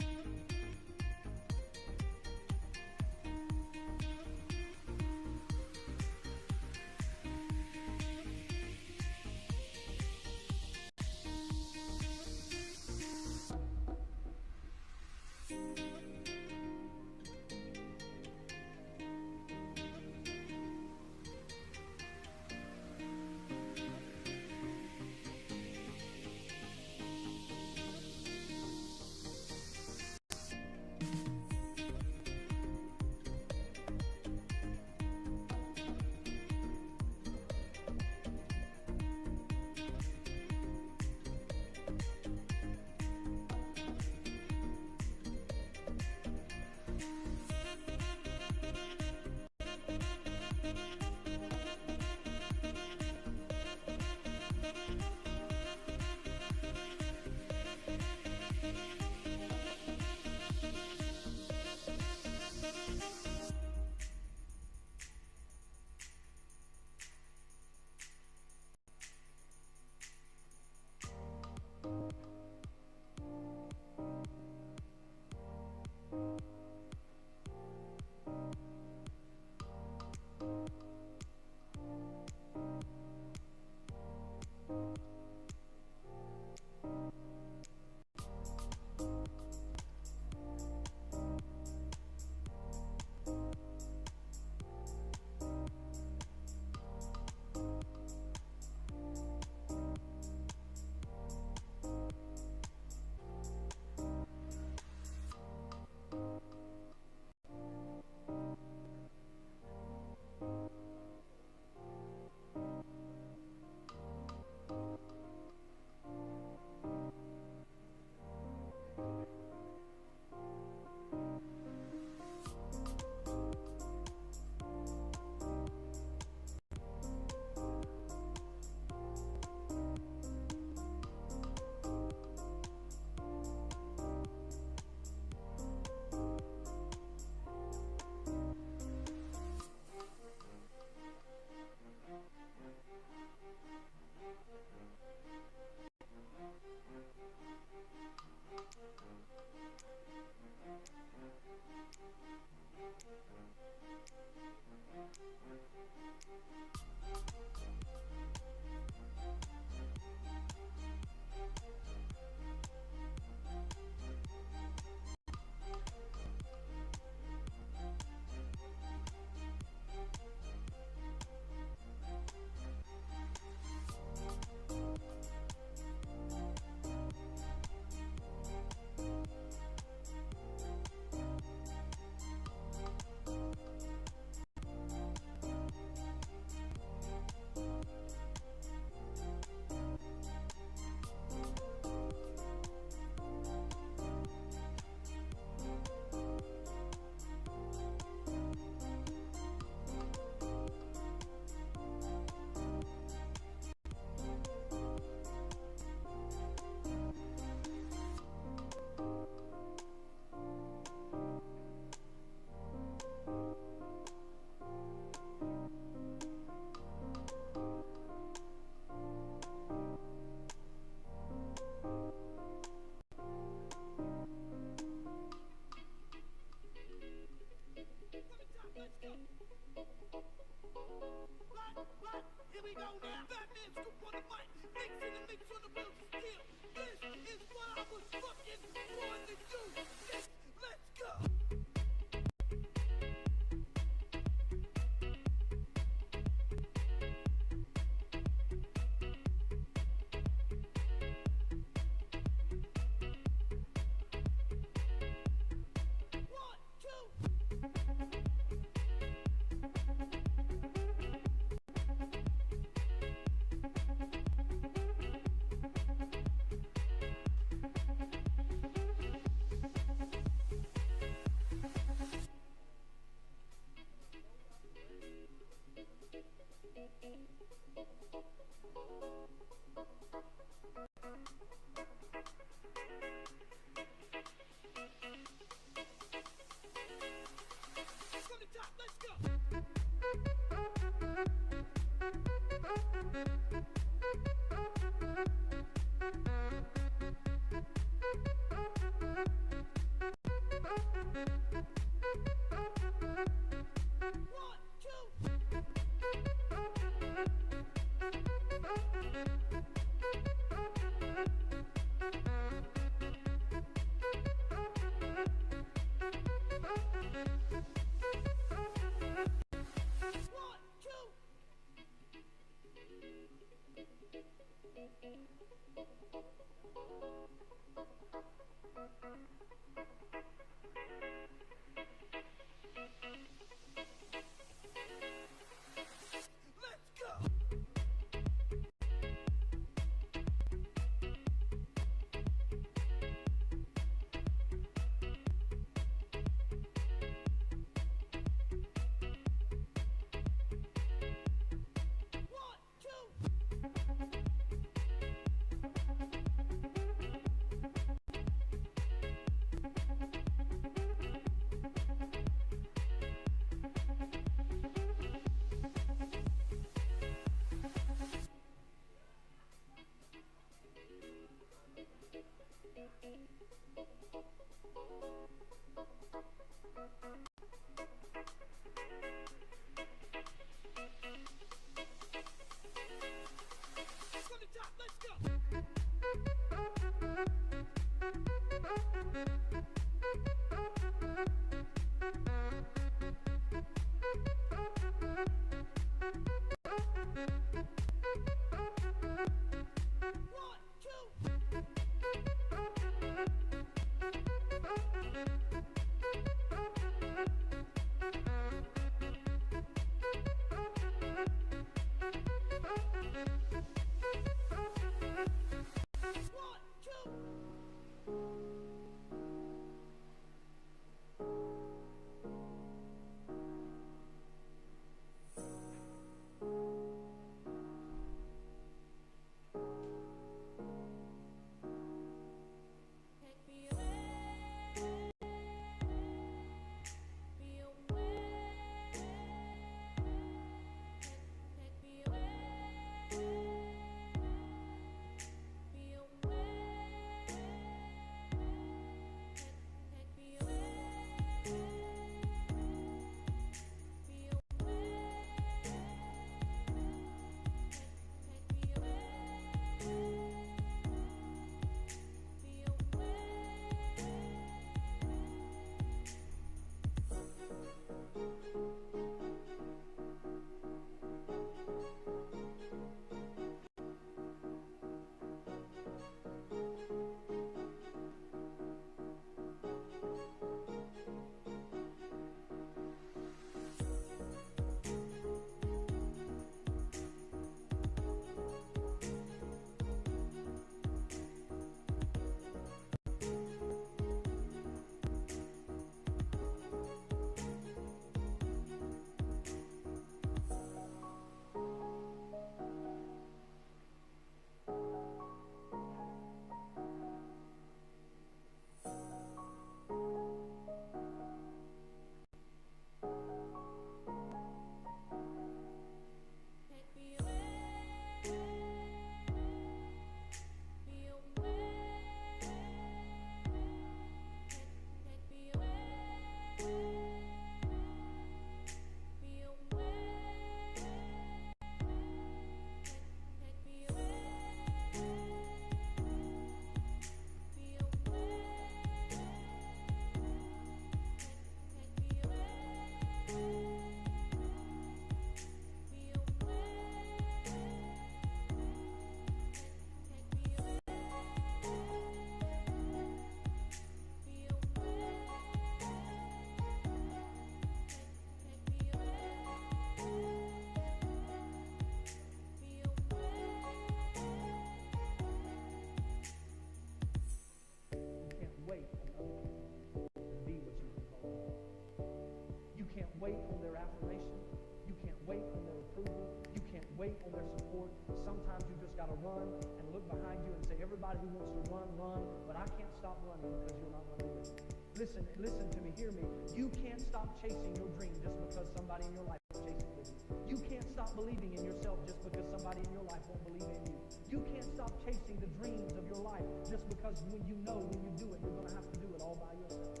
wait on their affirmation. You can't wait on their approval. You can't wait on their support. Sometimes you just got to run and look behind you and say, everybody everybody who wants to run, but I can't stop running because you're not running with me. Listen to me, hear me. You can't stop chasing your dream just because somebody in your life is chasing with you. You can't stop believing in yourself just because somebody in your life won't believe in you. You can't stop chasing the dreams of your life just because when you know when you do it, you're going to have to do it all by yourself.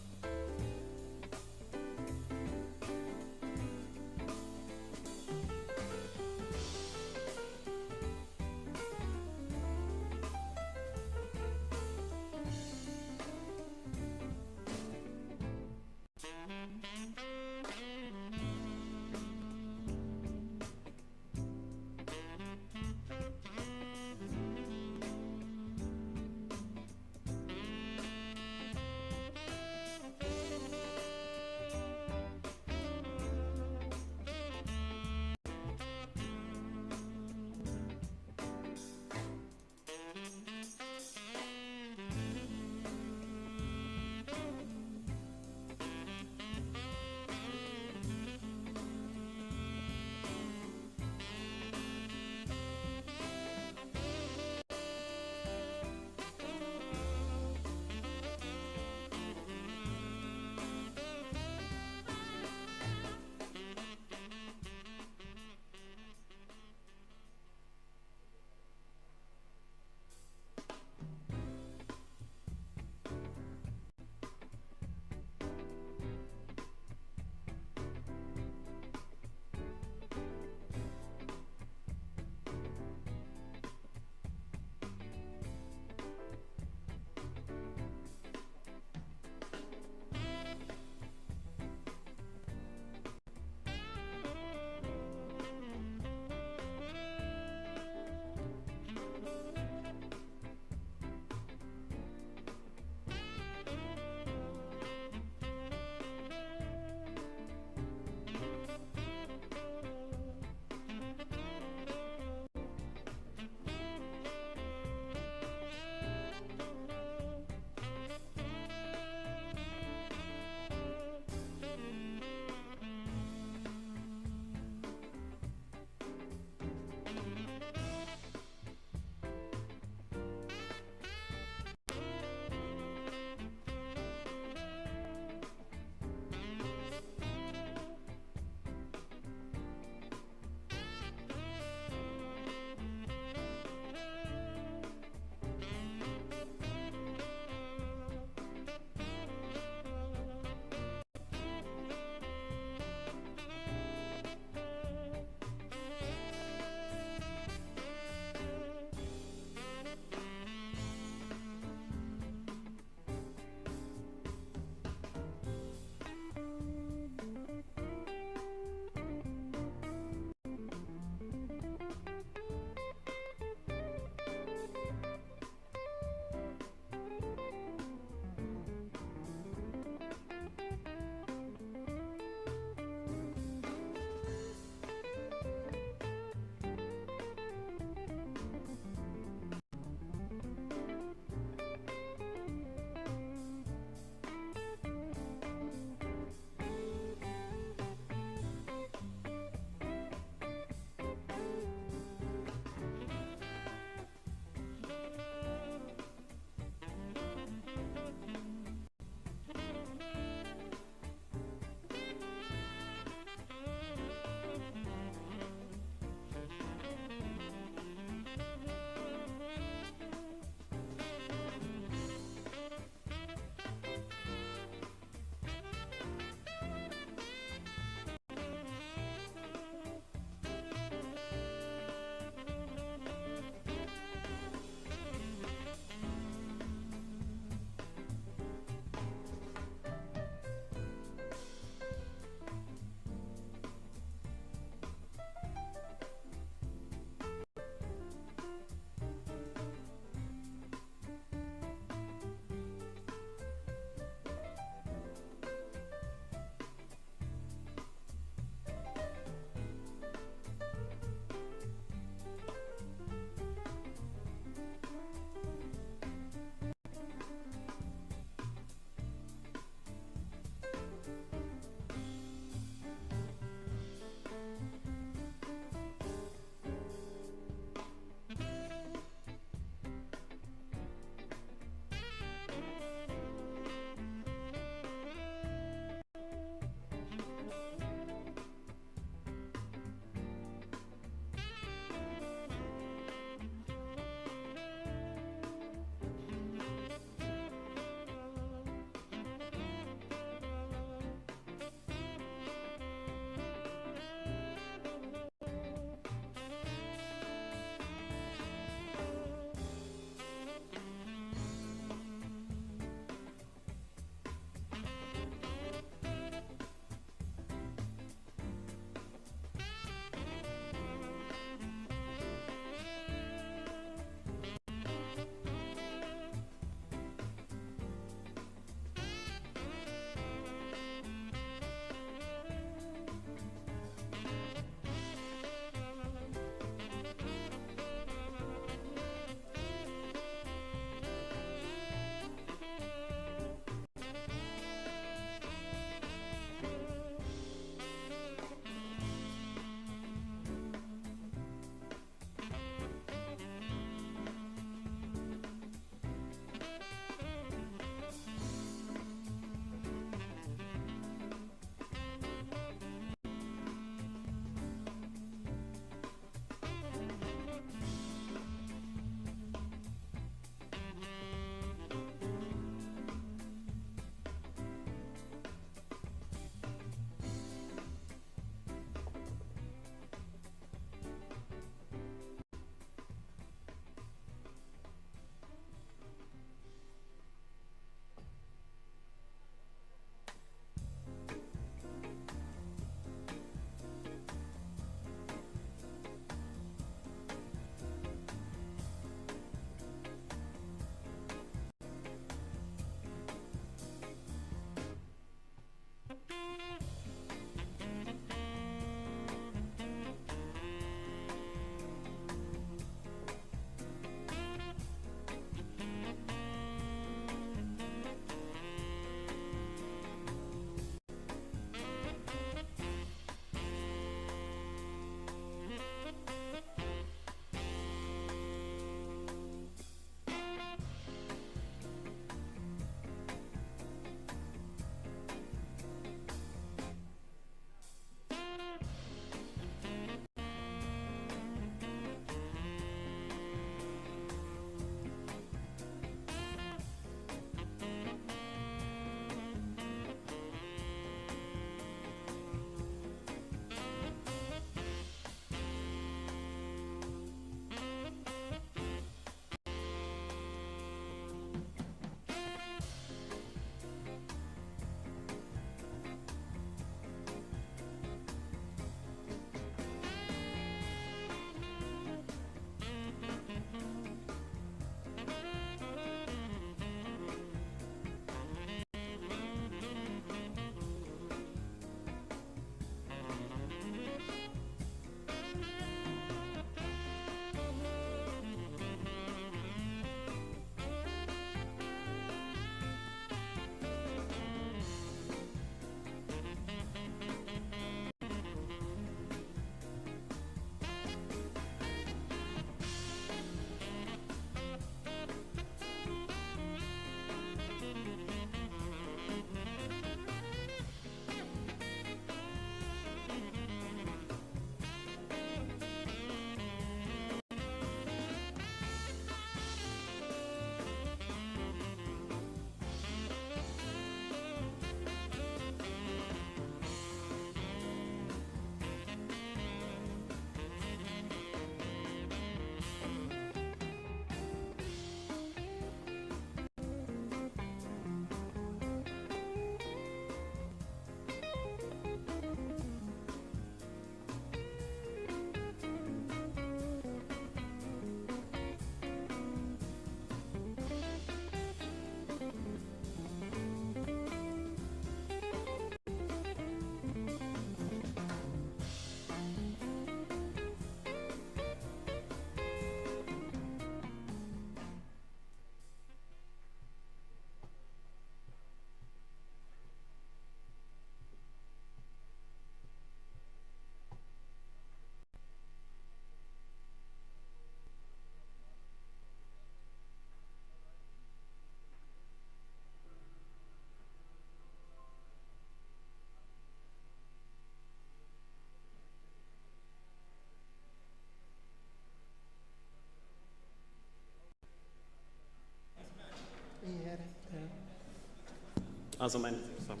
Also mein, sorry.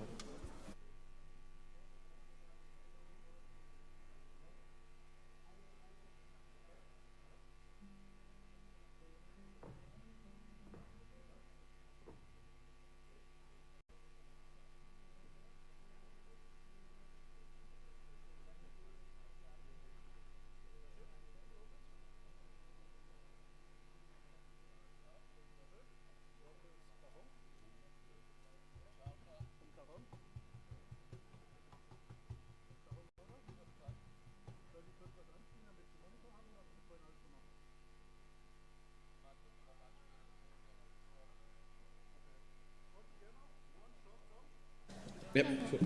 Yep, sure.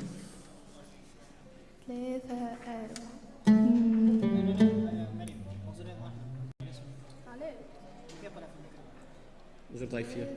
Also 3, 4.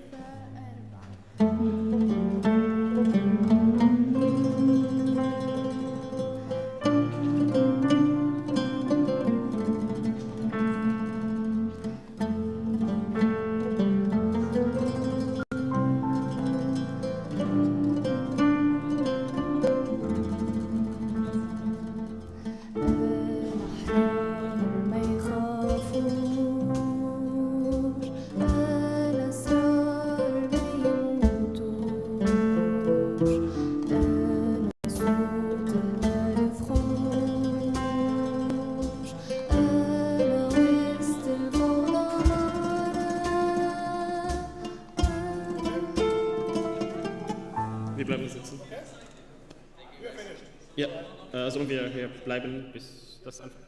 Wir bleiben sitzen. Ja, sollen wir hier bleiben, bis das anfängt?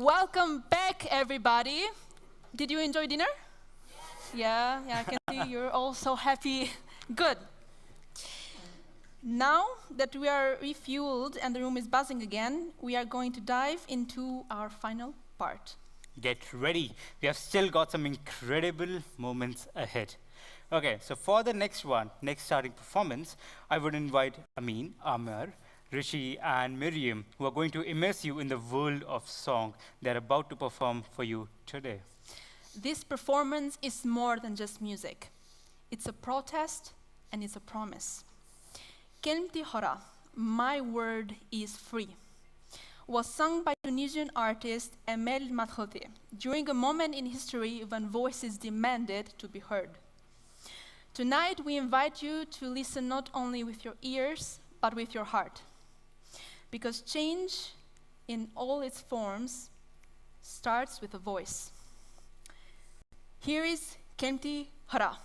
Welcome back, everybody. Did you enjoy dinner? Yeah, I can see you're all so happy. Good. Now that we are refueled and the room is buzzing again, we are going to dive into our final part. Get ready. We have still got some incredible moments ahead. Okay, so for the next starting performance, I would invite Amin, Amar, Rishi, and Miriam, who are going to immerse you in the world of song they're about to perform for you today. This performance is more than just music. It's a protest and it's a promise. Kelmti Horra, My Word is Free, was sung by Tunisian artist Emel Madhote during a moment in history when voices demanded to be heard. Tonight, we invite you to listen not only with your ears, but with your heart. Because change in all its forms starts with a voice. Here is Kelmti Horra.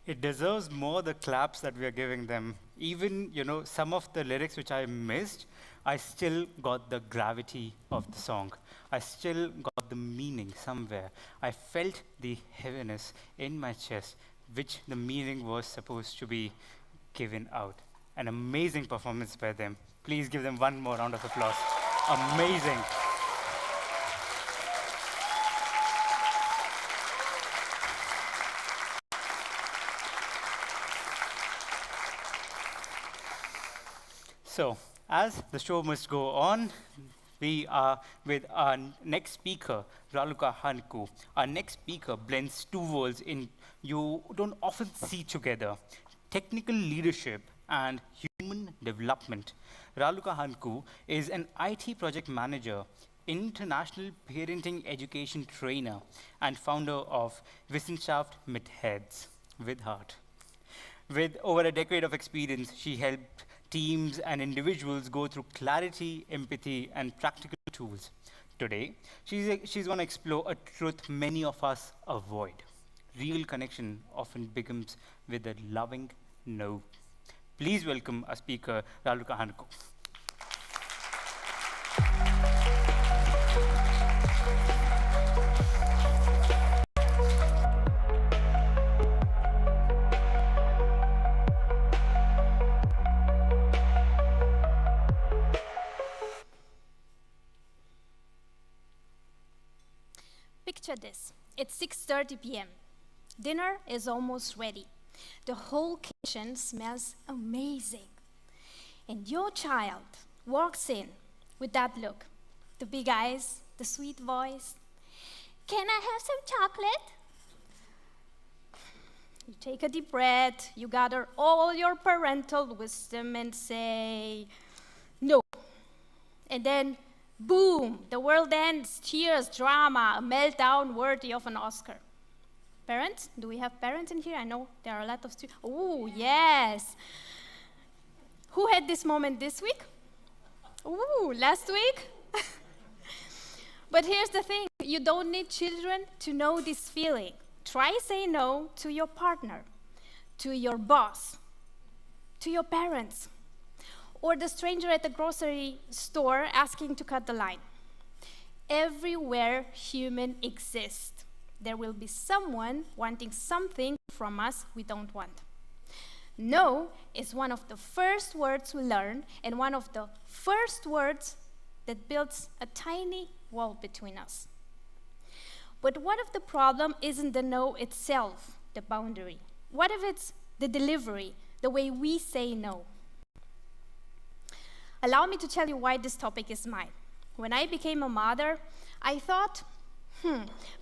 It deserves more the claps that we are giving them. Even, some of the lyrics which I missed, I still got the gravity of the song. I still got the meaning somewhere. I felt the heaviness in my chest, which the meaning was supposed to be given out. An amazing performance by them. Please give them one more round of applause. Amazing. So, as the show must go on, we are with our next speaker, Raluca Hancu. Our next speaker blends two worlds you don't often see together: technical leadership and human development. Raluca Hancu is an IT project manager, international parenting education trainer, and founder of Wissenschaft mit Herz, with heart. With over a decade of experience, she helped teams and individuals go through clarity, empathy, and practical tools. Today, she's going to explore a truth many of us avoid. Real connection often begins with a loving no. Please welcome our speaker, Raluca Hancu. Picture this. It's 6:30 p.m. Dinner is almost ready. The whole kitchen smells amazing. And your child walks in with that look, the big eyes, the sweet voice. Can I have some chocolate? You take a deep breath, you gather all your parental wisdom and say, no. And then, boom, the world ends, tears, drama, a meltdown worthy of an Oscar. Parents? Do we have parents in here? I know there are a lot of students. Oh, yes. Who had this moment this week? Ooh, last week? But here's the thing. You don't need children to know this feeling. Try say no to your partner, to your boss, to your parents, or the stranger at the grocery store asking to cut the line. Everywhere human exists, there will be someone wanting something from us we don't want. No is one of the first words we learn, and one of the first words that builds a tiny wall between us. But what if the problem isn't the no itself, the boundary? What if it's the delivery, the way we say no? Allow me to tell you why this topic is mine. When I became a mother, I thought,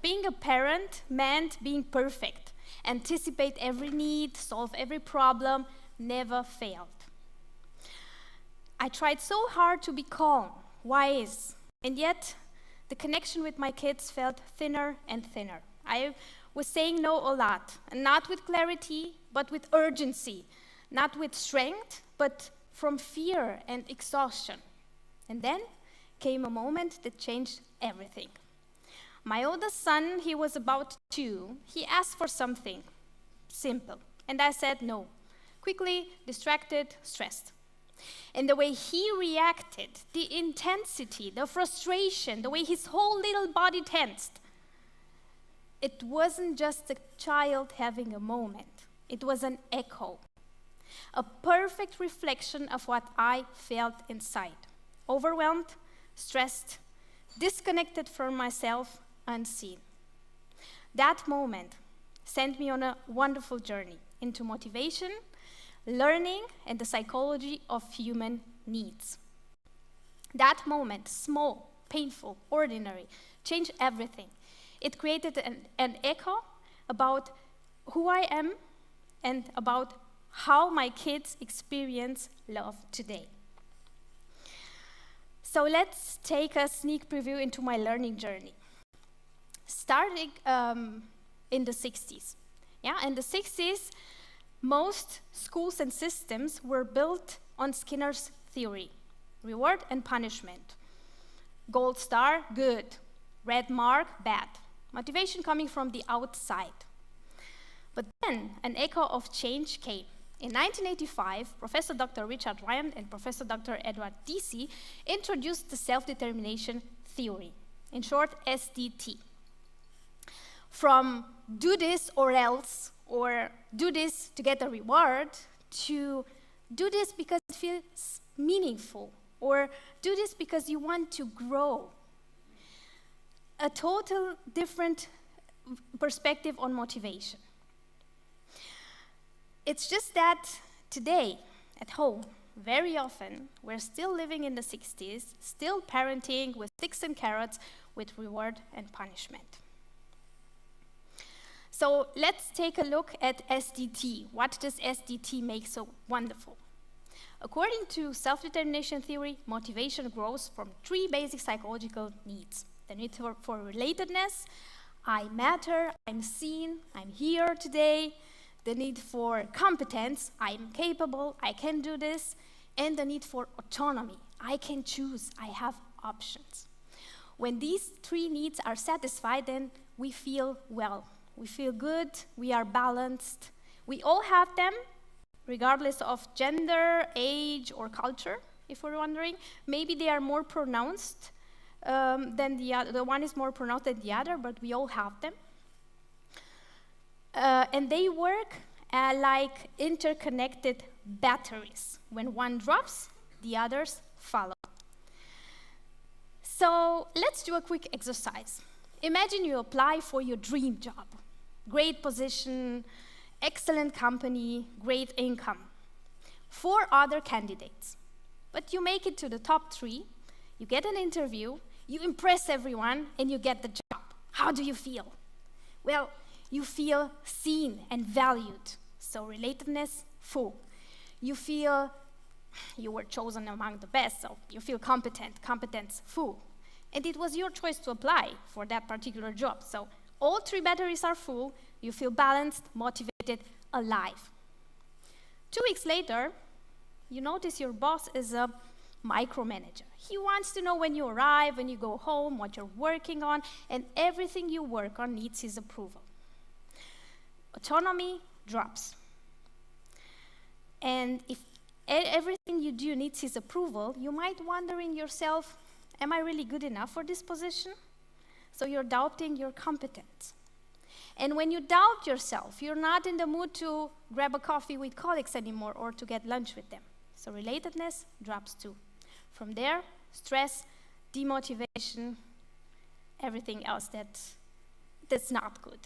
being a parent meant being perfect, anticipate every need, solve every problem, never failed. I tried so hard to be calm, wise, and yet the connection with my kids felt thinner and thinner. I was saying no a lot, and not with clarity, but with urgency, not with strength, but from fear and exhaustion. And then came a moment that changed everything. My oldest son, he was about 2. He asked for something simple, and I said no. Quickly, distracted, stressed. And the way he reacted, the intensity, the frustration, the way his whole little body tensed, it wasn't just a child having a moment. It was an echo, a perfect reflection of what I felt inside. Overwhelmed, stressed, disconnected from myself, unseen. That moment sent me on a wonderful journey into motivation, learning, and the psychology of human needs. That moment, small, painful, ordinary, changed everything. It created an echo about who I am and about how my kids experience love today. So let's take a sneak preview into my learning journey. Starting in the 60s. In the 60s, most schools and systems were built on Skinner's theory: reward and punishment. Gold star, good. Red mark, bad. Motivation coming from the outside. But then an echo of change came. In 1985, Professor Dr. Richard Ryan and Professor Dr. Edward Deci introduced the self-determination theory, in short, SDT. From do this or else, or do this to get a reward, to do this because it feels meaningful, or do this because you want to grow. A total different perspective on motivation. It's just that today, at home, very often, we're still living in the 60s, still parenting with sticks and carrots, with reward and punishment. So let's take a look at SDT. What does SDT make so wonderful? According to self-determination theory, motivation grows from 3 basic psychological needs. The need for relatedness, I matter, I'm seen, I'm here today. The need for competence, I'm capable, I can do this. And the need for autonomy, I can choose, I have options. When these 3 needs are satisfied, then we feel well. We feel good, we are balanced. We all have them, regardless of gender, age, or culture, if we're wondering. Maybe they are more pronounced than the other. The one is more pronounced than the other, but we all have them. And they work like interconnected batteries. When one drops, the others follow. So let's do a quick exercise. Imagine you apply for your dream job. Great position, excellent company, great income. 4 other candidates. But you make it to the top 3, you get an interview, you impress everyone, and you get the job. How do you feel? Well, you feel seen and valued. So relatedness, full. You feel you were chosen among the best, so you feel competent, competence, full. And it was your choice to apply for that particular job. So all 3 batteries are full, you feel balanced, motivated, alive. 2 weeks later, you notice your boss is a micromanager. He wants to know when you arrive, when you go home, what you're working on, and everything you work on needs his approval. Autonomy drops. And if everything you do needs his approval, you might wonder in yourself, am I really good enough for this position? So you're doubting your competence. And when you doubt yourself, you're not in the mood to grab a coffee with colleagues anymore or to get lunch with them. So relatedness drops too. From there, stress, demotivation, everything else that's not good.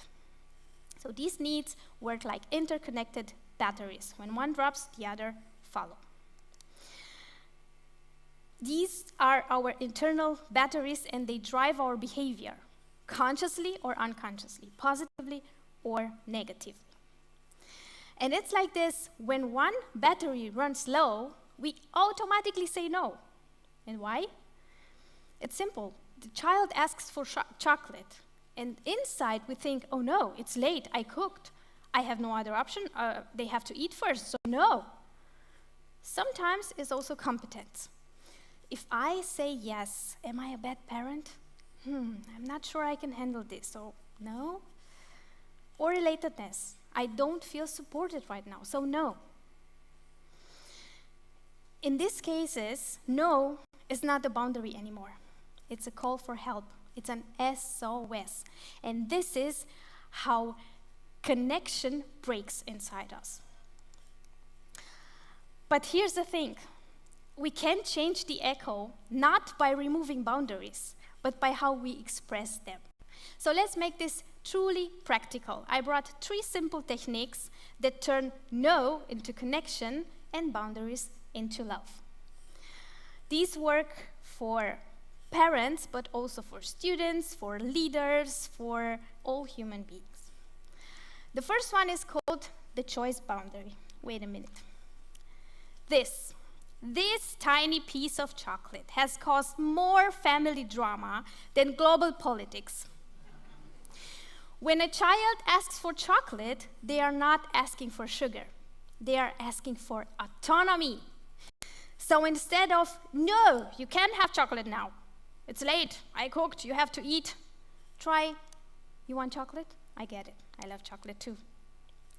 So these needs work like interconnected batteries. When one drops, the other follow. These are our internal batteries, and they drive our behavior, consciously or unconsciously, positively or negatively. And it's like this: when one battery runs low, we automatically say no. And why? It's simple. The child asks for chocolate, and inside we think, oh no, it's late, I cooked, I have no other option, they have to eat first, so no. Sometimes it's also competence. If I say yes, am I a bad parent? I'm not sure I can handle this, so no. Or relatedness. I don't feel supported right now, so no. In these cases, no is not a boundary anymore. It's a call for help. It's an SOS. And this is how connection breaks inside us. But here's the thing. We can change the echo not by removing boundaries, but by how we express them. So let's make this truly practical. I brought 3 simple techniques that turn no into connection and boundaries into love. These work for parents, but also for students, for leaders, for all human beings. The first one is called the choice boundary. Wait a minute. This tiny piece of chocolate has caused more family drama than global politics. When a child asks for chocolate, they are not asking for sugar. They are asking for autonomy. So instead of, no, you can't have chocolate now. It's late, I cooked, you have to eat. Try, you want chocolate? I get it, I love chocolate too.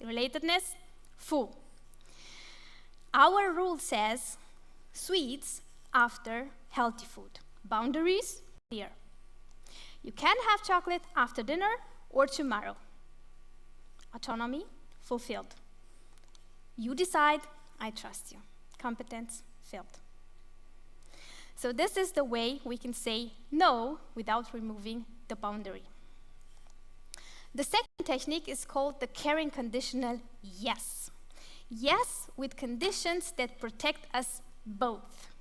Relatedness, full. Our rule says sweets after healthy food. Boundaries, clear. You can have chocolate after dinner or tomorrow. Autonomy, fulfilled. You decide, I trust you. Competence, filled. So this is the way we can say no without removing the boundary. The second technique is called the caring conditional yes. Yes with conditions that protect us both.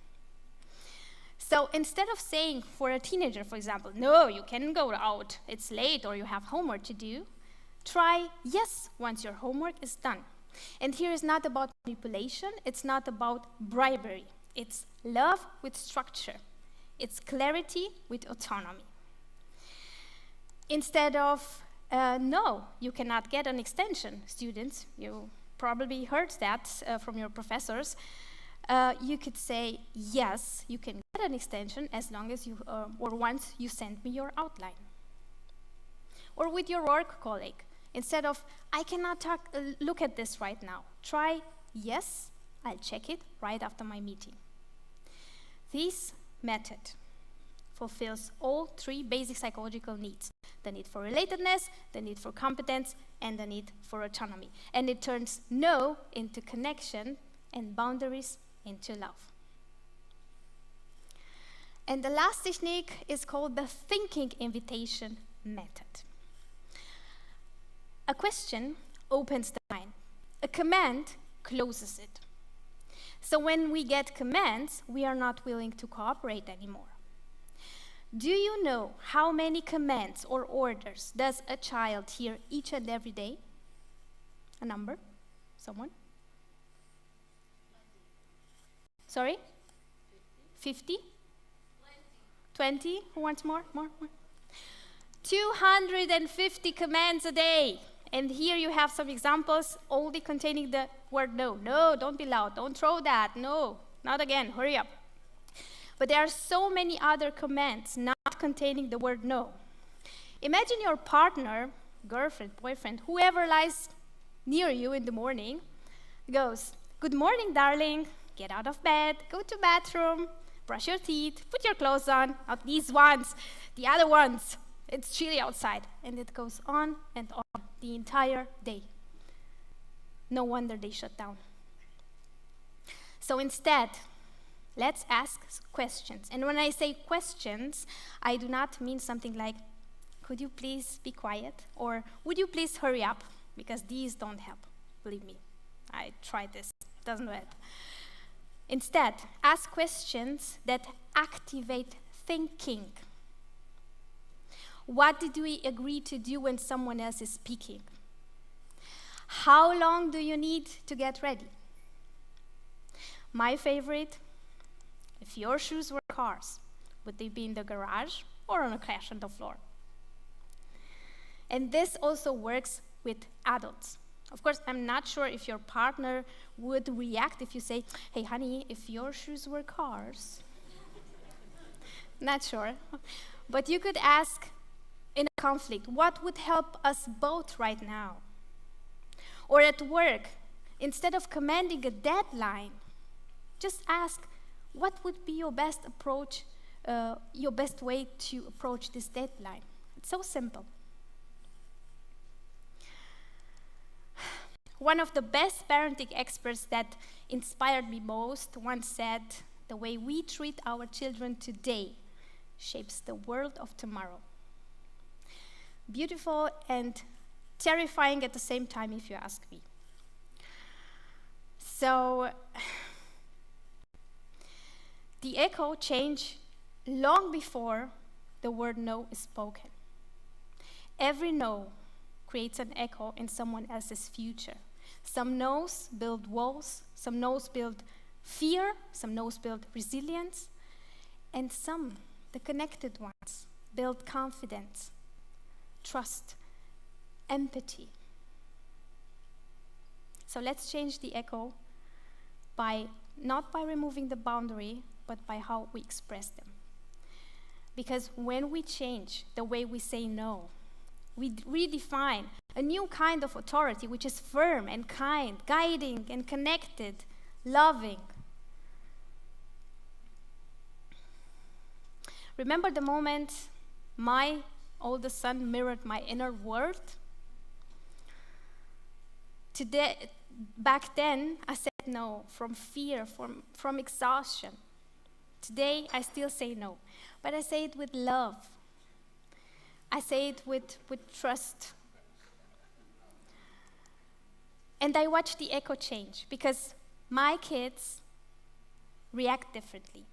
So instead of saying for a teenager, for example, no, you can't go out, it's late or you have homework to do, try yes once your homework is done. And here is not about manipulation, it's not about bribery. It's love with structure. It's clarity with autonomy. Instead of, no, you cannot get an extension, students. You probably heard that from your professors. You could say, yes, you can get an extension as long as you, or once you send me your outline. Or with your work colleague. Instead of, I cannot look at this right now. Try, yes, I'll check it right after my meeting. This method fulfills all three basic psychological needs. The need for relatedness, the need for competence, and the need for autonomy. And it turns no into connection and boundaries into love. And the last technique is called the thinking invitation method. A question opens the mind. A command closes it. So when we get commands, we are not willing to cooperate anymore. Do you know how many commands or orders does a child hear each and every day? A number? Someone? Sorry? 50? 20? Who wants more? More? 250 commands a day. And here you have some examples, only containing the word no. No, don't be loud. Don't throw that. No, not again. Hurry up. But there are so many other commands not containing the word no. Imagine your partner, girlfriend, boyfriend, whoever lies near you in the morning, goes, good morning, darling. Get out of bed, go to bathroom, brush your teeth, put your clothes on. Not these ones, the other ones. It's chilly outside. And it goes on and on the entire day. No wonder they shut down. So instead, let's ask questions. And when I say questions, I do not mean something like, could you please be quiet? Or would you please hurry up? Because these don't help, believe me. I tried this, doesn't help. Instead, ask questions that activate thinking. What did we agree to do when someone else is speaking? How long do you need to get ready? My favorite, if your shoes were cars, would they be in the garage or on a crash on the floor? And this also works with adults. Of course, I'm not sure if your partner would react if you say, hey, honey, if your shoes were cars. Not sure. But you could ask in a conflict, what would help us both right now? Or at work, instead of commanding a deadline, just ask, what would be your best approach, your best way to approach this deadline? It's so simple. One of the best parenting experts that inspired me most once said, the way we treat our children today shapes the world of tomorrow. Beautiful and terrifying at the same time, if you ask me. So, the echo changed long before the word no is spoken. Every no creates an echo in someone else's future. Some no's build walls, some no's build fear, some no's build resilience, and some, the connected ones, build confidence, trust, empathy. So let's change the echo not by removing the boundary, but by how we express them. Because when we change the way we say no, we redefine a new kind of authority which is firm and kind, guiding and connected, loving. Remember the moment my oldest son mirrored my inner world? Today, back then, I said no from fear, from exhaustion. Today, I still say no, but I say it with love. I say it with trust. And I watch the echo change, because my kids react differently.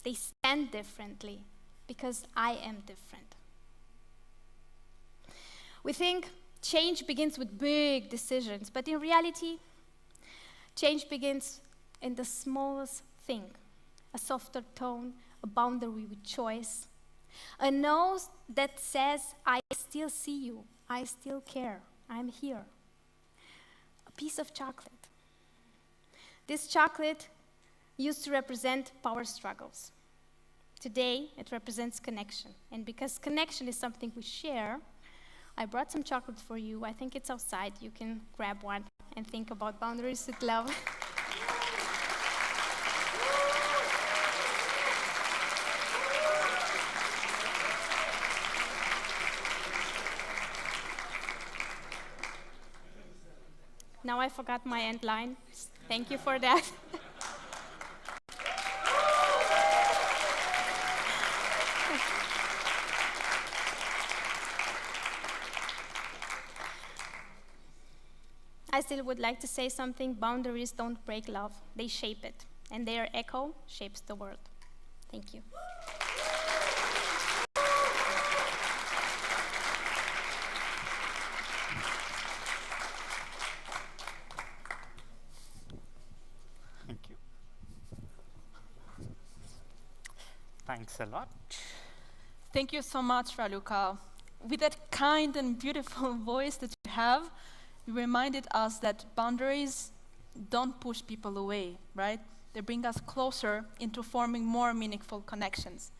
They stand differently, because I am different. We think change begins with big decisions, but in reality, change begins in the smallest thing. A softer tone, a boundary with choice, a no that says, I still see you, I still care, I'm here. A piece of chocolate. This chocolate used to represent power struggles. Today, it represents connection. And because connection is something we share, I brought some chocolate for you. I think it's outside. You can grab one and think about boundaries with love. Now I forgot my end line. Thank you for that. I still would like to say something. Boundaries don't break love, they shape it. And their echo shapes the world. Thank you. Thank you. Thanks a lot. Thank you so much, Raluca. With that kind and beautiful voice that you have, you reminded us that boundaries don't push people away, right? They bring us closer into forming more meaningful connections.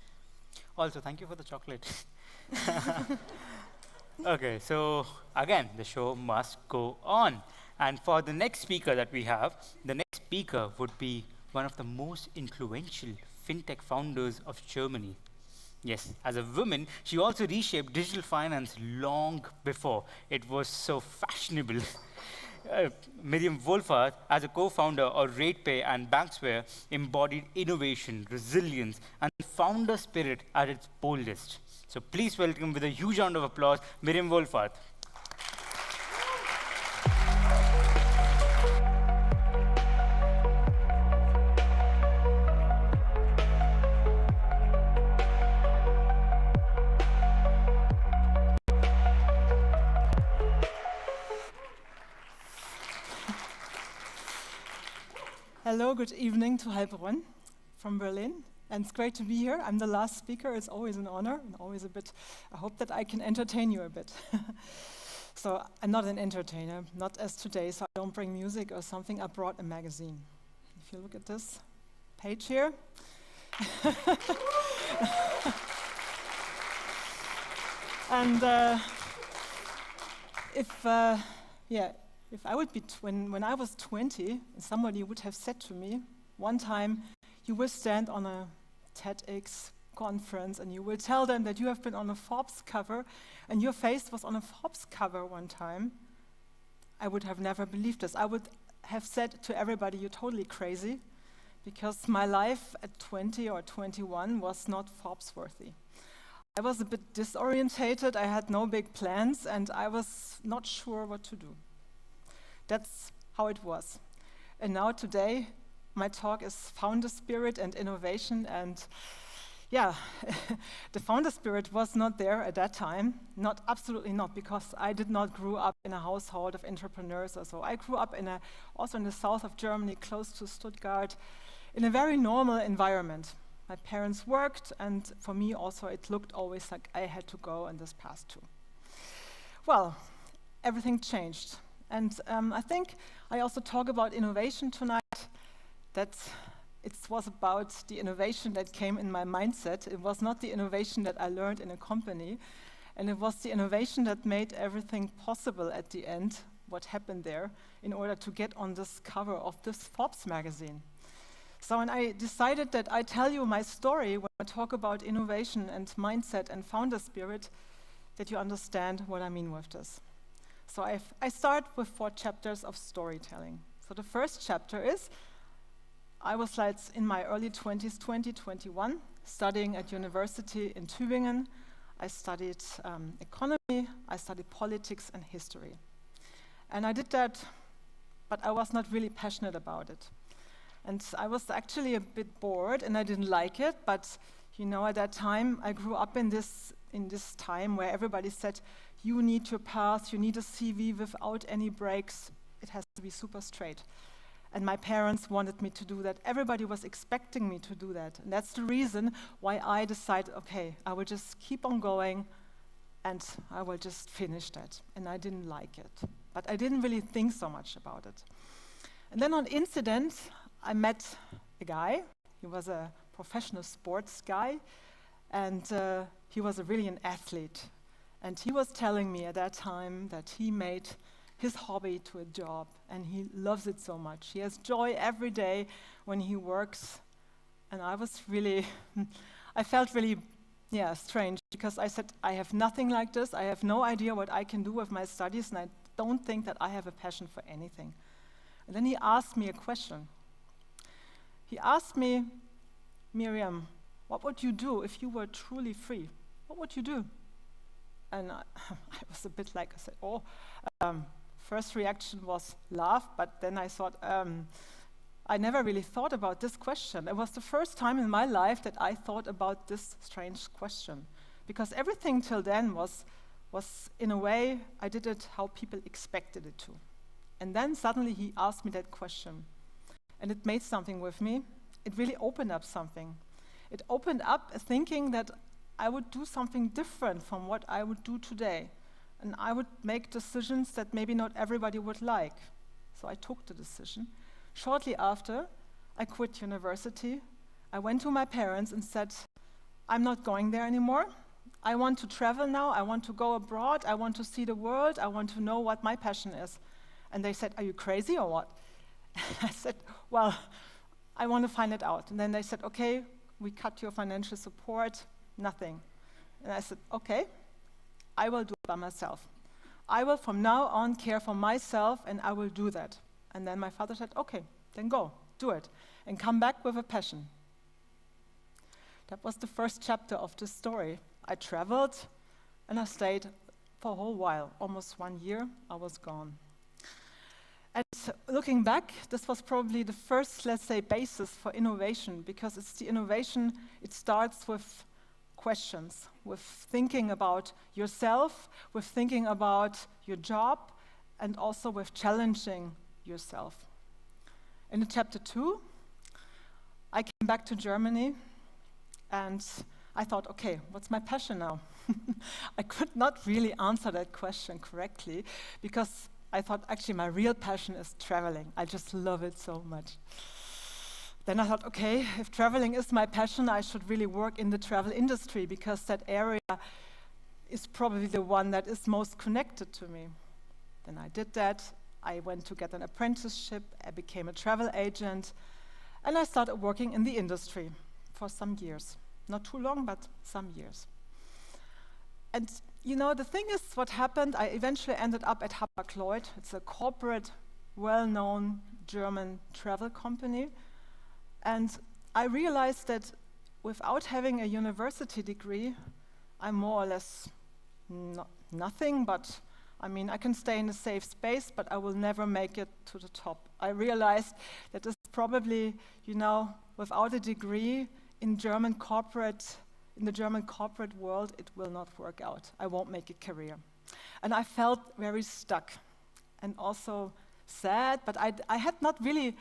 Also, thank you for the chocolate. Okay, so again, the show must go on. And for the next speaker that we have, the next speaker would be one of the most influential fintech founders of Germany. Yes, as a woman, she also reshaped digital finance long before it was so fashionable. Miriam Wohlfahrt, as a co-founder of RatePay and Banksware, embodied innovation, resilience, and founder spirit at its boldest. So please welcome, with a huge round of applause, Miriam Wohlfahrt. Hello, good evening to Heilbronn from Berlin. And it's great to be here. I'm the last speaker. It's always an honor and always a bit, I hope that I can entertain you a bit. So I'm not an entertainer, not as today, so I don't bring music or something. I brought a magazine. If you look at this page here. And if I would be, when I was 20, somebody would have said to me, one time, you will stand on a TEDx conference and you will tell them that you have been on a Forbes cover and your face was on a Forbes cover one time, I would have never believed this. I would have said to everybody, you're totally crazy, because my life at 20 or 21 was not Forbes worthy. I was a bit disorientated, I had no big plans, and I was not sure what to do. That's how it was. And now today, my talk is founder spirit and innovation. And yeah, the founder spirit was not there at that time. Absolutely not, because I did not grow up in a household of entrepreneurs or so. I grew up also in the south of Germany, close to Stuttgart, in a very normal environment. My parents worked, and for me also it looked always like I had to go in this path too. Well, everything changed. And I think I also talk about innovation tonight. That it was about the innovation that came in my mindset. It was not the innovation that I learned in a company. And it was the innovation that made everything possible at the end, what happened there, in order to get on this cover of this Forbes magazine. So when I decided that I tell you my story when I talk about innovation and mindset and founder spirit, that you understand what I mean with this. So I start with 4 chapters of storytelling. So the first chapter is, I was like in my early 20s, 2021, studying at university in Tübingen. I studied economy, I studied politics and history. And I did that, but I was not really passionate about it. And I was actually a bit bored and I didn't like it, but you know, at that time, I grew up in this time where everybody said, you need your path, you need a CV without any breaks. It has to be super straight. And my parents wanted me to do that. Everybody was expecting me to do that. And that's the reason why I decided, okay, I will just keep on going and I will just finish that. And I didn't like it. But I didn't really think so much about it. And then on incident, I met a guy. He was a professional sports guy. And he was really an athlete. And he was telling me at that time that he made his hobby to a job, and he loves it so much. He has joy every day when he works. And I was really, I felt really, strange, because I said, I have nothing like this. I have no idea what I can do with my studies, and I don't think that I have a passion for anything. And then he asked me a question. He asked me, Miriam, what would you do if you were truly free? What would you do? And I was a bit like, I said, first reaction was laugh, but then I thought, I never really thought about this question. It was the first time in my life that I thought about this strange question. Because everything till then was in a way, I did it how people expected it to. And then suddenly he asked me that question. And it made something with me. It really opened up something. It opened up thinking that I would do something different from what I would do today. And I would make decisions that maybe not everybody would like. So I took the decision. Shortly after, I quit university. I went to my parents and said, I'm not going there anymore. I want to travel now. I want to go abroad. I want to see the world. I want to know what my passion is. And they said, are you crazy or what? I said, well, I want to find it out. And then they said, okay, we cut your financial support, nothing. And I said, okay, I will do it by myself. I will from now on care for myself and I will do that. And then my father said, okay, then go, do it. And come back with a passion. That was the first chapter of this story. I traveled and I stayed for a whole while, almost 1 year, I was gone. And looking back, this was probably the first, let's say, basis for innovation, because it's the innovation, it starts with questions, with thinking about yourself, with thinking about your job, and also with challenging yourself. In chapter 2, I came back to Germany, and I thought, okay, what's my passion now? I could not really answer that question correctly, because I thought, actually, my real passion is traveling. I just love it so much. Then I thought, okay, if traveling is my passion, I should really work in the travel industry, because that area is probably the one that is most connected to me. Then I did that. I went to get an apprenticeship. I became a travel agent. And I started working in the industry for some years. Not too long, but some years. And you know, the thing is, what happened, I eventually ended up at Hapag-Lloyd. It's a corporate, well-known German travel company. And I realized that without having a university degree, I'm more or less nothing, but I mean, I can stay in a safe space, but I will never make it to the top. I realized that this probably, you know, without a degree in the German corporate world, it will not work out. I won't make a career. And I felt very stuck and also sad, but I had not really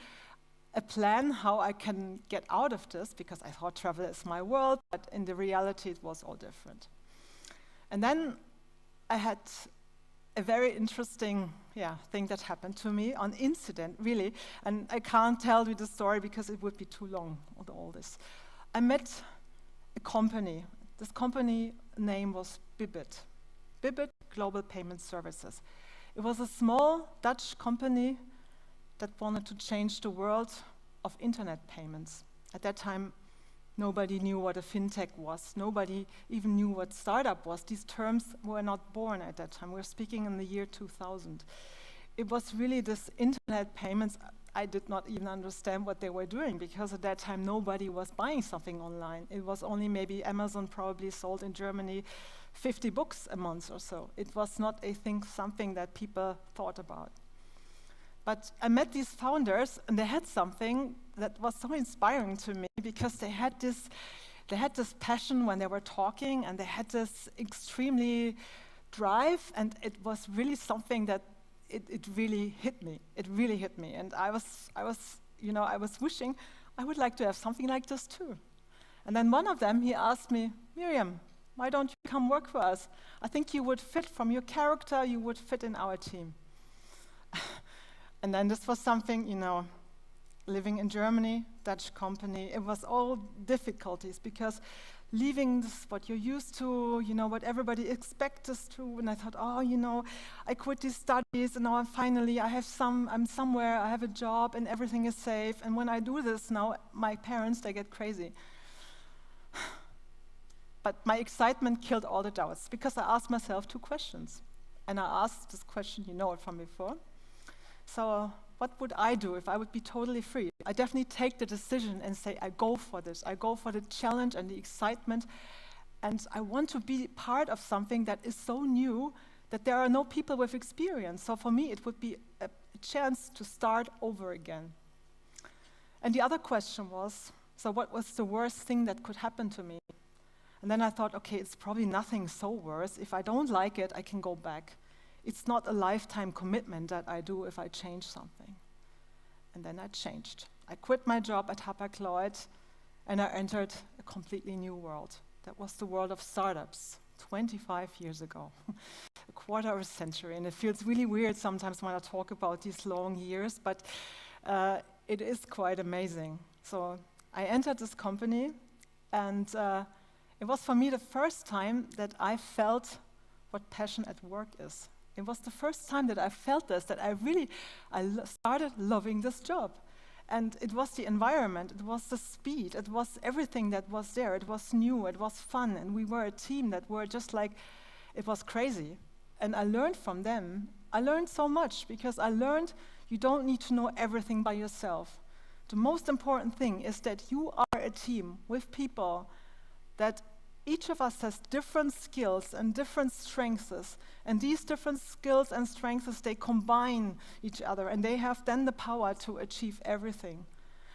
a plan how I can get out of this, because I thought travel is my world, but in the reality it was all different. And then I had a very interesting thing that happened to me, an incident really, and I can't tell you the story because it would be too long, all this. I met a company. This company name was Bibit. Bibit Global Payment Services. It was a small Dutch company that wanted to change the world of internet payments. At that time, nobody knew what a fintech was. Nobody even knew what startup was. These terms were not born at that time. We're speaking in the year 2000. It was really this internet payments. I did not even understand what they were doing, because at that time nobody was buying something online. It was only maybe Amazon probably sold in Germany 50 books a month or so. It was not something that people thought about. But I met these founders, and they had something that was so inspiring to me, because they had this passion when they were talking, and they had this extremely drive, and it was really something that it really hit me. It really hit me, and I was wishing I would like to have something like this too. And then one of them, he asked me, Miriam, why don't you come work for us? I think you would fit from your character, you would fit in our team. And then this was something, living in Germany, Dutch company, it was all difficulties, because leaving this, what you're used to, what everybody expects us to, and I thought, I quit these studies, and now I'm somewhere, I have a job, and everything is safe, and when I do this now, my parents, they get crazy. But my excitement killed all the doubts, because I asked myself 2 questions. And I asked this question, you know it from before. So what would I do if I would be totally free? I definitely take the decision and say, I go for this. I go for the challenge and the excitement. And I want to be part of something that is so new that there are no people with experience. So for me, it would be a chance to start over again. And the other question was, so what was the worst thing that could happen to me? And then I thought, okay, it's probably nothing so worse. If I don't like it, I can go back. It's not a lifetime commitment that I do if I change something. And then I changed. I quit my job at Hapag-Lloyd, and I entered a completely new world. That was the world of startups, 25 years ago, a quarter of a century. And it feels really weird sometimes when I talk about these long years, but it is quite amazing. So I entered this company, and it was for me the first time that I felt what passion at work is. It was the first time that I felt this, that I started loving this job. And it was the environment, it was the speed, it was everything that was there. It was new, it was fun, and we were a team that were just like, it was crazy. And I learned from them. I learned so much, because I learned you don't need to know everything by yourself. The most important thing is that you are a team with people that each of us has different skills and different strengths, and these different skills and strengths, they combine each other, and they have then the power to achieve everything.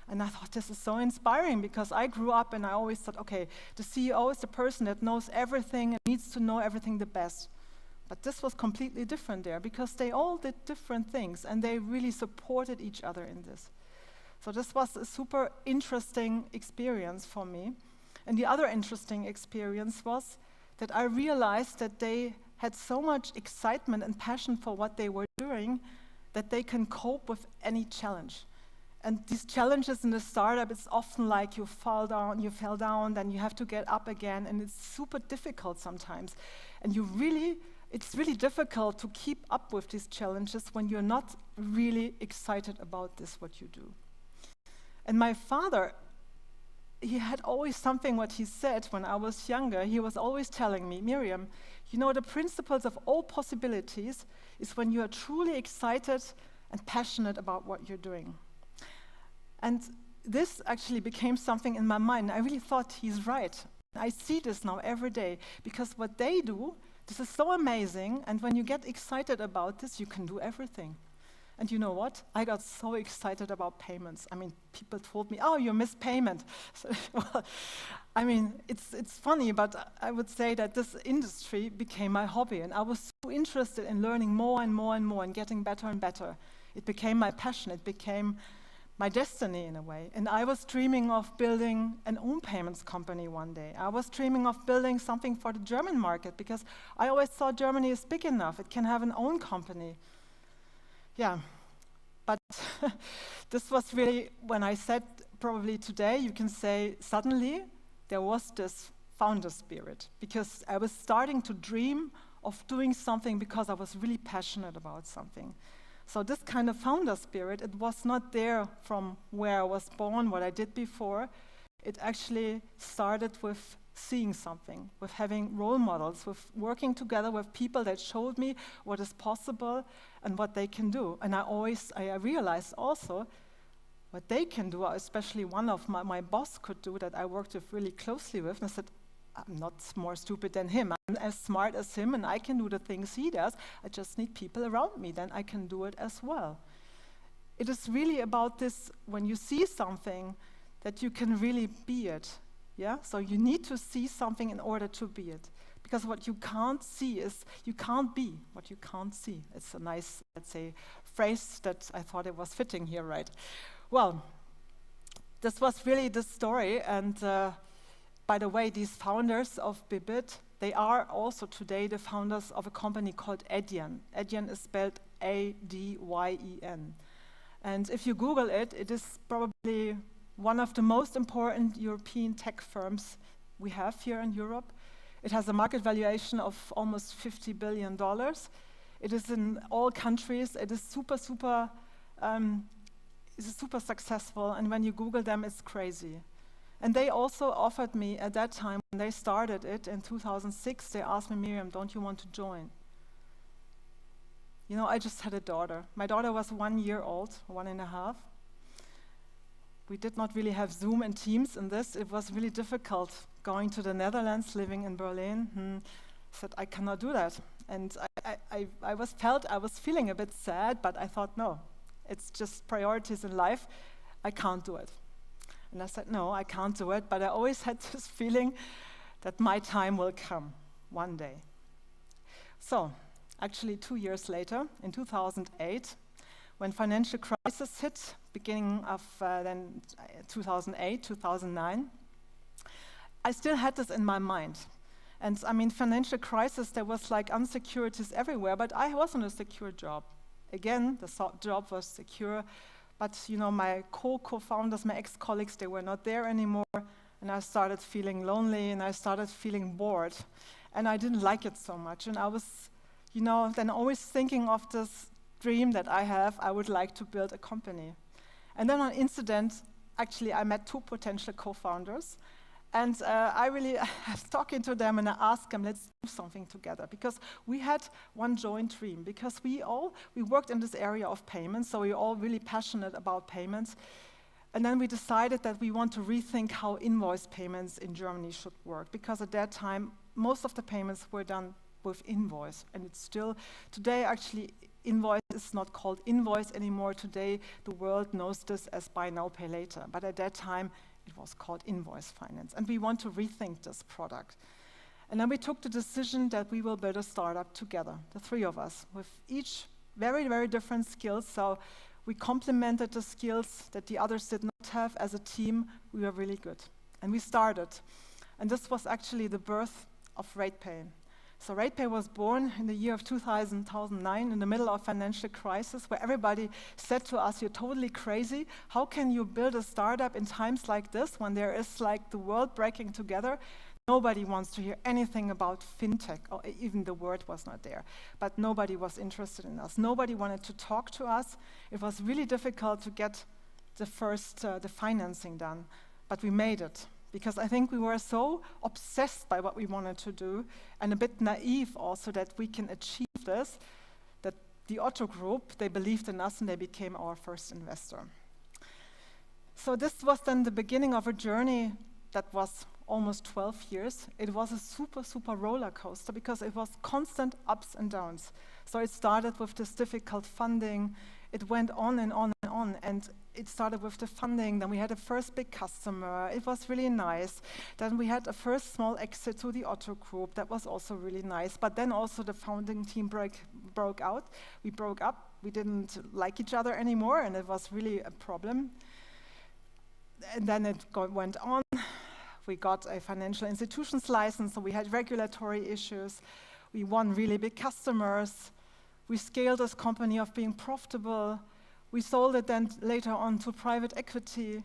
And I thought this is so inspiring, because I grew up and I always thought, okay, the CEO is the person that knows everything and needs to know everything the best. But this was completely different there, because they all did different things, and they really supported each other in this. So this was a super interesting experience for me. And the other interesting experience was that I realized that they had so much excitement and passion for what they were doing that they can cope with any challenge. And these challenges in the startup, it's often like you fell down, then you have to get up again, and it's super difficult sometimes. And it's really difficult to keep up with these challenges when you're not really excited about this, what you do. And my father, he had always something what he said when I was younger. He was always telling me, Miriam, the principles of all possibilities is when you are truly excited and passionate about what you're doing. And this actually became something in my mind. I really thought he's right. I see this now every day, because what they do, this is so amazing, and when you get excited about this, you can do everything. And you know what? I got so excited about payments. I mean, people told me, oh, you missed payment. So, well, I mean, it's funny, but I would say that this industry became my hobby, and I was so interested in learning more and more and more and getting better and better. It became my passion. It became my destiny in a way. And I was dreaming of building an own payments company one day. I was dreaming of building something for the German market, because I always thought Germany is big enough. It can have an own company. Yeah, but this was really, when I said probably today, you can say suddenly there was this founder spirit, because I was starting to dream of doing something because I was really passionate about something. So this kind of founder spirit, it was not there from where I was born, what I did before. It actually started with seeing something, with having role models, with working together with people that showed me what is possible and what they can do. And I realized also what they can do, especially one of my boss could do that I worked with really closely with, and I said, I'm not more stupid than him. I'm as smart as him, and I can do the things he does. I just need people around me, then I can do it as well. It is really about this, when you see something, that you can really be it. Yeah? So you need to see something in order to be it. Because what you can't see is, you can't be what you can't see. It's a nice, let's say, phrase that I thought it was fitting here, right? Well, this was really the story, and by the way, these founders of Bibit, they are also today the founders of a company called Adyen. Adyen is spelled A-D-Y-E-N. And if you Google it, it is probably one of the most important European tech firms we have here in Europe. It has a market valuation of almost $50 billion. It is in all countries. It is super successful, and when you Google them, it's crazy. And they also offered me at that time, when they started it in 2006, they asked me, Miriam, don't you want to join? You know, I just had a daughter. My daughter was 1 year old, 1.5. We did not really have Zoom and Teams in this. It was really difficult going to the Netherlands, living in Berlin. I said, I cannot do that. And I was feeling a bit sad, but I thought, no, it's just priorities in life. I can't do it. And I said, no, I can't do it, but I always had this feeling that my time will come one day. So, actually 2 years later, in 2008, when financial crisis hit, beginning of then 2008, 2009, I still had this in my mind. And I mean, financial crisis, there was like insecurities everywhere, but I was on a secure job. Again, the job was secure, but you know, my co-founders, my ex-colleagues, they were not there anymore, and I started feeling lonely, and I started feeling bored, and I didn't like it so much, and I was, you know, then always thinking of this dream that I have, I would like to build a company. And then on incident, actually, I met 2 potential co-founders, and I was talking to them, and I asked them, let's do something together, because we had one joint dream, because we worked in this area of payments, so we were all really passionate about payments. And then we decided that we want to rethink how invoice payments in Germany should work, because at that time, most of the payments were done with invoice, and it's still, today actually, invoice is not called invoice anymore. Today, the world knows this as buy now, pay later, but at that time, it was called invoice finance, and we want to rethink this product. And then we took the decision that we will build a startup together, the 3 of us, with each very, very different skills. So we complemented the skills that the others did not have. As a team, we were really good. And we started. And this was actually the birth of RatePay. So RatePay was born in the year of 2009, in the middle of financial crisis, where everybody said to us, you're totally crazy. How can you build a startup in times like this, when there is like the world breaking together? Nobody wants to hear anything about fintech, or even the word was not there. But nobody was interested in us. Nobody wanted to talk to us. It was really difficult to get the financing done, but we made it. Because I think we were so obsessed by what we wanted to do, and a bit naive also that we can achieve this, that the Otto Group, they believed in us and they became our first investor. So this was then the beginning of a journey that was almost 12 years. It was a super roller coaster, because it was constant ups and downs. So it started with this difficult funding. It went on and on and on, and it started with the funding. Then we had a first big customer. It was really nice. Then we had a first small exit to the Otto Group. That was also really nice. But then also the founding team broke out. We broke up. We didn't like each other anymore, and it was really a problem. And then it went on. We got a financial institutions license, so we had regulatory issues. We won really big customers. We scaled this company of being profitable. We sold it then later on to private equity,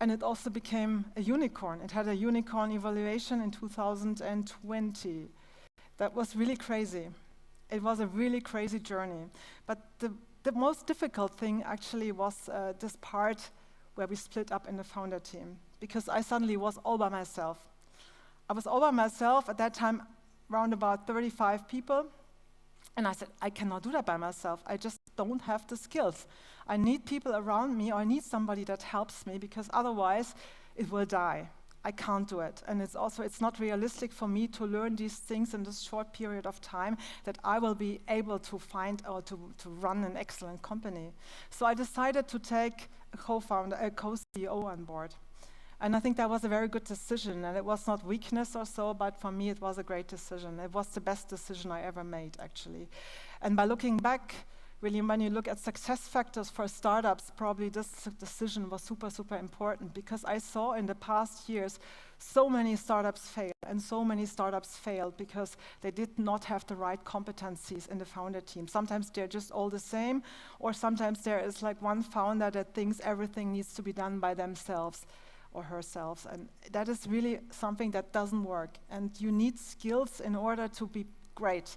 and it also became a unicorn. It had a unicorn evaluation in 2020. That was really crazy. It was a really crazy journey. But the most difficult thing actually was this part where we split up in the founder team, because I suddenly was all by myself. I was all by myself at that time, around about 35 people, and I said, I cannot do that by myself. I just don't have the skills. I need people around me, or I need somebody that helps me, because otherwise it will die. I can't do it. And it's not realistic for me to learn these things in this short period of time that I will be able to find or to run an excellent company. So I decided to take a co-founder, a co-CEO on board. And I think that was a very good decision, and it was not weakness or so, but for me it was a great decision. It was the best decision I ever made, actually. And by looking back, really, when you look at success factors for startups, probably this decision was super, super important, because I saw in the past years so many startups fail, and so many startups failed because they did not have the right competencies in the founder team. Sometimes they're just all the same, or sometimes there is like one founder that thinks everything needs to be done by themselves or herself, and that is really something that doesn't work. And you need skills in order to be great.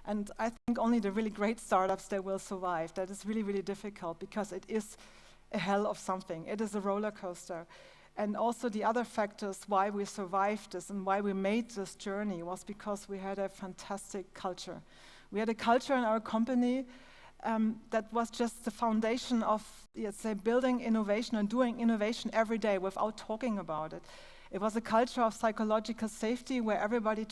And I think only the really great startups, they will survive. That is really, really difficult, because it is a hell of something. It is a roller coaster. And also the other factors why we survived this and why we made this journey was because we had a fantastic culture. We had a culture in our company that was just the foundation of, let's say, building innovation and doing innovation every day without talking about it. It was a culture of psychological safety where everybody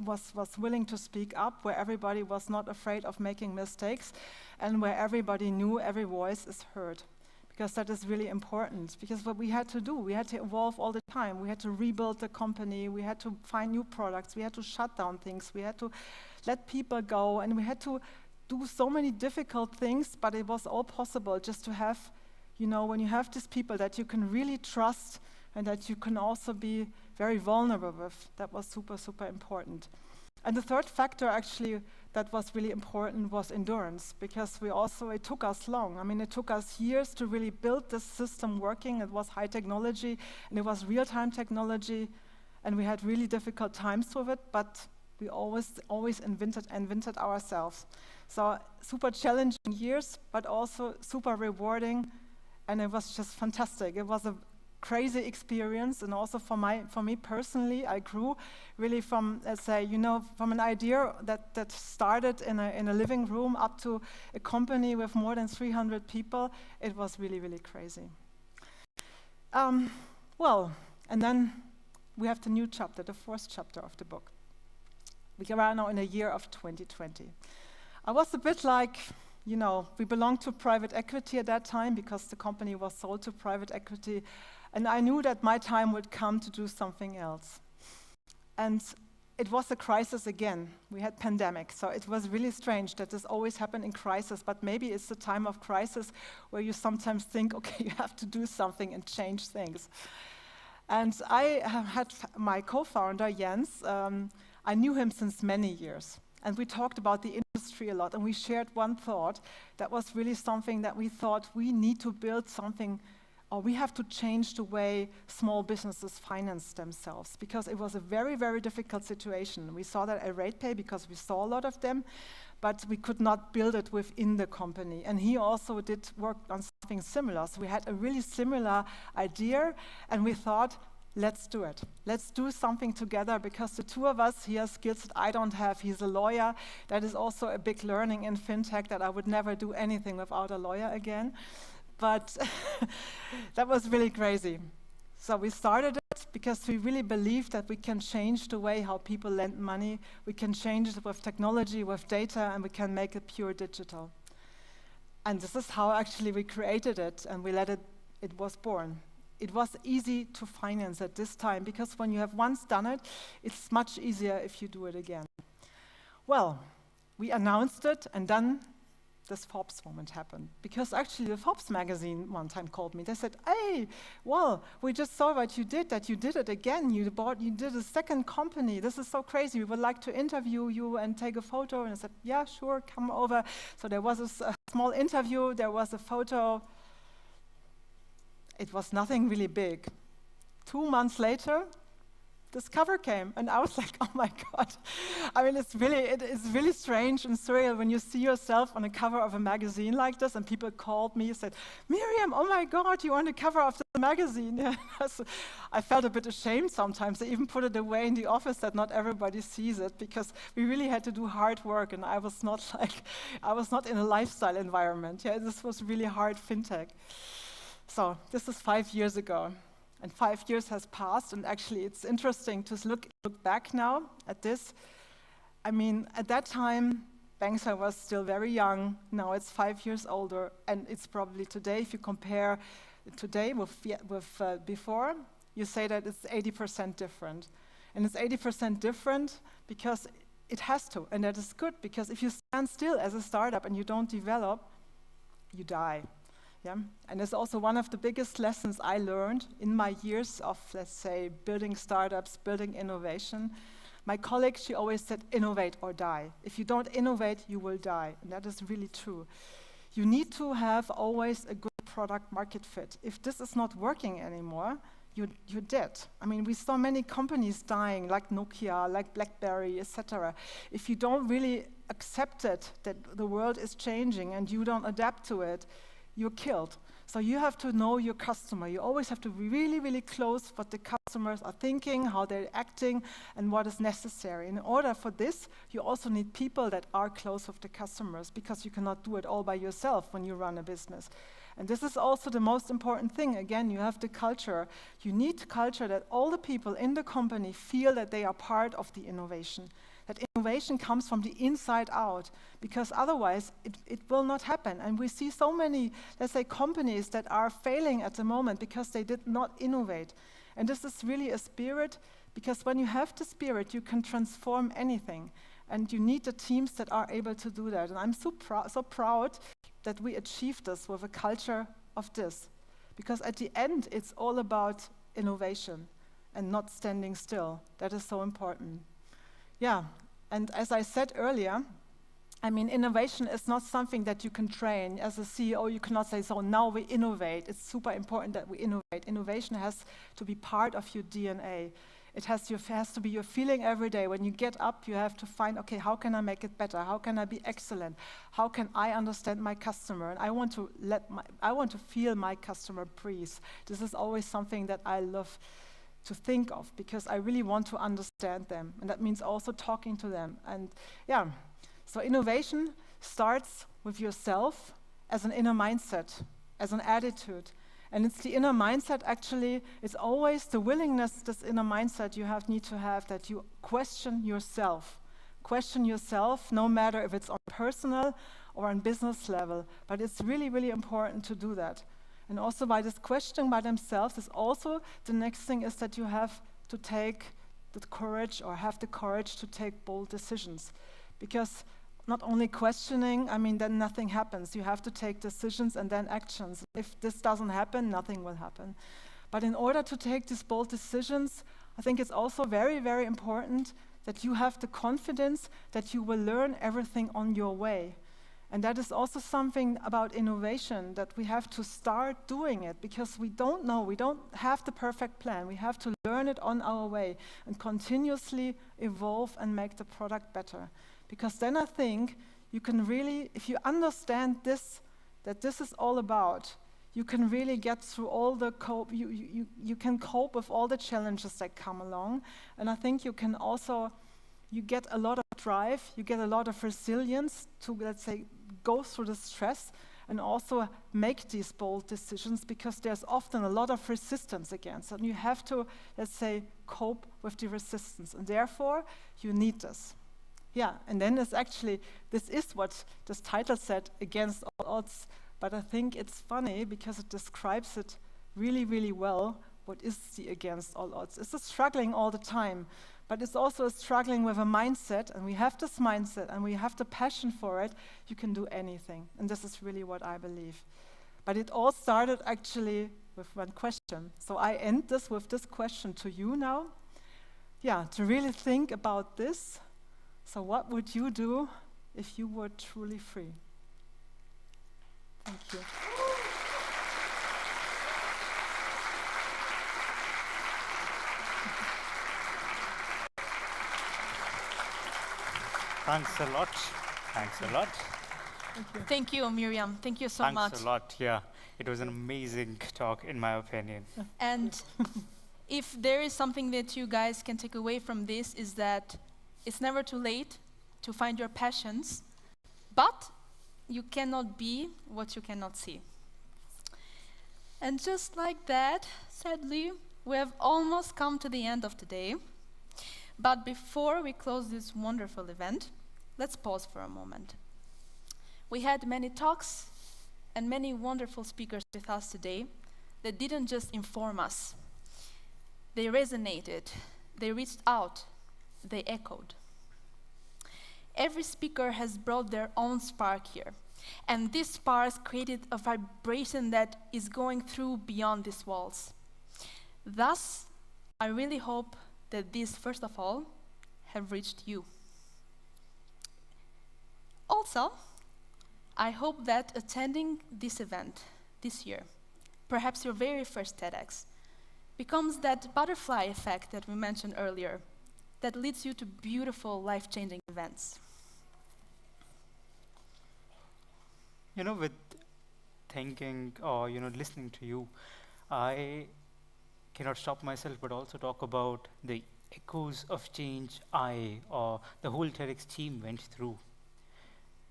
was willing to speak up, where everybody was not afraid of making mistakes, and where everybody knew every voice is heard. Because that is really important. Because what we had to do, we had to evolve all the time. We had to rebuild the company, we had to find new products, we had to shut down things, we had to let people go, and we had to do so many difficult things, but it was all possible just to have, when you have these people that you can really trust and that you can also be very vulnerable with, that was super, super important. And the third factor actually that was really important was endurance, because it took us long. I mean, it took us years to really build this system working. It was high technology and it was real-time technology, and we had really difficult times with it, but we always invented ourselves. So super challenging years, but also super rewarding, and it was just fantastic. It was a crazy experience, and also for me personally, I grew really from, let's say, from an idea that started in a living room up to a company with more than 300 people. It was really, really crazy. And then we have the new chapter, the fourth chapter of the book. We are now in a year of 2020. I was a bit like, we belonged to private equity at that time because the company was sold to private equity. And I knew that my time would come to do something else. And it was a crisis again. We had pandemic, so it was really strange that this always happened in crisis, but maybe it's the time of crisis where you sometimes think, okay, you have to do something and change things. And I had my co-founder, Jens, I knew him since many years. And we talked about the industry a lot, and we shared one thought that was really something that we thought we need to build something, or we have to change the way small businesses finance themselves, because it was a very, very difficult situation. We saw that at RatePay because we saw a lot of them, but we could not build it within the company. And he also did work on something similar. So we had a really similar idea, and we thought, let's do it. Let's do something together, because the two of us, he has skills that I don't have. He's a lawyer. That is also a big learning in fintech, that I would never do anything without a lawyer again. But that was really crazy. So we started it because we really believe that we can change the way how people lend money. We can change it with technology, with data, and we can make it pure digital. And this is how actually we created it, and we it was born. It was easy to finance at this time, because when you have once done it, it's much easier if you do it again. Well, we announced it, and then this Forbes moment happened. Because actually the Forbes magazine one time called me. They said, hey, well, we just saw what you did, that you did it again. You did a second company. This is so crazy. We would like to interview you and take a photo. And I said, yeah, sure, come over. So there was a small interview. There was a photo. It was nothing really big. 2 months later, this cover came, and I was like, oh my God. I mean, it is really strange and surreal when you see yourself on a cover of a magazine like this, and people called me and said, Miriam, oh my God, you're on the cover of the magazine. Yeah. So I felt a bit ashamed sometimes. They even put it away in the office that not everybody sees it, because we really had to do hard work, and I was not in a lifestyle environment. Yeah, this was really hard fintech. So this is 5 years ago. And 5 years has passed, and actually it's interesting to look back now at this. I mean, at that time, Banksa was still very young. Now it's 5 years older, and it's probably today, if you compare today with before, you say that it's 80% different. And it's 80% different because it has to, and that is good, because if you stand still as a startup and you don't develop, you die. Yeah? And it's also one of the biggest lessons I learned in my years of, let's say, building startups, building innovation. My colleague, she always said, innovate or die. If you don't innovate, you will die. And that is really true. You need to have always a good product market fit. If this is not working anymore, you're dead. I mean, we saw many companies dying, like Nokia, like BlackBerry, etc. If you don't really accept it, that the world is changing and you don't adapt to it, you're killed. So you have to know your customer. You always have to be really, really close what the customers are thinking, how they're acting, and what is necessary. In order for this, you also need people that are close with the customers, because you cannot do it all by yourself when you run a business. And this is also the most important thing. Again, you have the culture. You need culture that all the people in the company feel that they are part of the innovation. That innovation comes from the inside out, because otherwise it will not happen. And we see so many, let's say, companies that are failing at the moment because they did not innovate. And this is really a spirit, because when you have the spirit, you can transform anything. And you need the teams that are able to do that. And I'm so proud that we achieved this with a culture of this. Because at the end, it's all about innovation and not standing still. That is so important. Yeah, and as I said earlier, I mean, innovation is not something that you can train. As a CEO, you cannot say, so now we innovate. It's super important that we innovate. Innovation has to be part of your DNA. It has to be your feeling every day. When you get up, you have to find, okay, how can I make it better? How can I be excellent? How can I understand my customer? And I want to feel my customer breathe. This is always something that I love to think of, because I really want to understand them. And that means also talking to them. And yeah, so innovation starts with yourself as an inner mindset, as an attitude. And it's the inner mindset, actually, it's always the willingness, this inner mindset you need to have, that you question yourself. Question yourself, no matter if it's on personal or on business level. But it's really, really important to do that. And also by this questioning by themselves is also, the next thing is that you have to take the courage, or have the courage to take bold decisions. Because not only questioning, I mean, then nothing happens. You have to take decisions and then actions. If this doesn't happen, nothing will happen. But in order to take these bold decisions, I think it's also very, very important that you have the confidence that you will learn everything on your way. And that is also something about innovation, that we have to start doing it, because we don't know, we don't have the perfect plan. We have to learn it on our way and continuously evolve and make the product better. Because then I think you can really, if you understand this, that this is all about, you can really get through all the you can cope with all the challenges that come along. And I think you can also, you get a lot of drive, you get a lot of resilience to, let's say, go through the stress and also make these bold decisions, because there's often a lot of resistance against it. And you have to, let's say, cope with the resistance. And therefore, you need this. Yeah, and then it's actually, this is what this title said, against all odds. But I think it's funny because it describes it really, really well. What is the against all odds? It's a struggling all the time. But it's also a struggling with a mindset, and we have this mindset, and we have the passion for it. You can do anything, and this is really what I believe. But it all started actually with one question. So I end this with this question to you now. Yeah, to really think about this. So what would you do if you were truly free? Thank you. Thanks a lot. Thanks a lot. Thank you, Miriam. Thank you so much. Thanks a lot. Yeah, it was an amazing talk, in my opinion. And if there is something that you guys can take away from this, is that it's never too late to find your passions, but you cannot be what you cannot see. And just like that, sadly, we have almost come to the end of today. But before we close this wonderful event, let's pause for a moment. We had many talks and many wonderful speakers with us today that didn't just inform us. They resonated, they reached out, they echoed. Every speaker has brought their own spark here, and this spark created a vibration that is going through beyond these walls. Thus, I really hope that these, first of all, have reached you. Also, I hope that attending this event this year, perhaps your very first TEDx, becomes that butterfly effect that we mentioned earlier, that leads you to beautiful, life-changing events. You know, with thinking or, listening to you, I cannot stop myself but also talk about the echoes of change or the whole TEDx team went through.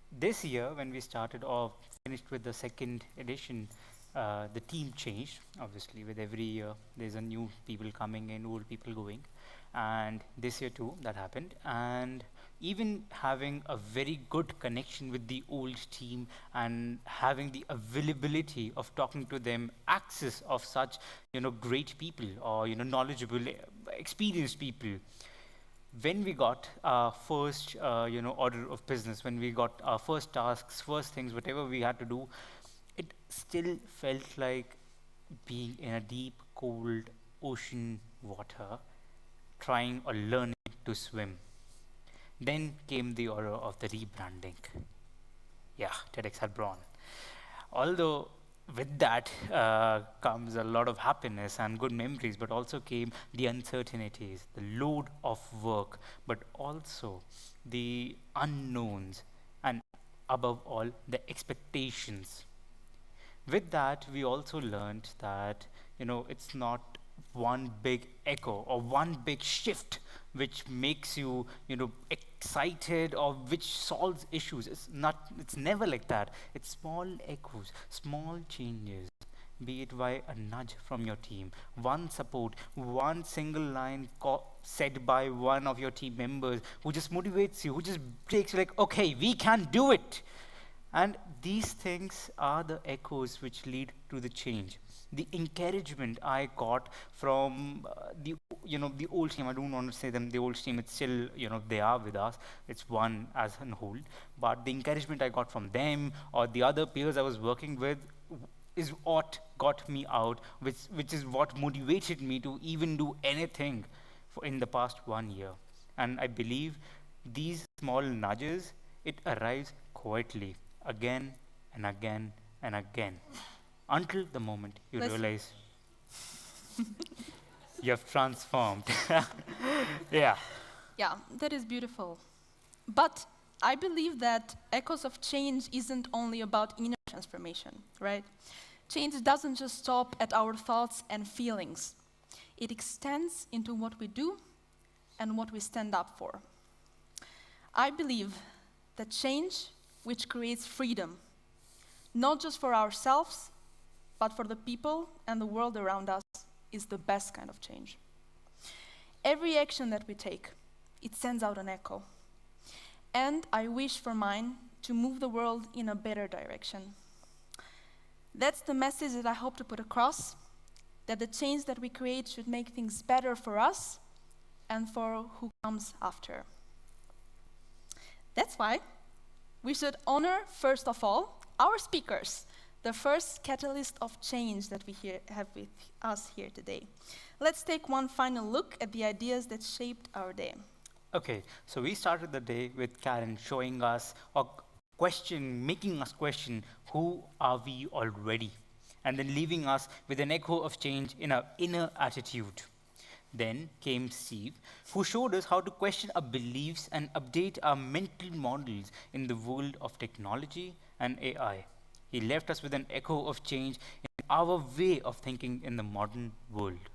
This year, when we started off, finished with the second edition, the team changed. Obviously, with every year, there's a new people coming in, old people going. And this year too, that happened. And even having a very good connection with the old team and having the availability of talking to them, access of such, great people or, knowledgeable, experienced people. When we got our first, order of business, when we got our first tasks, first things, whatever we had to do, it still felt like being in a deep, cold ocean water, trying or learning to swim. Then came the order of the rebranding. Yeah, TEDxHeilbronn. Although with that comes a lot of happiness and good memories, but also came the uncertainties, the load of work, but also the unknowns, and above all, the expectations. With that, we also learned that, it's not one big echo or one big shift which makes you, excited or which solves issues. It's never like that. It's small echoes, small changes, be it by a nudge from your team, one support, one single line said by one of your team members who just motivates you, who just takes you like, okay, we can do it. And these things are the echoes which lead to the change. The encouragement I got from the old team, I don't want to say them the old team, it's still, they are with us, it's one as a whole, but the encouragement I got from them or the other peers I was working with is what got me out, which is what motivated me to even do anything in the past 1 year. And I believe these small nudges, it arrives quietly, again and again and again, until the moment you realize you have transformed. Yeah. Yeah, that is beautiful. But I believe that echoes of change isn't only about inner transformation, right? Change doesn't just stop at our thoughts and feelings. It extends into what we do and what we stand up for. I believe that change, which creates freedom, not just for ourselves, but for the people and the world around us, is the best kind of change. Every action that we take, it sends out an echo. And I wish for mine to move the world in a better direction. That's the message that I hope to put across, that the change that we create should make things better for us and for who comes after. That's why we should honor, first of all, our speakers, the first catalyst of change that we have with us here today. Let's take one final look at the ideas that shaped our day. Okay, so we started the day with Karen showing us or making us question who are we already, and then leaving us with an echo of change in our inner attitude. Then came Steve, who showed us how to question our beliefs and update our mental models in the world of technology and AI. He left us with an echo of change in our way of thinking in the modern world.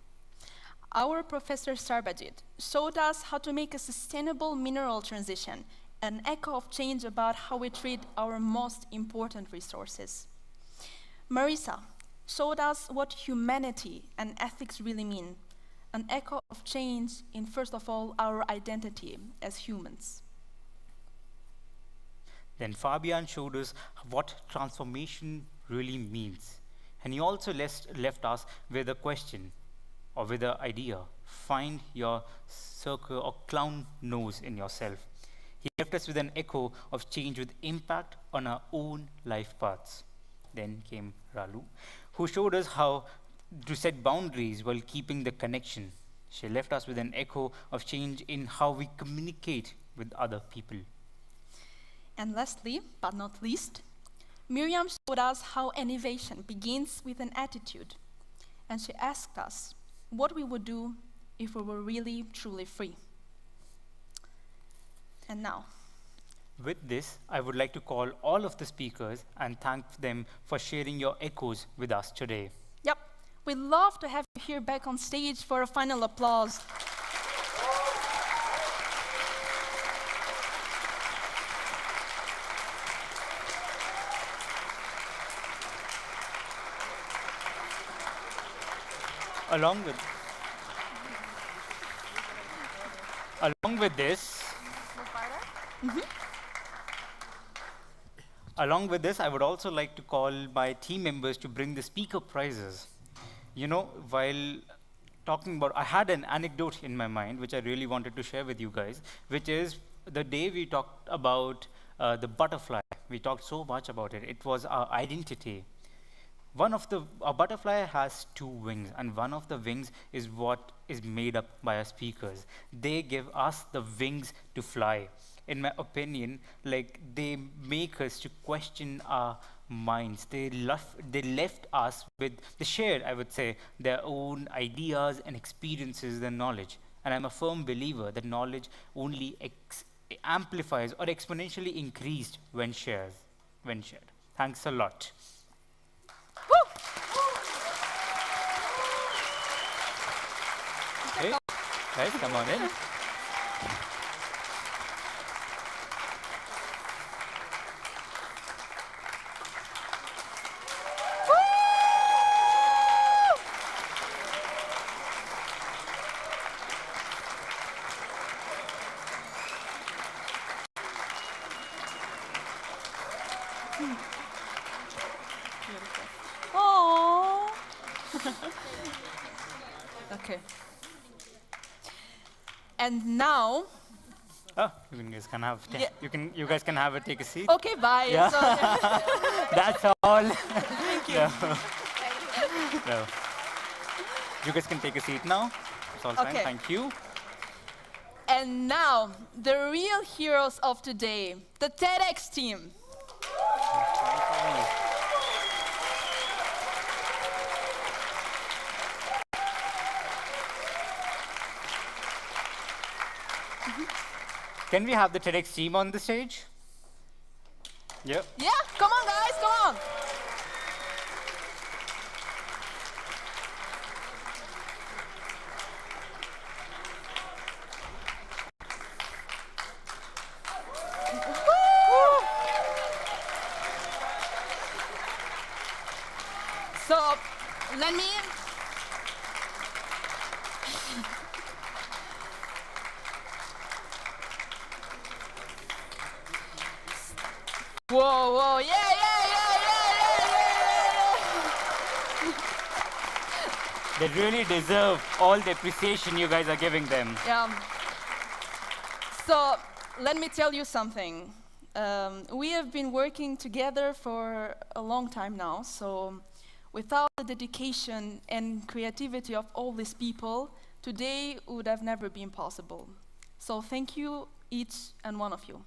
Our Professor Sarbajit showed us how to make a sustainable mineral transition, an echo of change about how we treat our most important resources. Marisa showed us what humanity and ethics really mean, an echo of change in, first of all, our identity as humans. Then Fabian showed us what transformation really means. And he also left us with a question or with an idea. Find your circle or clown nose in yourself. He left us with an echo of change with impact on our own life paths. Then came Ralu, who showed us how to set boundaries while keeping the connection. She left us with an echo of change in how we communicate with other people. And lastly, but not least, Miriam showed us how innovation begins with an attitude. And she asked us what we would do if we were really, truly free. And now, with this, I would like to call all of the speakers and thank them for sharing your echoes with us today. Yep, we'd love to have you here back on stage for a final applause. Along with this, along with this, I would also like to call my team members to bring the speaker prizes. You know, while talking about, I had an anecdote in my mind, which I really wanted to share with you guys, which is the day we talked about the butterfly. We talked so much about it. It was our identity. A butterfly has two wings, and one of the wings is what is made up by our speakers. They give us the wings to fly. In my opinion, like, they make us to question our minds. They left us with, they shared, I would say, their own ideas and experiences, their knowledge. And I'm a firm believer that knowledge only amplifies or exponentially increased when shared. Thanks a lot. Hey, guys, come on in. Oh. Okay. And now, You guys can have. You guys can have it. Take a seat. okay, bye. Yeah. That's all. Thank you. No. You guys can take a seat now. It's all fine. Okay. Thank you. And now, the real heroes of today, the TEDx team. Can we have the TEDx team on the stage? Yep. Yeah, come on, guys, come on. So, let me... Whoa, yeah. They really deserve all the appreciation you guys are giving them. Yeah. So, let me tell you something. We have been working together for a long time now, so without the dedication and creativity of all these people, today would have never been possible. So thank you, each and one of you.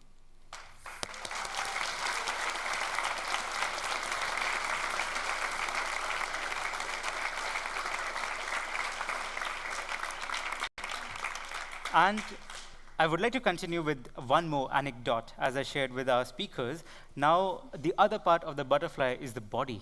And I would like to continue with one more anecdote, as I shared with our speakers. Now, the other part of the butterfly is the body,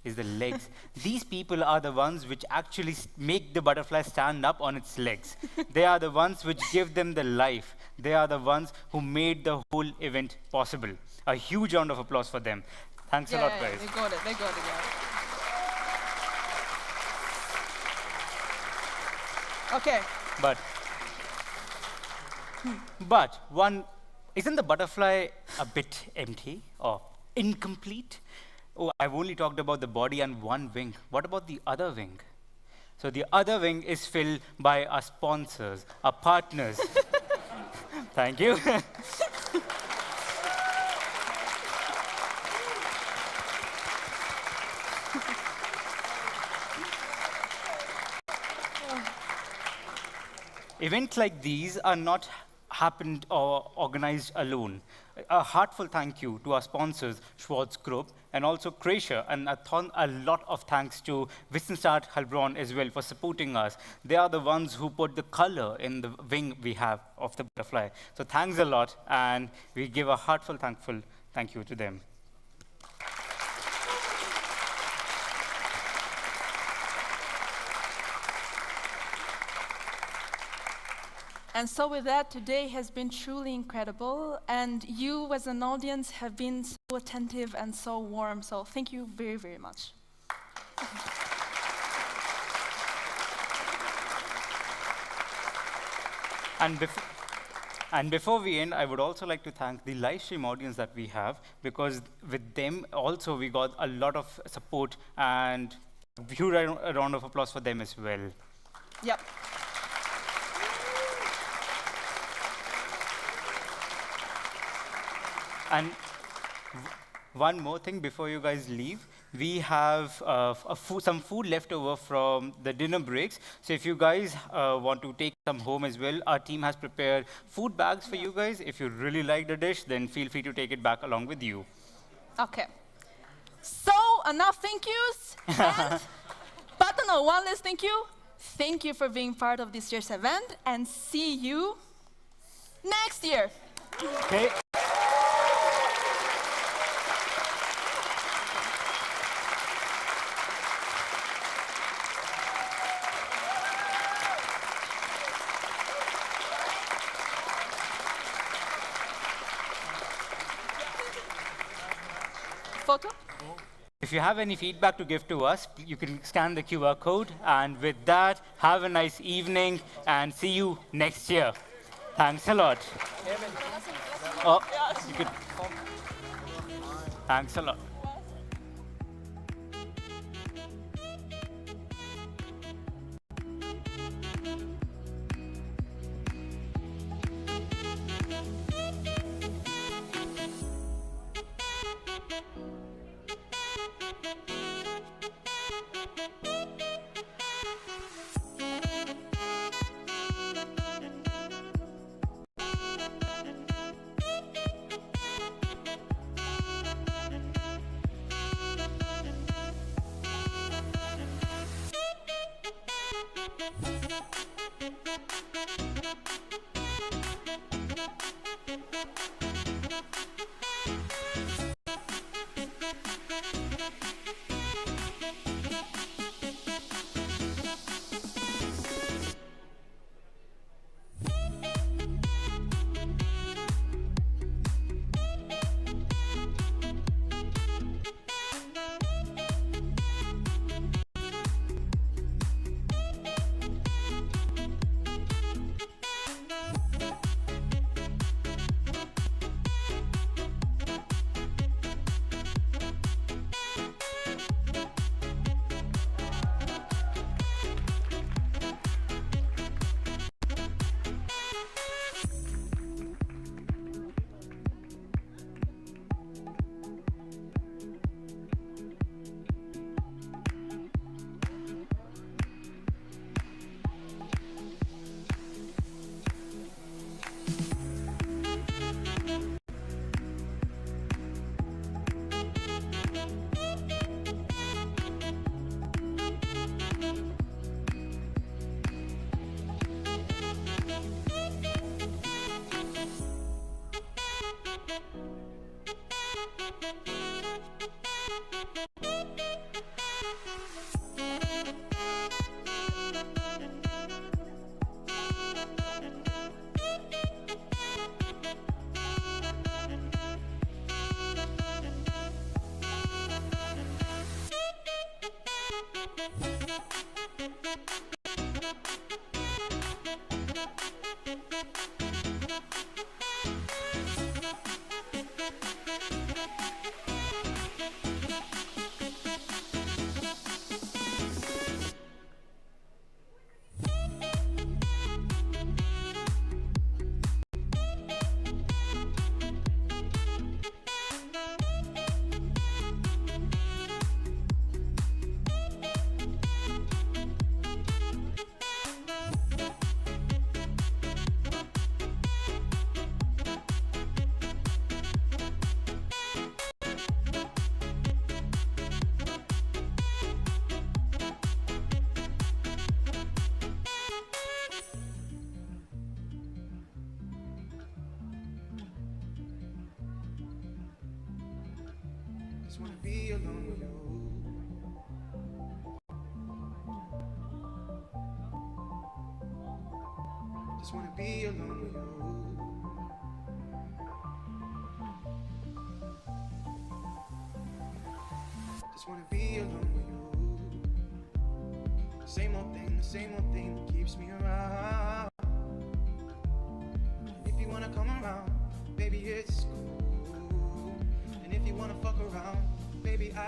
is the legs. These people are the ones which actually make the butterfly stand up on its legs. They are the ones which give them the life. They are the ones who made the whole event possible. A huge round of applause for them. Thanks a lot, guys. They got it, yeah. Okay. But isn't the butterfly a bit empty or incomplete? Oh, I've only talked about the body and one wing. What about the other wing? So the other wing is filled by our sponsors, our partners. Thank you. Events like these are not happened or organized alone. A heartfelt thank you to our sponsors, Schwartz Group, and also Croatia, and a lot of thanks to Wissenschaft Heilbronn as well for supporting us. They are the ones who put the color in the wing we have of the butterfly. So thanks a lot, and we give a heartfelt thank you to them. And so with that, today has been truly incredible, and you as an audience have been so attentive and so warm, so thank you very, very much. And before we end, I would also like to thank the live stream audience that we have, because with them also we got a lot of support, and a huge round of applause for them as well. Yep. And one more thing before you guys leave, we have some food left over from the dinner breaks. So if you guys want to take some home as well, our team has prepared food bags for you guys. If you really like the dish, then feel free to take it back along with you. Okay. So, enough thank yous. But no, one last thank you. Thank you for being part of this year's event, and see you next year. Okay. Photo? If you have any feedback to give to us, you can scan the QR code. And with that, have a nice evening and see you next year. Thanks a lot. Oh, you could. Thanks a lot. Just wanna be alone with you. Just wanna be alone with you. Just wanna be alone with you. The same old thing that keeps me around. And if you wanna come around, baby, it's cool. And if you wanna fuck around, baby,